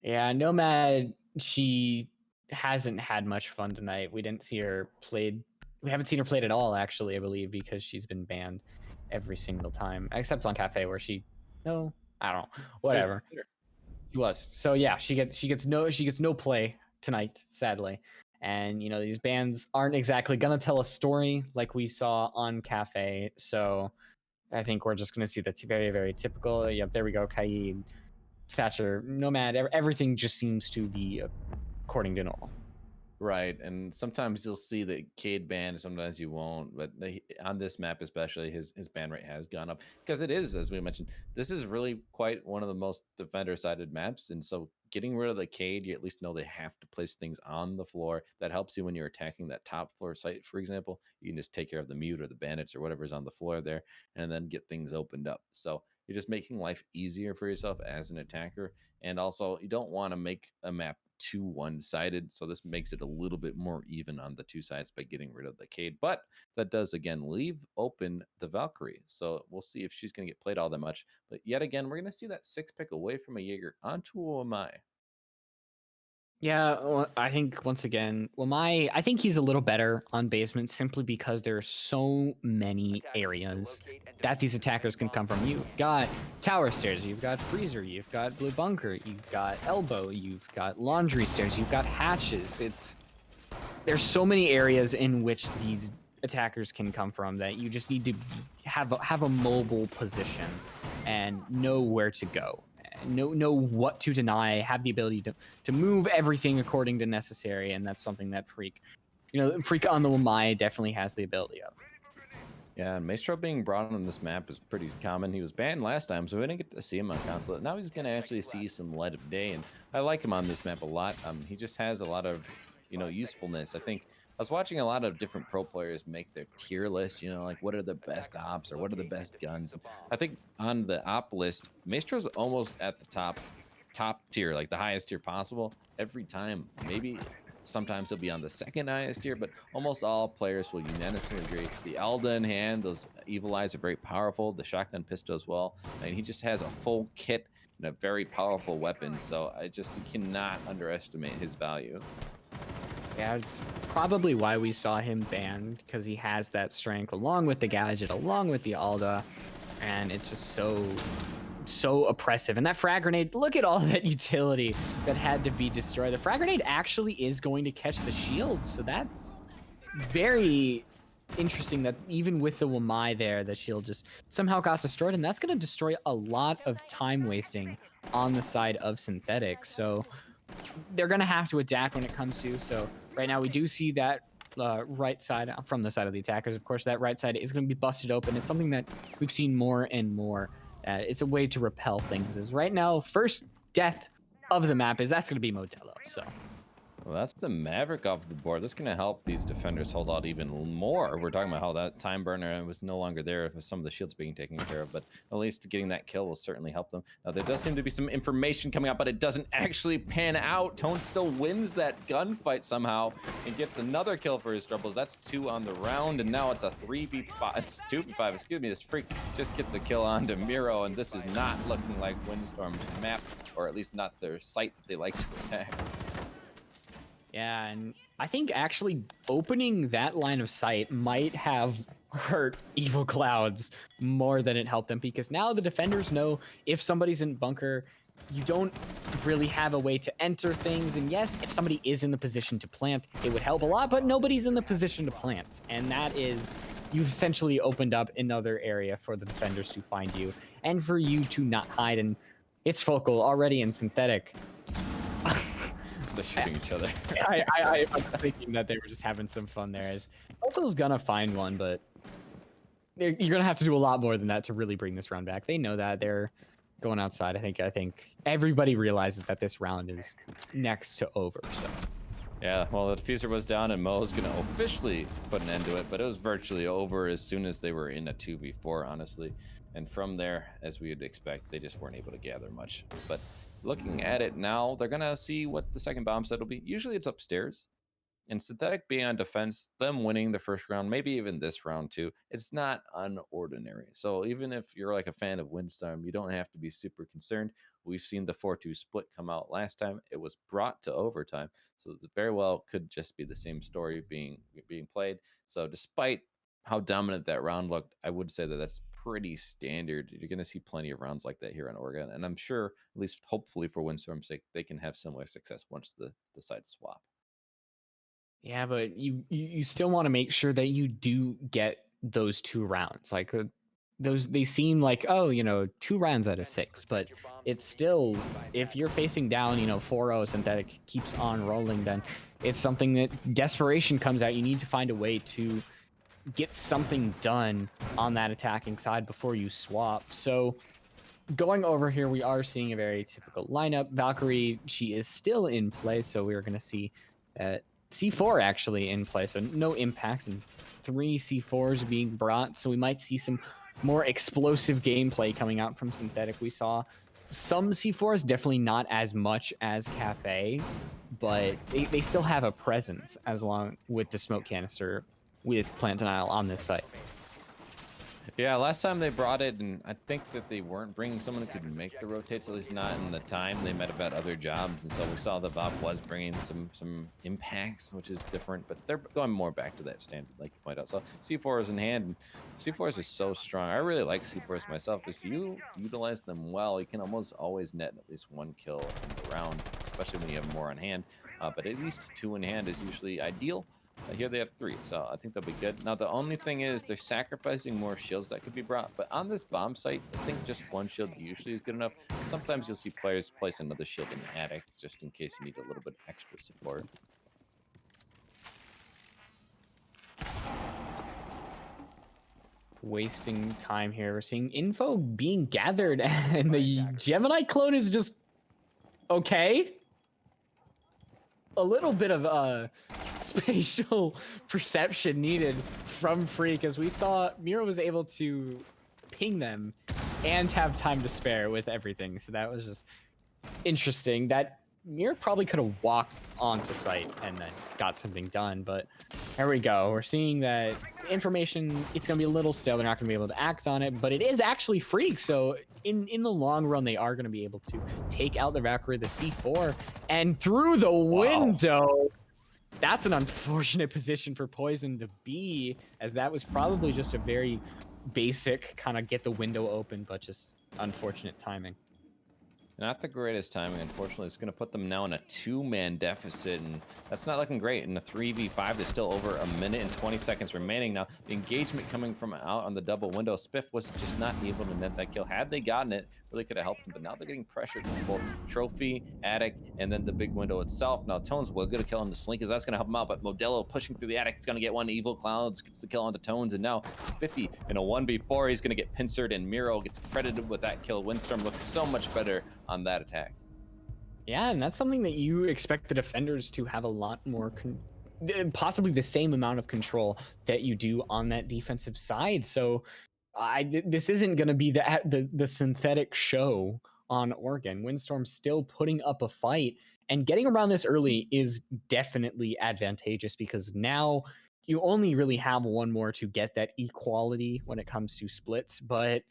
Yeah, Nomad, she hasn't had much fun tonight. We didn't see her played. We haven't seen her played at all, actually, I believe, because she's been banned every single time, except on Cafe where no, I don't know, whatever. She was. So yeah, she gets no play tonight, sadly. And these bans aren't exactly gonna tell a story like we saw on Cafe. So I think we're just gonna see the very, very typical. Yep, there we go. Kaid, Thatcher, Nomad, everything just seems to be according to normal. Right, and sometimes you'll see the Cade ban, sometimes you won't. But on this map, especially, his ban rate has gone up because it is, as we mentioned, this is really quite one of the most defender-sided maps. And so, getting rid of the Cade, you at least know they have to place things on the floor. That helps you when you're attacking that top floor site, for example. You can just take care of the mute or the bandits or whatever's on the floor there, and then get things opened up. So you're just making life easier for yourself as an attacker, and also you don't want to make a map too one-sided, so this makes it a little bit more even on the two sides by getting rid of the Cade. But that does again leave open the Valkyrie, so we'll see if she's going to get played all that much. But yet again, we're going to see that 6 pick away from a Jaeger onto a Omai. Yeah, well, I think once again, I think he's a little better on basement simply because there are so many areas that these attackers can come from. You've got tower stairs, you've got freezer, you've got blue bunker, you've got elbow, you've got laundry stairs, you've got hatches. There's so many areas in which these attackers can come from that you just need to have a mobile position and know where to go. Know what to deny, have the ability to move everything according to necessary, and that's something that Freak on the Wamai definitely has the ability of. Yeah, Maestro being brought on this map is pretty common. He was banned last time, so we didn't get to see him on Consulate. Now he's going to actually see some light of day, and I like him on this map a lot. He just has a lot of, usefulness. I think I was watching a lot of different pro players make their tier list, like what are the best ops or what are the best guns. And I think on the op list, Maestro's almost at the top tier, like the highest tier possible every time. Maybe sometimes he'll be on the second highest tier, but almost all players will unanimously agree. The Elda in hand, those evil eyes are very powerful. The shotgun pistol as well. And he just has a full kit and a very powerful weapon. So you cannot underestimate his value. Yeah, it's probably why we saw him banned, because he has that strength along with the gadget, along with the Alda, and it's just so oppressive. And that frag grenade, look at all that utility that had to be destroyed. The frag grenade actually is going to catch the shield, so that's very interesting that even with the Wamai there, the shield just somehow got destroyed, and that's going to destroy a lot of time wasting on the side of Synthetic. So they're going to have to adapt when it comes to. So right now we do see that right side from the side of the attackers. Of course, that right side is going to be busted open. It's something that we've seen more and more. It's a way to repel things. Is right now first death of the map is that's going to be Modelo. So. Well, that's the Maverick off the board. That's going to help these defenders hold out even more. We're talking about how that time burner was no longer there with some of the shields being taken care of, but at least getting that kill will certainly help them. Now, there does seem to be some information coming out, but it doesn't actually pan out. Tone still wins that gunfight somehow and gets another kill for his troubles. That's 2 on the round, and now it's a 3v5. It's 2v5, excuse me. This freak just gets a kill onto Miro, and this is not looking like Windstorm's map, or at least not their site that they like to attack. Yeah, and I think actually opening that line of sight might have hurt Evil Clouds more than it helped them, because now the defenders know if somebody's in bunker, you don't really have a way to enter things. And yes, if somebody is in the position to plant, it would help a lot, but nobody's in the position to plant. And that is, you've essentially opened up another area for the defenders to find you and for you to not hide. And it's Focal already in Synthetic. They're shooting each other. I'm thinking that they were just having some fun there. As Focal's gonna find one, but you're gonna have to do a lot more than that to really bring this round back. They know that. They're going outside. I think everybody realizes that this round is next to over. So Yeah, well, the diffuser was down, and Mo's gonna officially put an end to it, but it was virtually over as soon as they were in a 2v4, honestly. And from there, as we would expect, they just weren't able to gather much. But looking at it now, they're gonna see what the second bomb set will be. Usually it's upstairs. And Synthetic being on defense, them winning the first round, maybe even this round too, it's not unordinary. So even if you're like a fan of Windstorm, you don't have to be super concerned. We've seen the 4-2 split come out last time. It was brought to overtime. So it very well could just be the same story being played. So despite how dominant that round looked, I would say that that's pretty standard. You're going to see plenty of rounds like that here in Oregon. And I'm sure, at least hopefully for Windstorm's sake, they can have similar success once the sides swap. yeah, but you still want to make sure that you do get those 2 rounds. Like those, they seem like, oh, 2 rounds out of 6, but it's still, if you're facing down, 4-0 Synthetic keeps on rolling, then it's something that desperation comes out. You need to find a way to get something done on that attacking side before you swap. So going over here, we are seeing a very typical lineup. Valkyrie, she is still in play, so we are going to see C4 actually in play, so no impacts, and 3 C4s being brought, so we might see some more explosive gameplay coming out from Synthetic. We saw some C4s, definitely not as much as Cafe, but they still have a presence as long with the smoke canister with plant denial on this site. Yeah, last time they brought it, and I think that they weren't bringing someone who could make the rotates, at least not in the time. They might have had other jobs, and so we saw that Bob was bringing some impacts, which is different, but they're going more back to that standard, like you pointed out. So C4 is in hand, and C4s is so strong. I really like C4s myself. If you utilize them well, you can almost always net at least 1 kill in the round, especially when you have more on hand. But at least 2 in hand is usually ideal. Here they have 3, so I think they'll be good. Now, the only thing is they're sacrificing more shields that could be brought, but on this bomb site, I think just 1 shield usually is good enough. Sometimes you'll see players place another shield in the attic, just in case you need a little bit extra support. Wasting time here. We're seeing info being gathered, and the Gemini clone is just okay. A little bit of spatial perception needed from Freak, as we saw Miro was able to ping them and have time to spare with everything. So that was just interesting. That Miro probably could have walked onto site and then got something done, but there we go. We're seeing that information, it's going to be a little stale. They're not going to be able to act on it, but it is actually Freak. So in the long run, they are going to be able to take out the Valkyrie, the C4, and through the window. That's an unfortunate position for Poison to be, as that was probably just a very basic kind of get the window open, but just unfortunate timing. Not the greatest timing, unfortunately. It's going to put them now in a 2-man deficit, and that's not looking great. In a 3v5, there's still over a minute and 20 seconds remaining. Now, the engagement coming from out on the double window, Spiff was just not able to net that kill. Had they gotten it, really could have helped them, but now they're getting pressured from both Trophy, Attic, and then the big window itself. Now, Tones will get a kill on the Slink, because that's going to help him out, but Modelo pushing through the Attic is going to get one. Evil Clouds gets the kill onto Tones, and now Spiffy in a 1v4, he's going to get pincered, and Miro gets credited with that kill. Windstorm looks so much better on that attack. Yeah, and that's something that you expect the defenders to have a lot more, possibly the same amount of control that you do on that defensive side. So this isn't going to be the synthetic show on Oregon. Windstorm's still putting up a fight, and getting around this early is definitely advantageous because now you only really have one more to get that equality when it comes to splits, but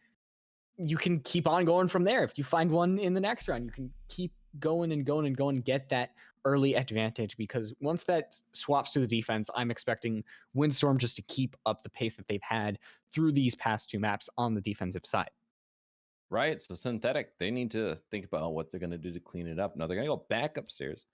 you can keep on going from there. If you find one in the next round, you can keep going and going and going, get that early advantage, because once that swaps to the defense, I'm expecting Windstorm just to keep up the pace that they've had through these past 2 maps on the defensive side. Right. So Synthetic, they need to think about what they're going to do to clean it up. Now they're going to go back upstairs.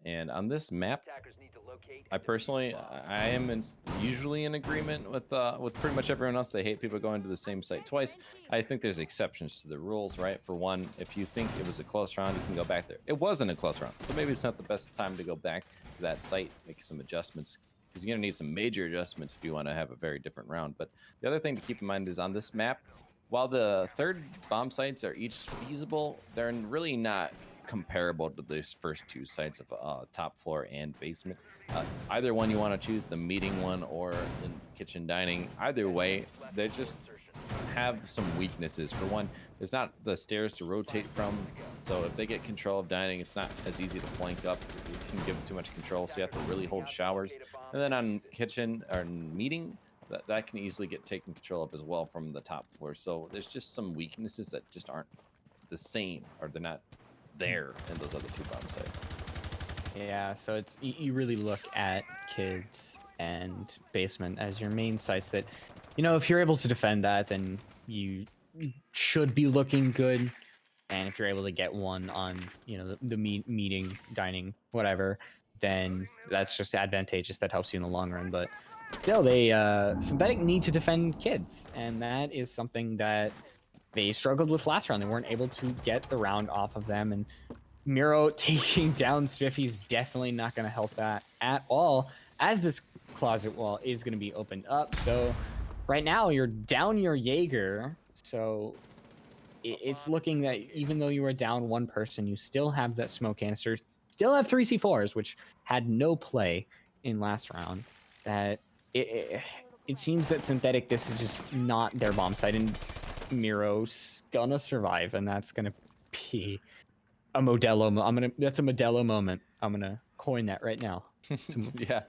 And on this map, Attackers need to locate I and defuse personally, the bomb. I am usually in agreement with pretty much everyone else. They hate people going to the same site twice. I think there's exceptions to the rules, right? For one, if you think it was a close round, you can go back there. It wasn't a close round, so maybe it's not the best time to go back to that site, make some adjustments, because you're gonna need some major adjustments if you want to have a very different round. But the other thing to keep in mind is on this map, while the third bomb sites are each feasible, they're really not comparable to these first 2 sites of top floor and basement. Either one you want to choose, the meeting one or the kitchen dining, either way, they just have some weaknesses. For one, there's not the stairs to rotate from, so if they get control of dining, it's not as easy to flank up. You can give them too much control, so you have to really hold showers. And then on kitchen or meeting, that can easily get taken control of as well from the top floor. So there's just some weaknesses that just aren't the same, or they're not there in those other 2 bomb sites. Yeah, so it's you really look at kids and basement as your main sites that, if you're able to defend that, then you should be looking good. And if you're able to get one on, the meeting, dining, whatever, then that's just advantageous. That helps you in the long run. But still, they Synthetic need to defend kids, and that is something that they struggled with last round. They weren't able to get the round off of them, and Miro taking down Spiffy's definitely not going to help that at all, as this closet wall is going to be opened up. So right now you're down your Jaeger, so it's looking that even though you are down 1 person, you still have that smoke canister, still have 3 C4s, which had no play in last round. That it seems that Synthetic, this is just not their bomb site, and Miro's gonna survive, and that's gonna be a Modelo. That's a Modelo moment. I'm gonna coin that right now. Yeah,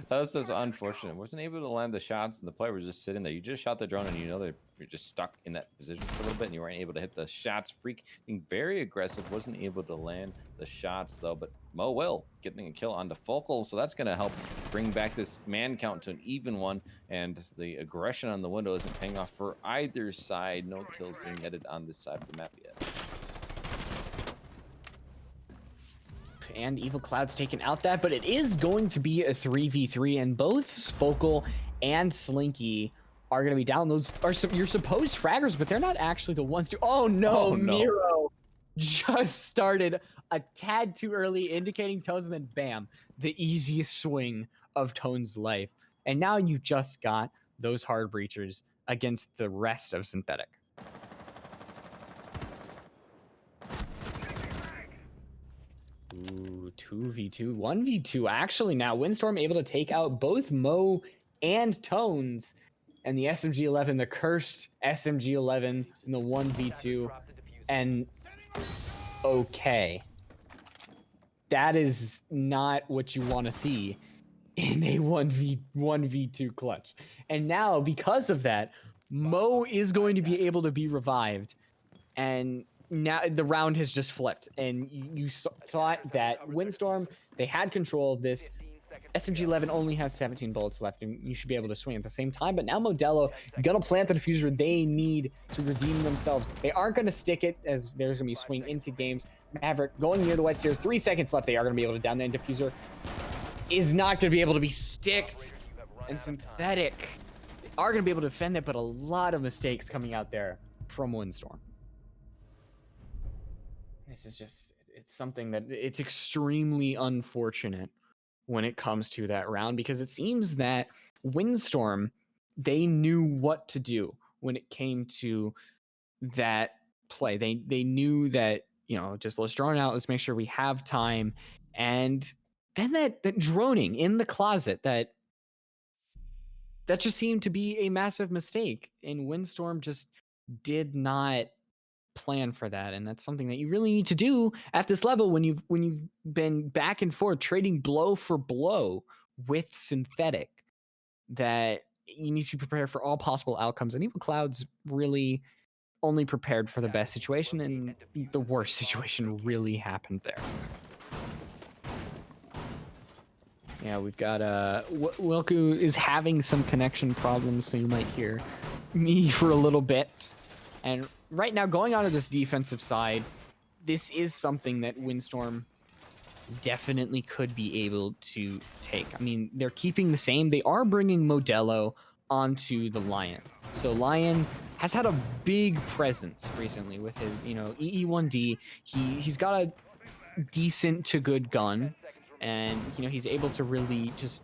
that was just unfortunate. Wasn't able to land the shots, and the player was just sitting there. You just shot the drone, and you're just stuck in that position for a little bit, and you weren't able to hit the shots. Freak being very aggressive, wasn't able to land the shots though. But Mo will getting a kill onto Focal, so that's gonna help bring back this man count to an even one. And the aggression on the window isn't paying off for either side. No kills being netted on this side of the map yet. And Evil Cloud's taken out that, but it is going to be a 3v3, and both Focal and Slinky are going to be down. Those are your supposed fraggers, but they're not actually the ones to. Oh no, Miro just started a tad too early, indicating Tones, and then bam, the easiest swing of Tones' life. And now you just got those hard breachers against the rest of Synthetic. Ooh, 2v2, 1v2. Actually, now Windstorm able to take out both Mo and Tones, and the SMG-11, the cursed SMG-11 in the 1v2. And okay, that is not what you want to see in a 1v2 clutch. And now, because of that, Mo is going to be able to be revived, and now the round has just flipped, and you thought that Windstorm, they had control of this. SMG-11 only has 17 bullets left, and you should be able to swing at the same time. But now Modelo gonna plant the diffuser. They need to redeem themselves. They aren't gonna stick it, as there's gonna be a swing into games. Maverick going near the white stairs. 3 seconds left. They are gonna be able to down that diffuser. Is not gonna be able to be sticked. And Synthetic are gonna be able to defend it, but a lot of mistakes coming out there from Windstorm. This is just, it's something that it's extremely unfortunate when it comes to that round, because it seems that Windstorm, they knew what to do when it came to that play. They knew that, you know, just let's drone out, let's make sure we have time. And then that droning in the closet, that just seemed to be a massive mistake, and Windstorm just did not plan for that. And that's something that you really need to do at this level when you've been back and forth trading blow for blow with Synthetic, that you need to prepare for all possible outcomes. And Evil Cloud's really only prepared for the best situation, and the worst situation really happened there. Yeah, we've got Wilku is having some connection problems, so you might hear me for a little bit. And right now, going on to this defensive side, this is something that Windstorm definitely could be able to take. I mean, they're keeping the same. They are bringing Modelo onto the Lion. So Lion has had a big presence recently with his, you know, EE1D. He's got a decent to good gun, and, you know, he's able to really just,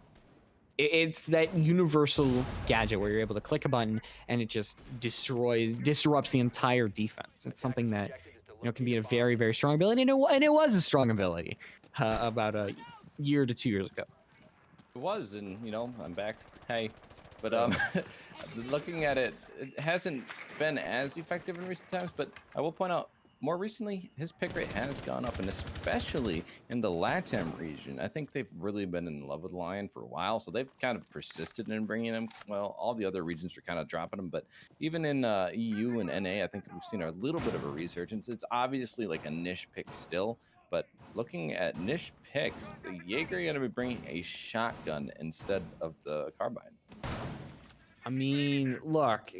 it's that universal gadget where you're able to click a button and it just disrupts the entire defense. It's something that, you know, can be a very, very strong ability, and it was a strong ability about a year to 2 years ago. It was, and you know, I'm back. Hey, but looking at it, it hasn't been as effective in recent times. But I will point out, more recently, his pick rate has gone up, and especially in the LATAM region. I think they've really been in love with Lion for a while, so they've kind of persisted in bringing him. Well, all the other regions are kind of dropping him, but even in EU and NA, I think we've seen a little bit of a resurgence. It's obviously like a niche pick still, but looking at niche picks, the Jaeger are going to be bringing a shotgun instead of the carbine. I mean, look,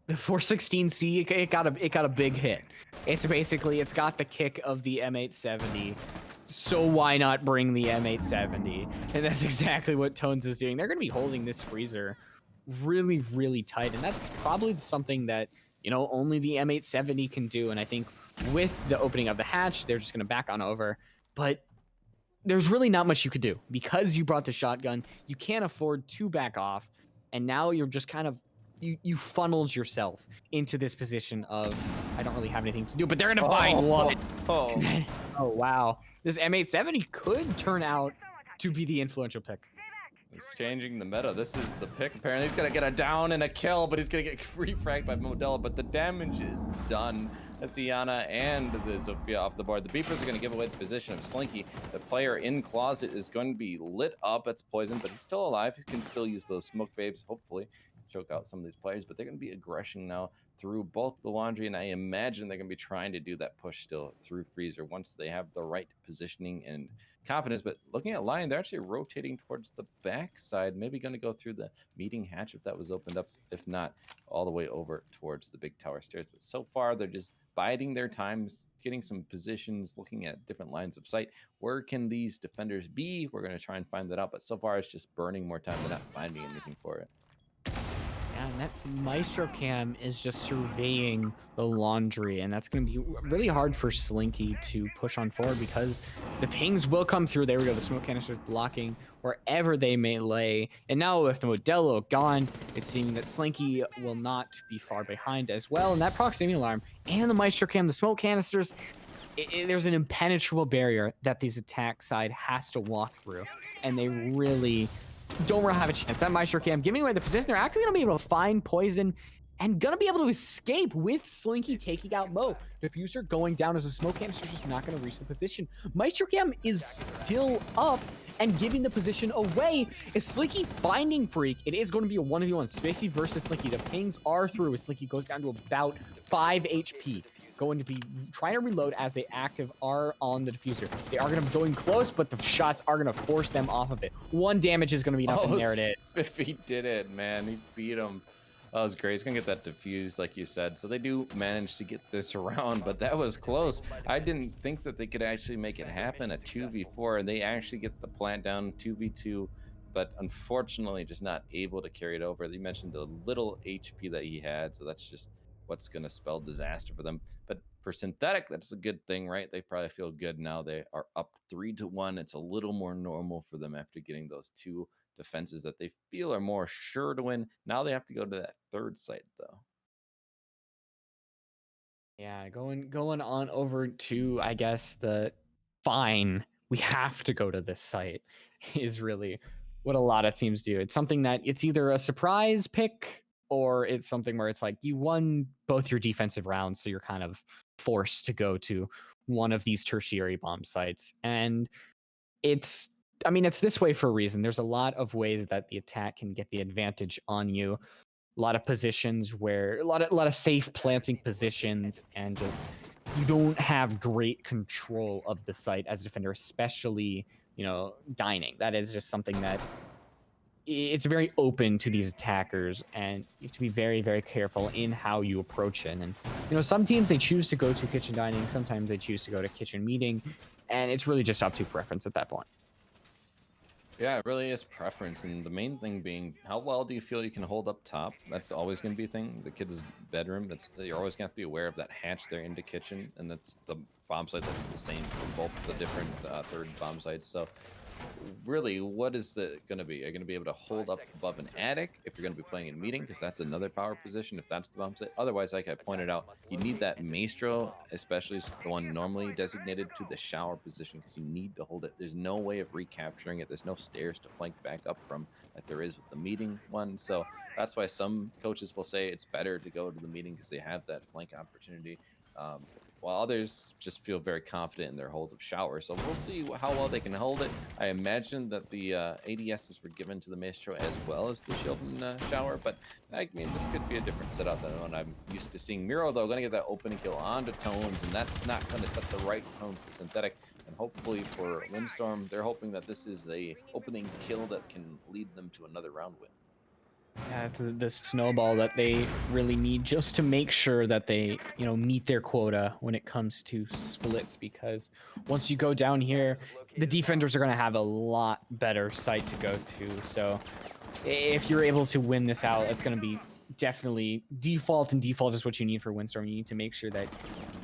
the 416C, it got a big hit. It's basically, it's got the kick of the M870. So why not bring the M870? And that's exactly what Tones is doing. They're going to be holding this freezer really, really tight. And that's probably something that, you know, only the M870 can do. And I think with the opening of the hatch, they're just going to back on over. But there's really not much you could do, because you brought the shotgun. You can't afford to back off. And now you're just kind of, you funneled yourself into this position of, I don't really have anything to do, but they're gonna buy one. Oh wow, this M870 could turn out to be the influential pick. It's changing the meta. This is the pick. Apparently, he's gonna get a down and a kill, but he's gonna get refragged by Modelo. But the damage is done. That's Iana and the Zofia off the board. The beepers are gonna give away the position of Slinky. The player in closet is going to be lit up. It's poison, but he's still alive. He can still use those smoke babes, hopefully choke out some of these players. But they're gonna be aggression now through both the laundry, and I imagine they're gonna be trying to do that push still through freezer once they have the right positioning and confidence. But looking at Lion, they're actually rotating towards the backside, maybe going to go through the meeting hatch if that was opened up, if not all the way over towards the big tower stairs. But so far, they're just biding their time, getting some positions, looking at different lines of sight. Where can these defenders be? We're going to try and find that out, but so far it's just burning more time. They're not finding anything for it. Yeah, and that Maestro Cam is just surveying the laundry, and that's going to be really hard for Slinky to push on forward, because the pings will come through. There we go, the smoke canisters blocking wherever they may lay. And now with the Modelo gone, it's seeming that Slinky will not be far behind as well. And that proximity alarm and the Maestro Cam, the smoke canisters, there's an impenetrable barrier that these attack side has to walk through, and they really don't have a chance. That Maestro Cam giving away the position. They're actually going to be able to find poison and going to be able to escape with Slinky taking out Mo. Diffuser going down as a smoke canister, just not going to reach the position. Maestro Cam is still up and giving the position away. Is Slinky finding Freak? It is going to be a 1v1. Spiffy versus Slinky. The pings are through as Slinky goes down to about 5 HP. going to be trying to reload as they are on the diffuser. They are going to be going close, but the shots are going to force them off of it. 1 damage is going to be enough, and there it is. If he did it, man, he beat him. That was great. He's gonna get that diffused, like you said. So they do manage to get this around, but that was close. I didn't think that they could actually make it happen a 2v4, and they actually get the plant down 2v2, but unfortunately just not able to carry it over. You mentioned the little HP that he had, so that's just what's gonna spell disaster for them. But for Synthetic, that's a good thing, right? They probably feel good now. They are up 3-1. It's a little more normal for them after getting those 2 defenses that they feel are more sure to win. Now they have to go to that 3rd site, though. Yeah, going on over to, I guess, the fine, we have to go to this site is really what a lot of teams do. It's something that it's either a surprise pick or it's something where it's like you won both your defensive rounds, so you're kind of forced to go to one of these tertiary bomb sites. And it's I mean, it's this way for a reason. There's a lot of ways that the attack can get the advantage on you. A lot of positions where a lot of safe planting positions, and just you don't have great control of the site as a defender, especially dining. That is just something that it's very open to these attackers, and you have to be very, very careful in how you approach it. And some teams, they choose to go to kitchen dining, sometimes they choose to go to kitchen meeting, and it's really just up to preference at that point. Yeah, it really is preference, and the main thing being, how well do you feel you can hold up top? That's always going to be a thing. The kid's bedroom. You're always going to have to be aware of that hatch there into kitchen, and that's the bomb site. That's the same for both the different 3rd bomb sites. So really, what is the going to be? Are you going to be able to hold up above an attic if you're going to be playing in meeting? Because that's another power position if that's the bomb site. Otherwise, like I pointed out, you need that maestro, especially the one normally designated to the shower position, because you need to hold it. There's no way of recapturing it. There's no stairs to flank back up from like there is with the meeting one. So that's why some coaches will say it's better to go to the meeting because they have that flank opportunity. While others just feel very confident in their hold of shower. So we'll see how well they can hold it. I imagine that the ADSs were given to the Maestro as well as the shield and shower, but I mean, this could be a different setup than one I'm used to seeing. Miro, though, going to get that opening kill onto Tones, and that's not going to set the right tone for Synthetic. And hopefully for Windstorm, they're hoping that this is the opening kill that can lead them to another round win. Yeah, it's the snowball that they really need just to make sure that they, meet their quota when it comes to splits. Because once you go down here, the defenders are going to have a lot better site to go to. So if you're able to win this out, it's going to be definitely default, and default is what you need for Windstorm. You need to make sure that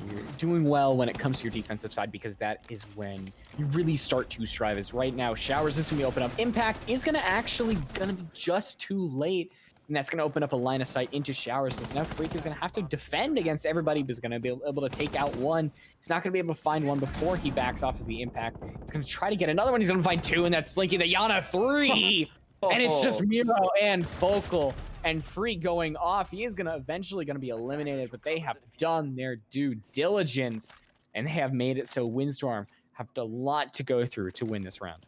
you're doing well when it comes to your defensive side, because that is when you really start to strive. Is right now, Showers is going to be open up. Impact is going to be just too late, and that's going to open up a line of sight into Showers. So now Freak is going to have to defend against everybody, but he's going to be able to take out one. He's not going to be able to find one before he backs off as the Impact. He's going to try to get another one. He's going to find 2, and that's Slinky the Yana 3. And it's just Miro and Focal and Freak going off. He is eventually going to be eliminated, but they have done their due diligence, and they have made it so Windstorm have a lot to go through to win this round.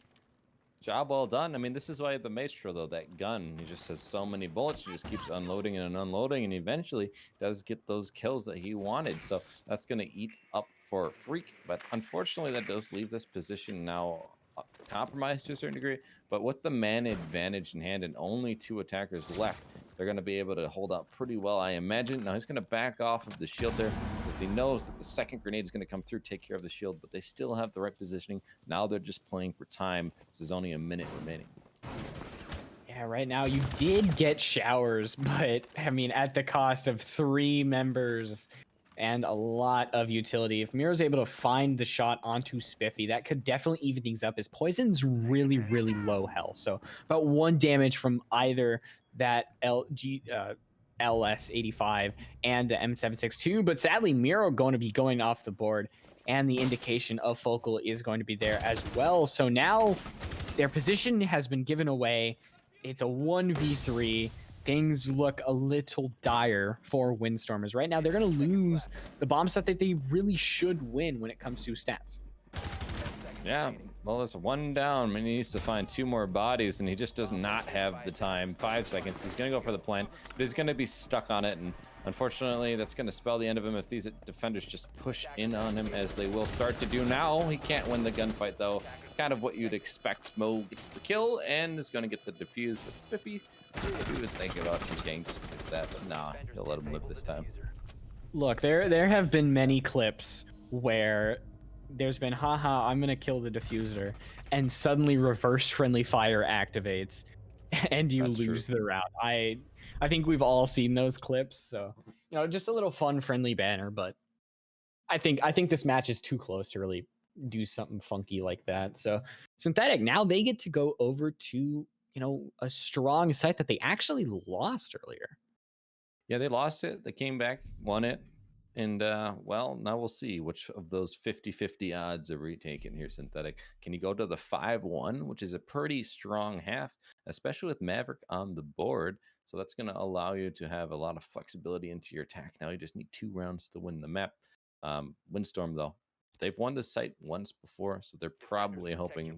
Job well done. I mean, this is why the Maestro, though, that gun, he just has so many bullets. He just keeps unloading and unloading, and eventually does get those kills that he wanted. So that's going to eat up for Freak. But unfortunately, that does leave this position now compromised to a certain degree. But with the man advantage in hand and only 2 attackers left, they're going to be able to hold out pretty well, I imagine. Now he's going to back off of the shield there because he knows that the second grenade is going to come through, take care of the shield, but they still have the right positioning. Now they're just playing for time. There's only a minute remaining. Yeah, right now you did get Showers, but I mean, at the cost of 3 members and a lot of utility. If Miro's able to find the shot onto Spiffy, that could definitely even things up. His poison's really, really low health. So about 1 damage from either that LS85 and the M762. But sadly, Miro going to be going off the board, and the indication of Focal is going to be there as well. So now their position has been given away. It's a 1v3. Things look a little dire for Windstormers. Right now, they're going to lose the bomb set that they really should win when it comes to stats. Yeah, well, it's 1 down. I mean, he needs to find 2 more bodies, and he just does not have the time. 5 seconds. He's going to go for the plan, but he's going to be stuck on it, and Unfortunately, that's going to spell the end of him if these defenders just push in on him, as they will start to do now. He can't win the gunfight, though. Kind of what you'd expect. Mo gets the kill and is going to get the defuse, but Spiffy, if he was thinking about just getting just like that, but nah, he'll let him live this time. Look, there have been many clips where there's been, haha, I'm gonna kill the diffuser, and suddenly reverse friendly fire activates, and you That's lose true. the round. I think we've all seen those clips, so just a little fun, friendly banner. But I think this match is too close to really do something funky like that. So Synthetic, now they get to go over to a strong site that they actually lost earlier. Yeah, they lost it. They came back, won it. And, well, now we'll see which of those 50-50 odds are we taking here, Synthetic. Can you go to the 5-1, which is a pretty strong half, especially with Maverick on the board? So that's going to allow you to have a lot of flexibility into your attack. Now you just need 2 rounds to win the map. Windstorm, though, they've won the site once before, so they're probably hoping,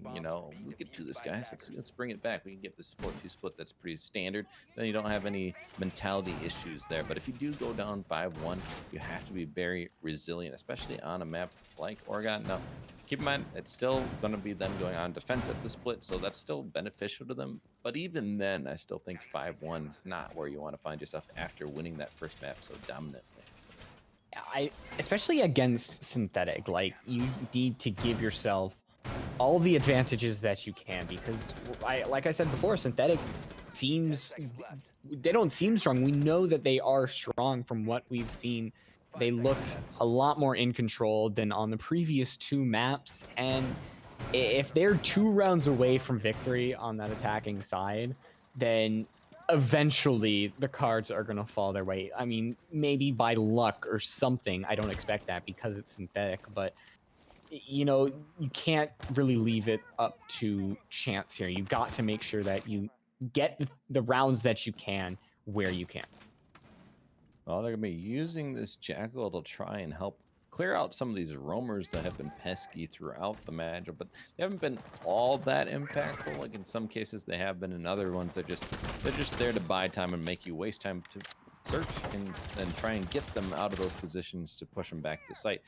we could do this, guys. Let's bring it back. We can get this 4-2 split. That's pretty standard. Then you don't have any mentality issues there. But if you do go down 5-1, you have to be very resilient, especially on a map like Oregon. Now, keep in mind, it's still going to be them going on defense at the split, so that's still beneficial to them. But even then, I still think 5-1 is not where you want to find yourself after winning that first map so dominantly. Especially against Synthetic, like, you need to give yourself all the advantages that you can, because like I said before, Synthetic they don't seem strong. We know that they are strong from what we've seen. They look a lot more in control than on the previous 2 maps, and if they're 2 rounds away from victory on that attacking side, then eventually the cards are going to fall their way. I mean, maybe by luck or something. I don't expect that because it's Synthetic, but you can't really leave it up to chance here. You've got to make sure that you get the rounds that you can where you can. Well, they're going to be using this Jackal to try and help clear out some of these roamers that have been pesky throughout the match, but they haven't been all that impactful. Like in some cases they have been, in other ones they're just there to buy time and make you waste time to search and try and get them out of those positions to push them back to site.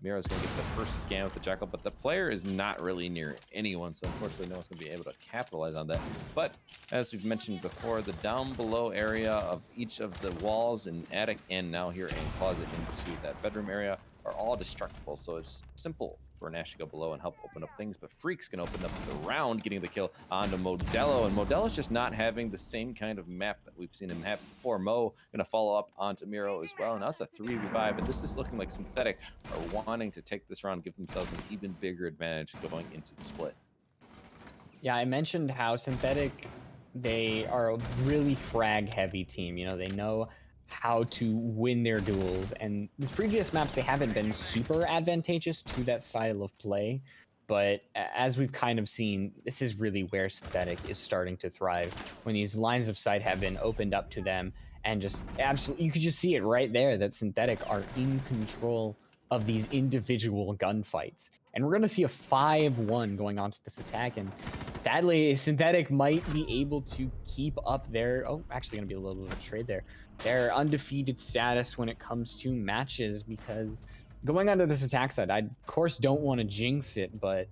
Miro's going to get the first scan with the Jackal, but the player is not really near anyone, so unfortunately no one's going to be able to capitalize on that. But as we've mentioned before, the down below area of each of the walls and attic and now here in closet into that bedroom area are all destructible, so it's simple for Nash to go below and help open up things, but Freak's gonna open up the round, getting the kill onto Modelo, and Modelo's just not having the same kind of map that we've seen him have before. Mo gonna follow up onto Miro as well, and now it's a 3v5, and this is looking like Synthetic are wanting to take this round, give themselves an even bigger advantage going into the split. Yeah, I mentioned how Synthetic, they are a really frag heavy team. They know how to win their duels, and these previous maps, they haven't been super advantageous to that style of play, but as we've kind of seen, this is really where Synthetic is starting to thrive, when these lines of sight have been opened up to them, and just absolutely, you could just see it right there that Synthetic are in control of these individual gunfights. And we're going to see a 5-1 going on to this attack, and sadly, Synthetic might be able to keep up their, actually going to be a little bit of a trade there, their undefeated status when it comes to matches, because going onto this attack side, I, of course, don't want to jinx it, but,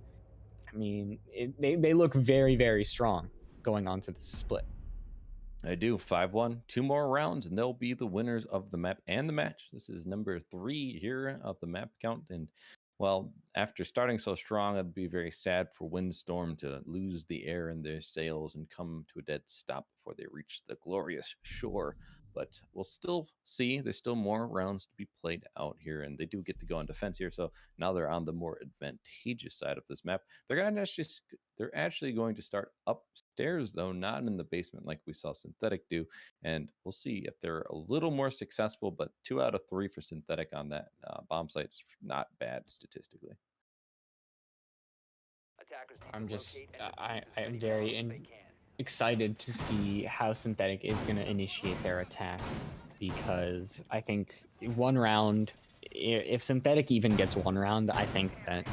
I mean, they look very, very strong going on to the split. I do. 5-1, 2 more rounds, and they'll be the winners of the map and the match. This is number 3 here of the map count, and well, after starting so strong, it'd be very sad for Windstorm to lose the air in their sails and come to a dead stop before they reach the glorious shore. But we'll still see. There's still more rounds to be played out here, and they do get to go on defense here. So now they're on the more advantageous side of this map. They're actually going to start upstairs, though, not in the basement like we saw Synthetic do. And we'll see if they're a little more successful, but 2 out of 3 for Synthetic on that bomb site's not bad statistically. I'm just, I am very excited to see how Synthetic is going to initiate their attack, because I think 1 round, if Synthetic even gets 1 round, I think that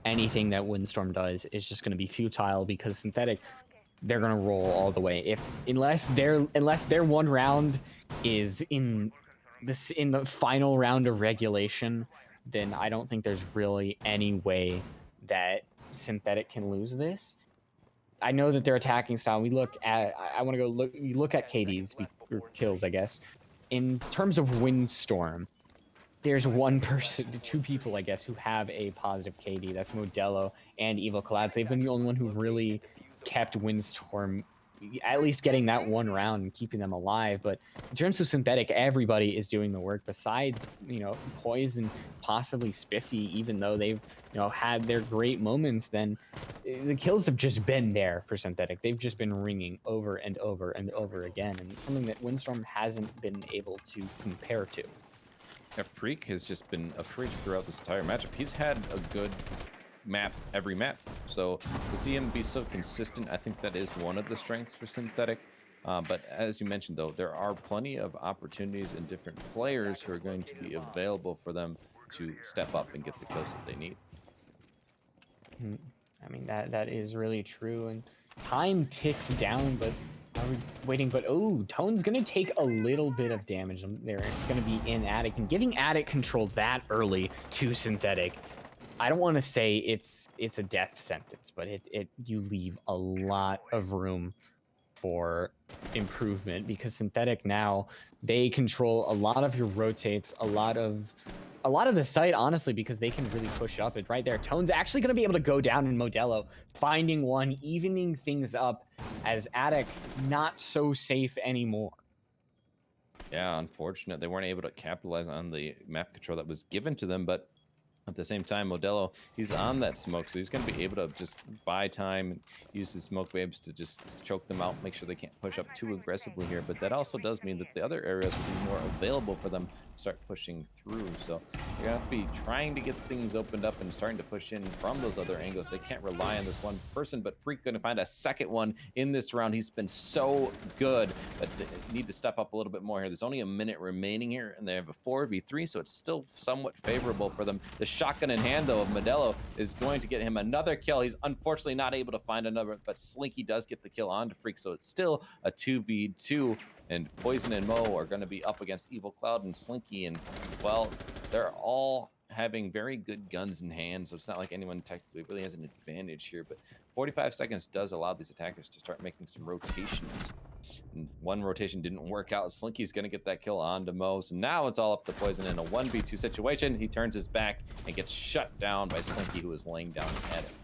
anything that Windstorm does is just going to be futile, because Synthetic, they're going to roll all the way. Unless their 1 round is in this in the final round of regulation, then I don't think there's really any way that Synthetic can lose this. I know that their attacking style. We look at. I want to go look. You look at KD's or kills, I guess. In terms of Windstorm, there's one person, two people, I guess, who have a positive KD. That's Modelo and Evil Clouds. They've been the only one who really kept Windstorm at least getting that one round and keeping them alive. But in terms of Synthetic, everybody is doing the work besides, Poison, possibly Spiffy, even though they've, had their great moments. Then the kills have just been there for Synthetic. They've just been ringing over and over and over again. And it's something that Windstorm hasn't been able to compare to. Yeah, Freak has just been a freak throughout this entire matchup. He's had a good map every map. So to see him be so consistent, I think that is one of the strengths for Synthetic. But as you mentioned, though, there are plenty of opportunities and different players who are going to be available for them to step up and get the kills that they need. I mean, that is really true. And time ticks down, but are we waiting? But Tone's gonna take a little bit of damage. They're gonna be in Attic, and giving Attic control that early to Synthetic, I don't want to say it's a death sentence, but you leave a lot of room for improvement, because Synthetic now, they control a lot of your rotates, a lot of the site, honestly, because they can really push up. It right there. Tone's actually going to be able to go down in Modelo, finding one, evening things up, as Attic not so safe anymore. Yeah, unfortunate they weren't able to capitalize on the map control that was given to them, but at the same time, Modelo, he's on that smoke, so he's going to be able to just buy time and use his smoke waves to just choke them out, make sure they can't push up too aggressively here. But that also does mean that the other areas will be more available for them to start pushing through. So you're going to have to be trying to get things opened up and starting to push in from those other angles. They can't rely on this one person, but Freak going to find a second one in this round. He's been so good, but they need to step up a little bit more here. There's only a minute remaining here, and they have a 4v3, so it's still somewhat favorable for them. The shotgun in hand, though, of Modelo is going to get him another kill. He's unfortunately not able to find another, but Slinky does get the kill onto Freak, so it's still a 2v2, and Poison and Mo are going to be up against Evil Cloud and Slinky, and, well, they're all having very good guns in hand, so it's not like anyone technically really has an advantage here, but 45 seconds does allow these attackers to start making some rotations. And one rotation didn't work out. Slinky's going to get that kill onto Mo. So now it's all up to Poison in a 1v2 situation. He turns his back and gets shut down by Slinky, who is laying down at him.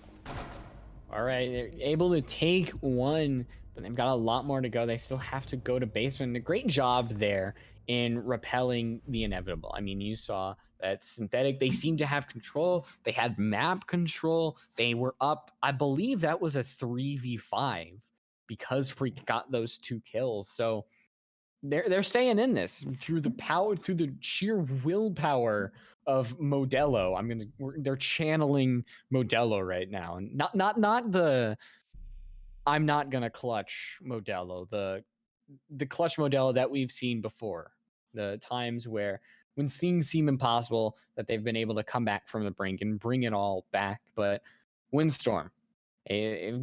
All right, they're able to take one, but they've got a lot more to go. They still have to go to basement. A great job there in repelling the inevitable. I mean, you saw that Synthetic, they seemed to have control. They had map control. They were up, I believe that was a 3v5. Because Freak got those 2 kills. So they're staying in this through the sheer willpower of Modelo. They're channeling Modelo right now, and not the I'm not gonna clutch Modelo, the clutch Modelo that we've seen before. The times where when things seem impossible, that they've been able to come back from the brink and bring it all back. But Windstorm,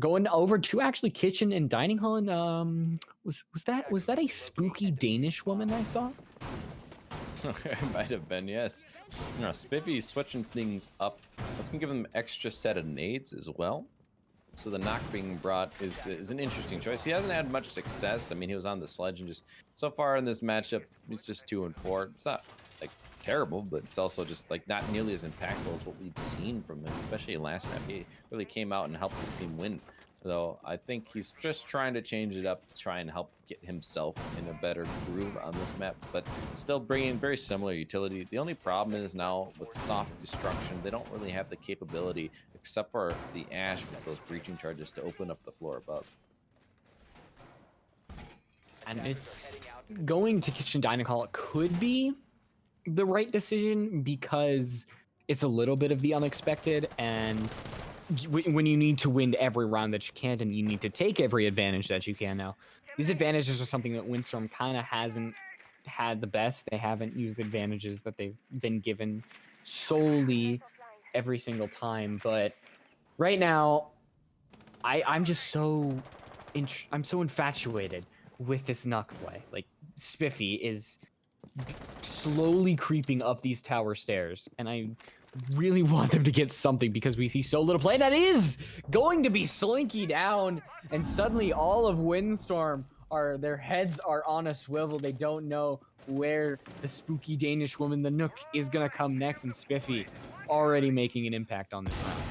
going over to actually kitchen and dining hall, and was that a spooky Danish woman I saw? It might have been, yes. Spiffy switching things up. That's gonna give him an extra set of nades as well. So the knock being brought is an interesting choice. He hasn't had much success. I mean, he was on the sledge, and just so far in this matchup, he's just 2 and 4. It's not like terrible, but it's also just like not nearly as impactful as what we've seen from him, especially last map. He really came out and helped his team win. So I think he's just trying to change it up to try and help get himself in a better groove on this map, but still bringing very similar utility. The only problem is now with soft destruction, they don't really have the capability, except for the Ash with those breaching charges, to open up the floor above. And it's going to kitchen dining hall. It could be the right decision because it's a little bit of the unexpected, and when you need to win every round that you can, and you need to take every advantage that you can now. These advantages are something that Windstorm kind of hasn't had the best. They haven't used advantages that they've been given solely every single time. But right now, I'm just so I'm so infatuated with this Nuck play. Like, Spiffy is slowly creeping up these tower stairs, and I really want them to get something because we see so little play that is going to be slinky down, and suddenly all of Windstorm their heads are on a swivel. They don't know where the spooky Danish woman, the Nook, is gonna come next, and Spiffy already making an impact on this round.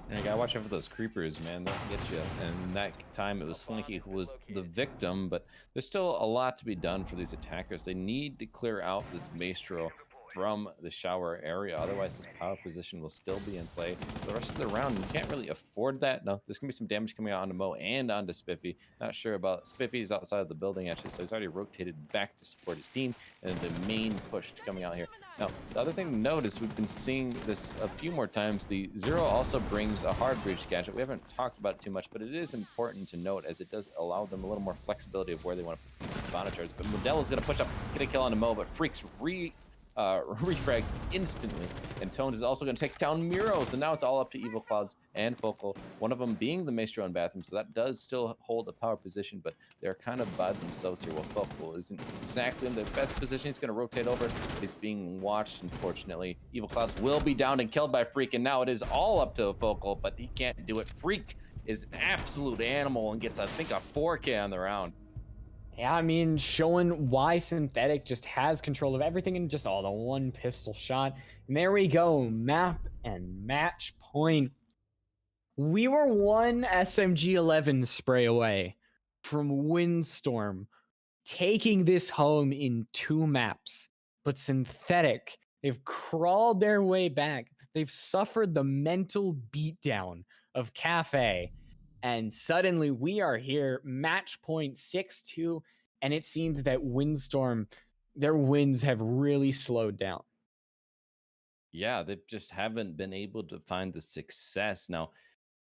And you gotta watch out for those creepers, man. They'll get you. And that time it was Slinky who was the victim, but there's still a lot to be done for these attackers. They need to clear out this Maestro from the shower area. Otherwise, this power position will still be in play for the rest of the round. You can't really afford that. No, there's gonna be some damage coming out onto Mo and onto Spiffy. Not sure about Spiffy's outside of the building actually, so he's already rotated back to support his team. And the main push coming out here. Now, the other thing to note is we've been seeing this a few more times. The Zero also brings a hard breach gadget. We haven't talked about it too much, but it is important to note as it does allow them a little more flexibility of where they want to put these monitors. But Modelo's going to push up, get a kill on the Mo, but Freaks refrags instantly, and Tones is also going to take down Miro. So now it's all up to Evil Clouds and Focal, one of them being the Maestro and Bathroom, so that does still hold a power position, but they're kind of by themselves here. While Focal isn't exactly in the best position, he's going to rotate over, but he's being watched, unfortunately. Evil Clouds will be downed and killed by Freak, and now it is all up to Focal, but he can't do it. Freak is an absolute animal and gets, I think, a 4K on the round. Yeah, I mean, showing why Synthetic just has control of everything and just all the one pistol shot. And there we go, map and match point. We were one SMG-11 spray away from Windstorm taking this home in 2 maps. But Synthetic, they've crawled their way back. They've suffered the mental beatdown of Cafe. And suddenly we are here, match point 6-2, and it seems that Windstorm, their wins have really slowed down. Yeah, they just haven't been able to find the success. Now,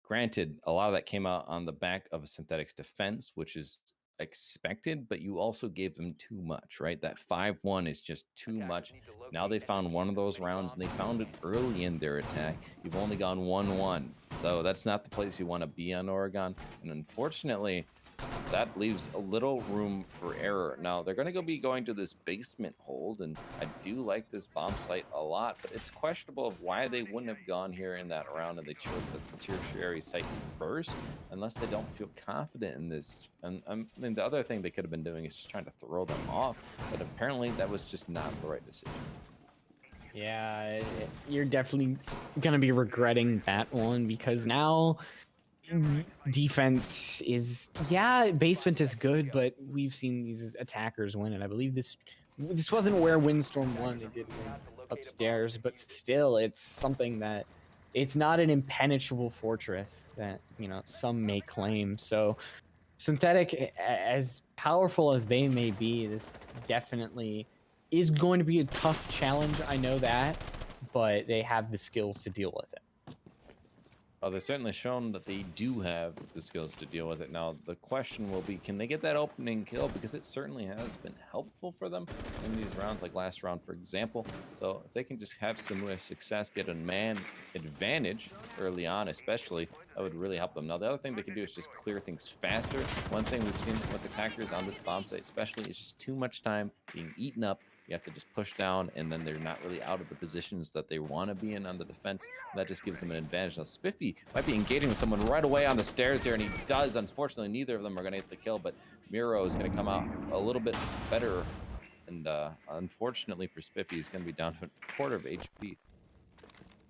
granted, a lot of that came out on the back of a Synthetic's defense, which is expected, but you also gave them too much, right? That 5-1 is just too much. Now they found one of those rounds, and they found it early in their attack. You've only gone 1-1, so that's not the place you want to be on Oregon. And unfortunately, that leaves a little room for error. Now, they're going to be going to this basement hold, and I do like this bomb site a lot, but it's questionable of why they wouldn't have gone here in that round and they chose the tertiary site first, unless they don't feel confident in this. And I mean, the other thing they could have been doing is just trying to throw them off, but apparently that was just not the right decision. Yeah, you're definitely going to be regretting that one because now defense is, yeah, basement is good, but we've seen these attackers win, and I believe this wasn't where Windstorm won. It did win upstairs, but still, it's something that it's not an impenetrable fortress that, you know, some may claim. So Synthetic, as powerful as they may be, this definitely is going to be a tough challenge. I know that, but they have the skills to deal with it. Oh, they've certainly shown that they do have the skills to deal with it. Now, the question will be, can they get that opening kill? Because it certainly has been helpful for them in these rounds, like last round, for example. So if they can just have similar success, get a man advantage early on, especially, that would really help them. Now, the other thing they can do is just clear things faster. One thing we've seen with attackers on this bomb site, especially, is just too much time being eaten up. You have to just push down, and then they're not really out of the positions that they want to be in on the defense. That just gives them an advantage. Now, Spiffy might be engaging with someone right away on the stairs here, and he does. Unfortunately, neither of them are going to get the kill, but Miro is going to come out a little bit better. And unfortunately for Spiffy, he's going to be down to a quarter of HP.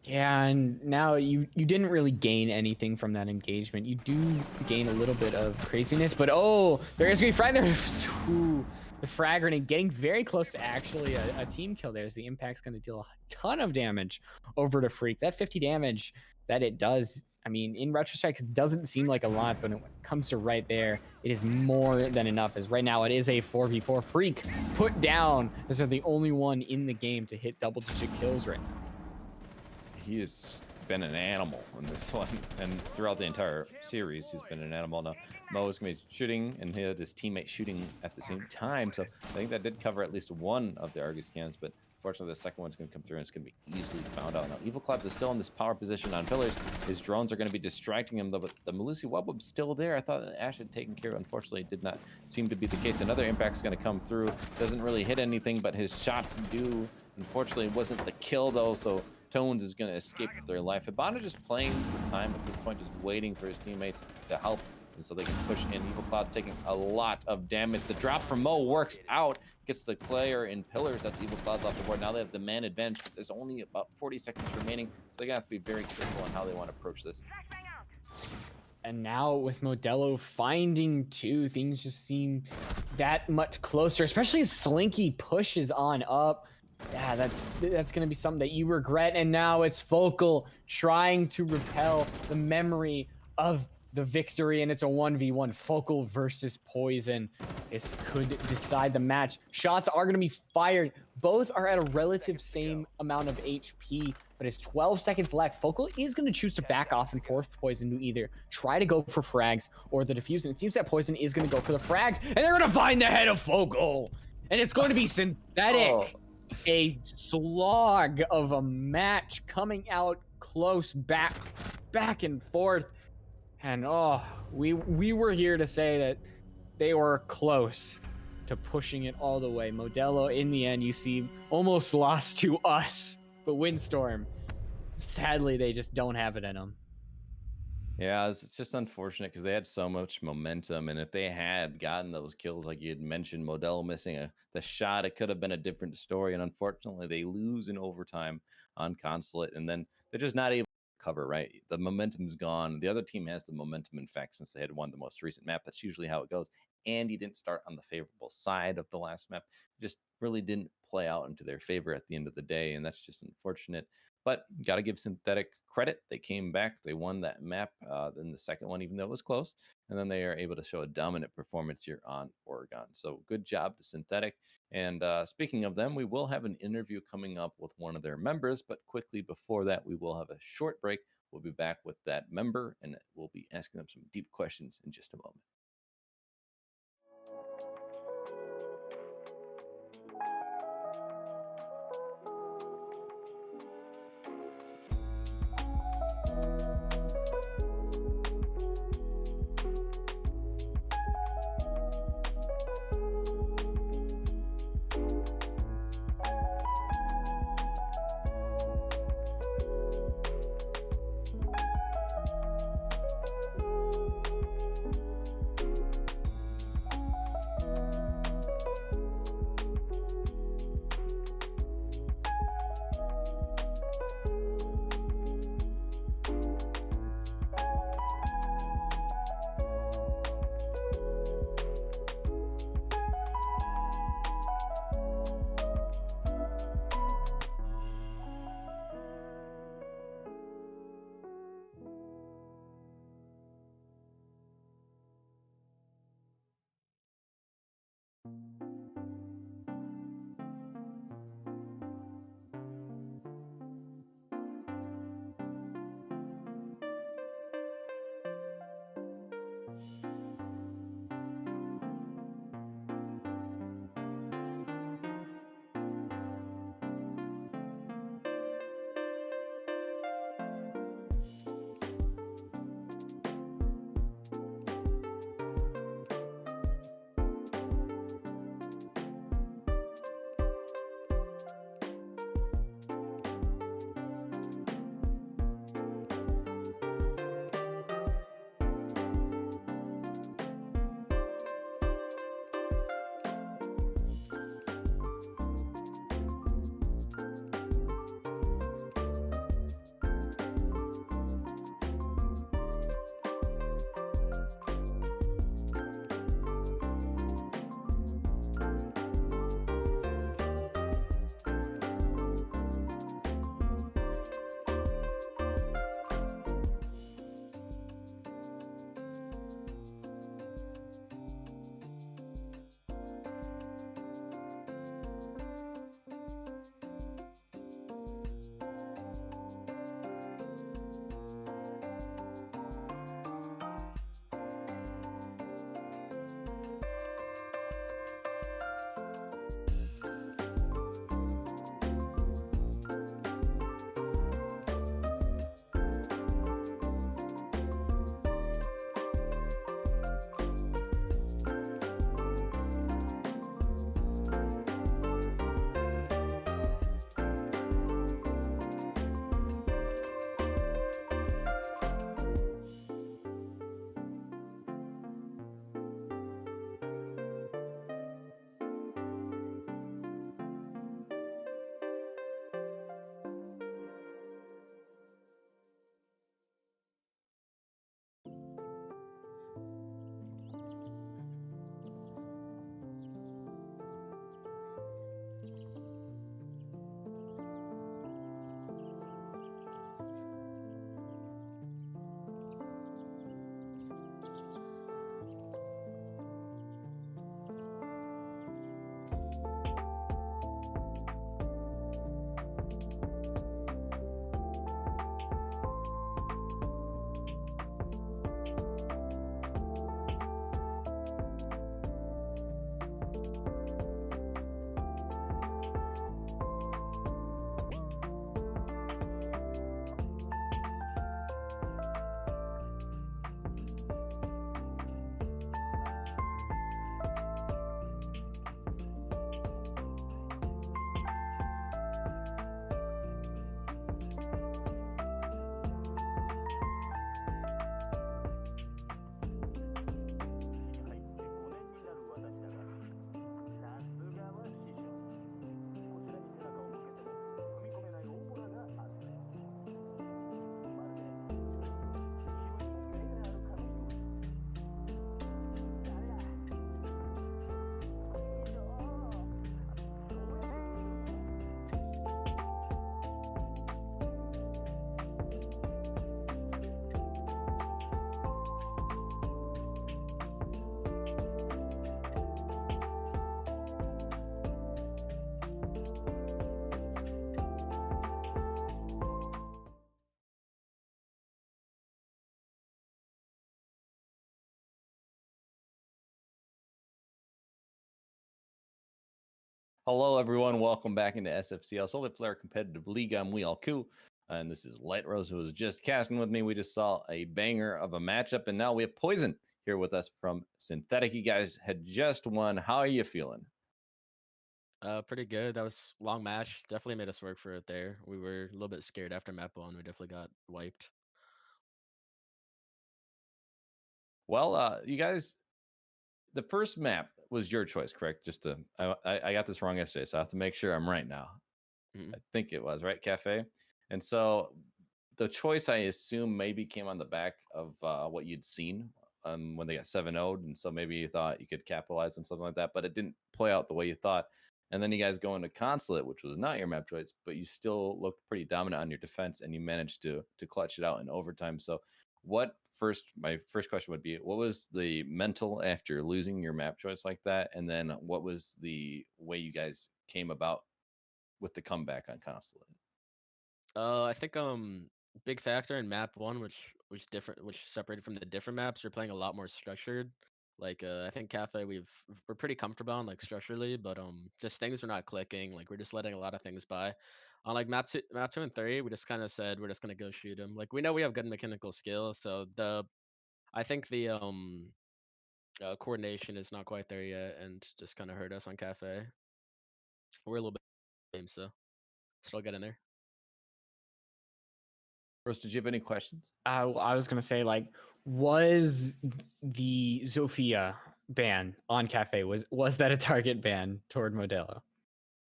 Yeah, and now you didn't really gain anything from that engagement. You do gain a little bit of craziness, but oh, there is gonna be frag there. Ooh, the frag grenade getting very close to actually a team kill there, as the impact's gonna deal a ton of damage over to Freak. That 50 damage that it does, I mean, in retrospect, it doesn't seem like a lot, but when it comes to right there, it is more than enough, as right now it is a 4v4. Freak put down, as they're the only one in the game to hit double-digit kills right now. He has been an animal in this one, and throughout the entire series, he's been an animal. Now, Mo is going to be shooting, and he had his teammate shooting at the same time, so I think that did cover at least one of the Argus cams, but Fortunately, the second one's going to come through and it's going to be easily found out. Now, Evil Clouds is still in this power position on pillars. His drones are going to be distracting him, though, but the Melusi Webweb's still there. I thought that Ash had taken care of. Unfortunately, it did not seem to be the case. Another impact's going to come through. Doesn't really hit anything, but his shots do. Unfortunately, it wasn't the kill, though, so Tones is going to escape with their life. Hibana just playing for time at this point, just waiting for his teammates to help, and so they can push in. Evil Cloud's taking a lot of damage. The drop from Mo works out, gets the player in pillars. That's Evil Clouds off the board. Now they have the man advantage, but there's only about 40 seconds remaining, so they're going to have to be very careful on how they want to approach this. And now with Modelo finding 2, things just seem that much closer, especially as Slinky pushes on up. Yeah, that's going to be something that you regret. And now it's Focal trying to repel the memory of the victory, and it's a 1v1. Focal versus Poison. This could decide the match. Shots are going to be fired. Both are at a relative same amount of HP, but it's 12 seconds left. Focal is going to choose to back off and force Poison to either try to go for frags or the defuse. And it seems that Poison is going to go for the frags, and they're going to find the head of Focal. And it's going to be synthetic. Oh. A slog of a match coming out close, back and forth. And we were here to say that they were close to pushing it all the way. Modelo, in the end, you see, almost lost to us. But Windstorm, sadly, they just don't have it in them. Yeah, it's just unfortunate because they had so much momentum, and if they had gotten those kills, like you had mentioned, Modelo missing the shot, it could have been a different story. And unfortunately, they lose in overtime on Consulate, and then they're just not able to cover. Right, the momentum's gone. The other team has the momentum, in fact, since they had won the most recent map. That's usually how it goes. And he didn't start on the favorable side of the last map. Just really didn't play out into their favor at the end of the day, and that's just unfortunate. But got to give Synthetic credit. They came back. They won that map in the second one, even though it was close. And then they are able to show a dominant performance here on Oregon. So good job to Synthetic. And speaking of them, we will have an interview coming up with one of their members. But quickly before that, we will have a short break. We'll be back with that member, and we'll be asking them some deep questions in just a moment. Hello, everyone. Welcome back into SFCL, Solid Flare Competitive League. I'm Wheel Ku, and this is Light Rose, who was just casting with me. We just saw a banger of a matchup, and now we have Poison here with us from Synthetic. You guys had just won. How are you feeling? Pretty good. That was long match. Definitely made us work for it there. We were a little bit scared after map one. We definitely got wiped. Well, you guys, the first map was your choice, correct? I got this wrong yesterday, so I have to make sure I'm right now. Mhm. I think it was right, Cafe. And so the choice, I assume, maybe came on the back of what you'd seen when they got 7-0'd, and so maybe you thought you could capitalize on something like that, but it didn't play out the way you thought. And then you guys go into Consulate, which was not your map choice, but you still looked pretty dominant on your defense, and you managed to clutch it out in overtime. So, my first question would be, what was the mental after losing your map choice like that, and then what was the way you guys came about with the comeback on Consulate? I think big factor in map one, which different, which separated from the different maps. We're playing a lot more structured. Like I think Cafe we're pretty comfortable on like structurally, but just things were not clicking. Like we're just letting a lot of things by. On like map two and three, we just kind of said we're just gonna go shoot them. Like we know we have good mechanical skill, so I think the coordination is not quite there yet, and just kind of hurt us on Cafe. We're a little bit lame, so still get in there. Rose, did you have any questions? I was gonna say, like, was the Zofia ban on Cafe, was that a target ban toward Modelo?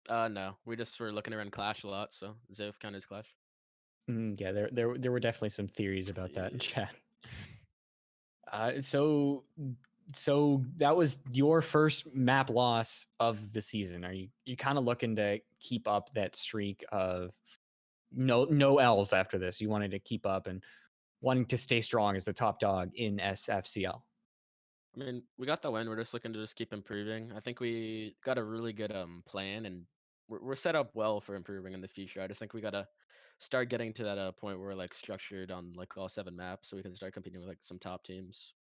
No, we just were looking around Clash a lot, so Zof counters Clash. Yeah, there were definitely some theories about that in Yeah. chat. So that was your first map loss of the season. Are you kind of looking to keep up that streak of no L's after this? You wanted to keep up and wanting to stay strong as the top dog in SFCL. I mean, we got the win. We're just looking to just keep improving. I think we got a really good plan, and we're set up well for improving in the future. I just think we gotta start getting to that point where we're like structured on like all 7 maps, so we can start competing with like some top teams.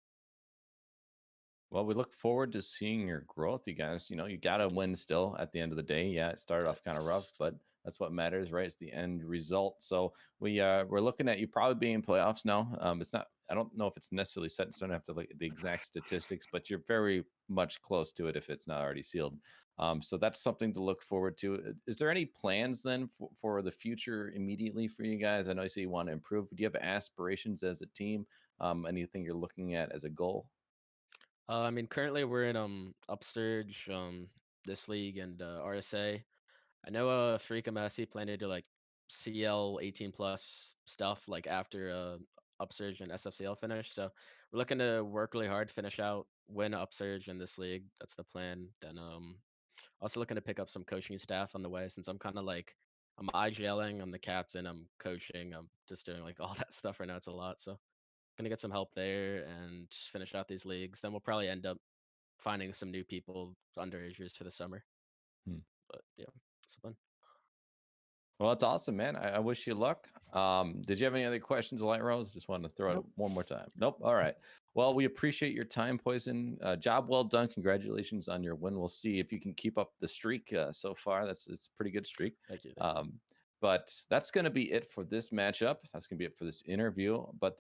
Well, we look forward to seeing your growth, you guys. You got to win still at the end of the day. Yeah, it started off kind of rough, Yes. but that's what matters, right? It's the end result. So we're looking at you probably being in playoffs now. It's not. I don't know if it's necessarily set in stone. I have to look at the exact statistics, but you're very much close to it if it's not already sealed. So that's something to look forward to. Is there any plans then for the future immediately for you guys? I know you say you want to improve. Do you have aspirations as a team? Anything you're looking at as a goal? I mean, currently we're in Upsurge, this league and RSA. I know Freaka Messi planning to do like CL 18 plus stuff like after Upsurge and SFCL finish. So we're looking to work really hard to finish out, win Upsurge in this league. That's the plan. Then also looking to pick up some coaching staff on the way since I'm kind of like I'm IGLing, I'm the captain, I'm coaching, I'm just doing like all that stuff right now. It's a lot. So gonna get some help there and finish out these leagues. Then we'll probably end up finding some new people underagers for the summer. Hmm. But yeah, it's fun. Well, that's awesome, man. I wish you luck. Did you have any other questions, Light Rose? Just wanted to throw it Nope. one more time. Nope. All right. Well, we appreciate your time, Poison. Job well done. Congratulations on your win. We'll see if you can keep up the streak so far. It's a pretty good streak. Thank you. Thank you. But that's going to be it for this matchup. That's going to be it for this interview. But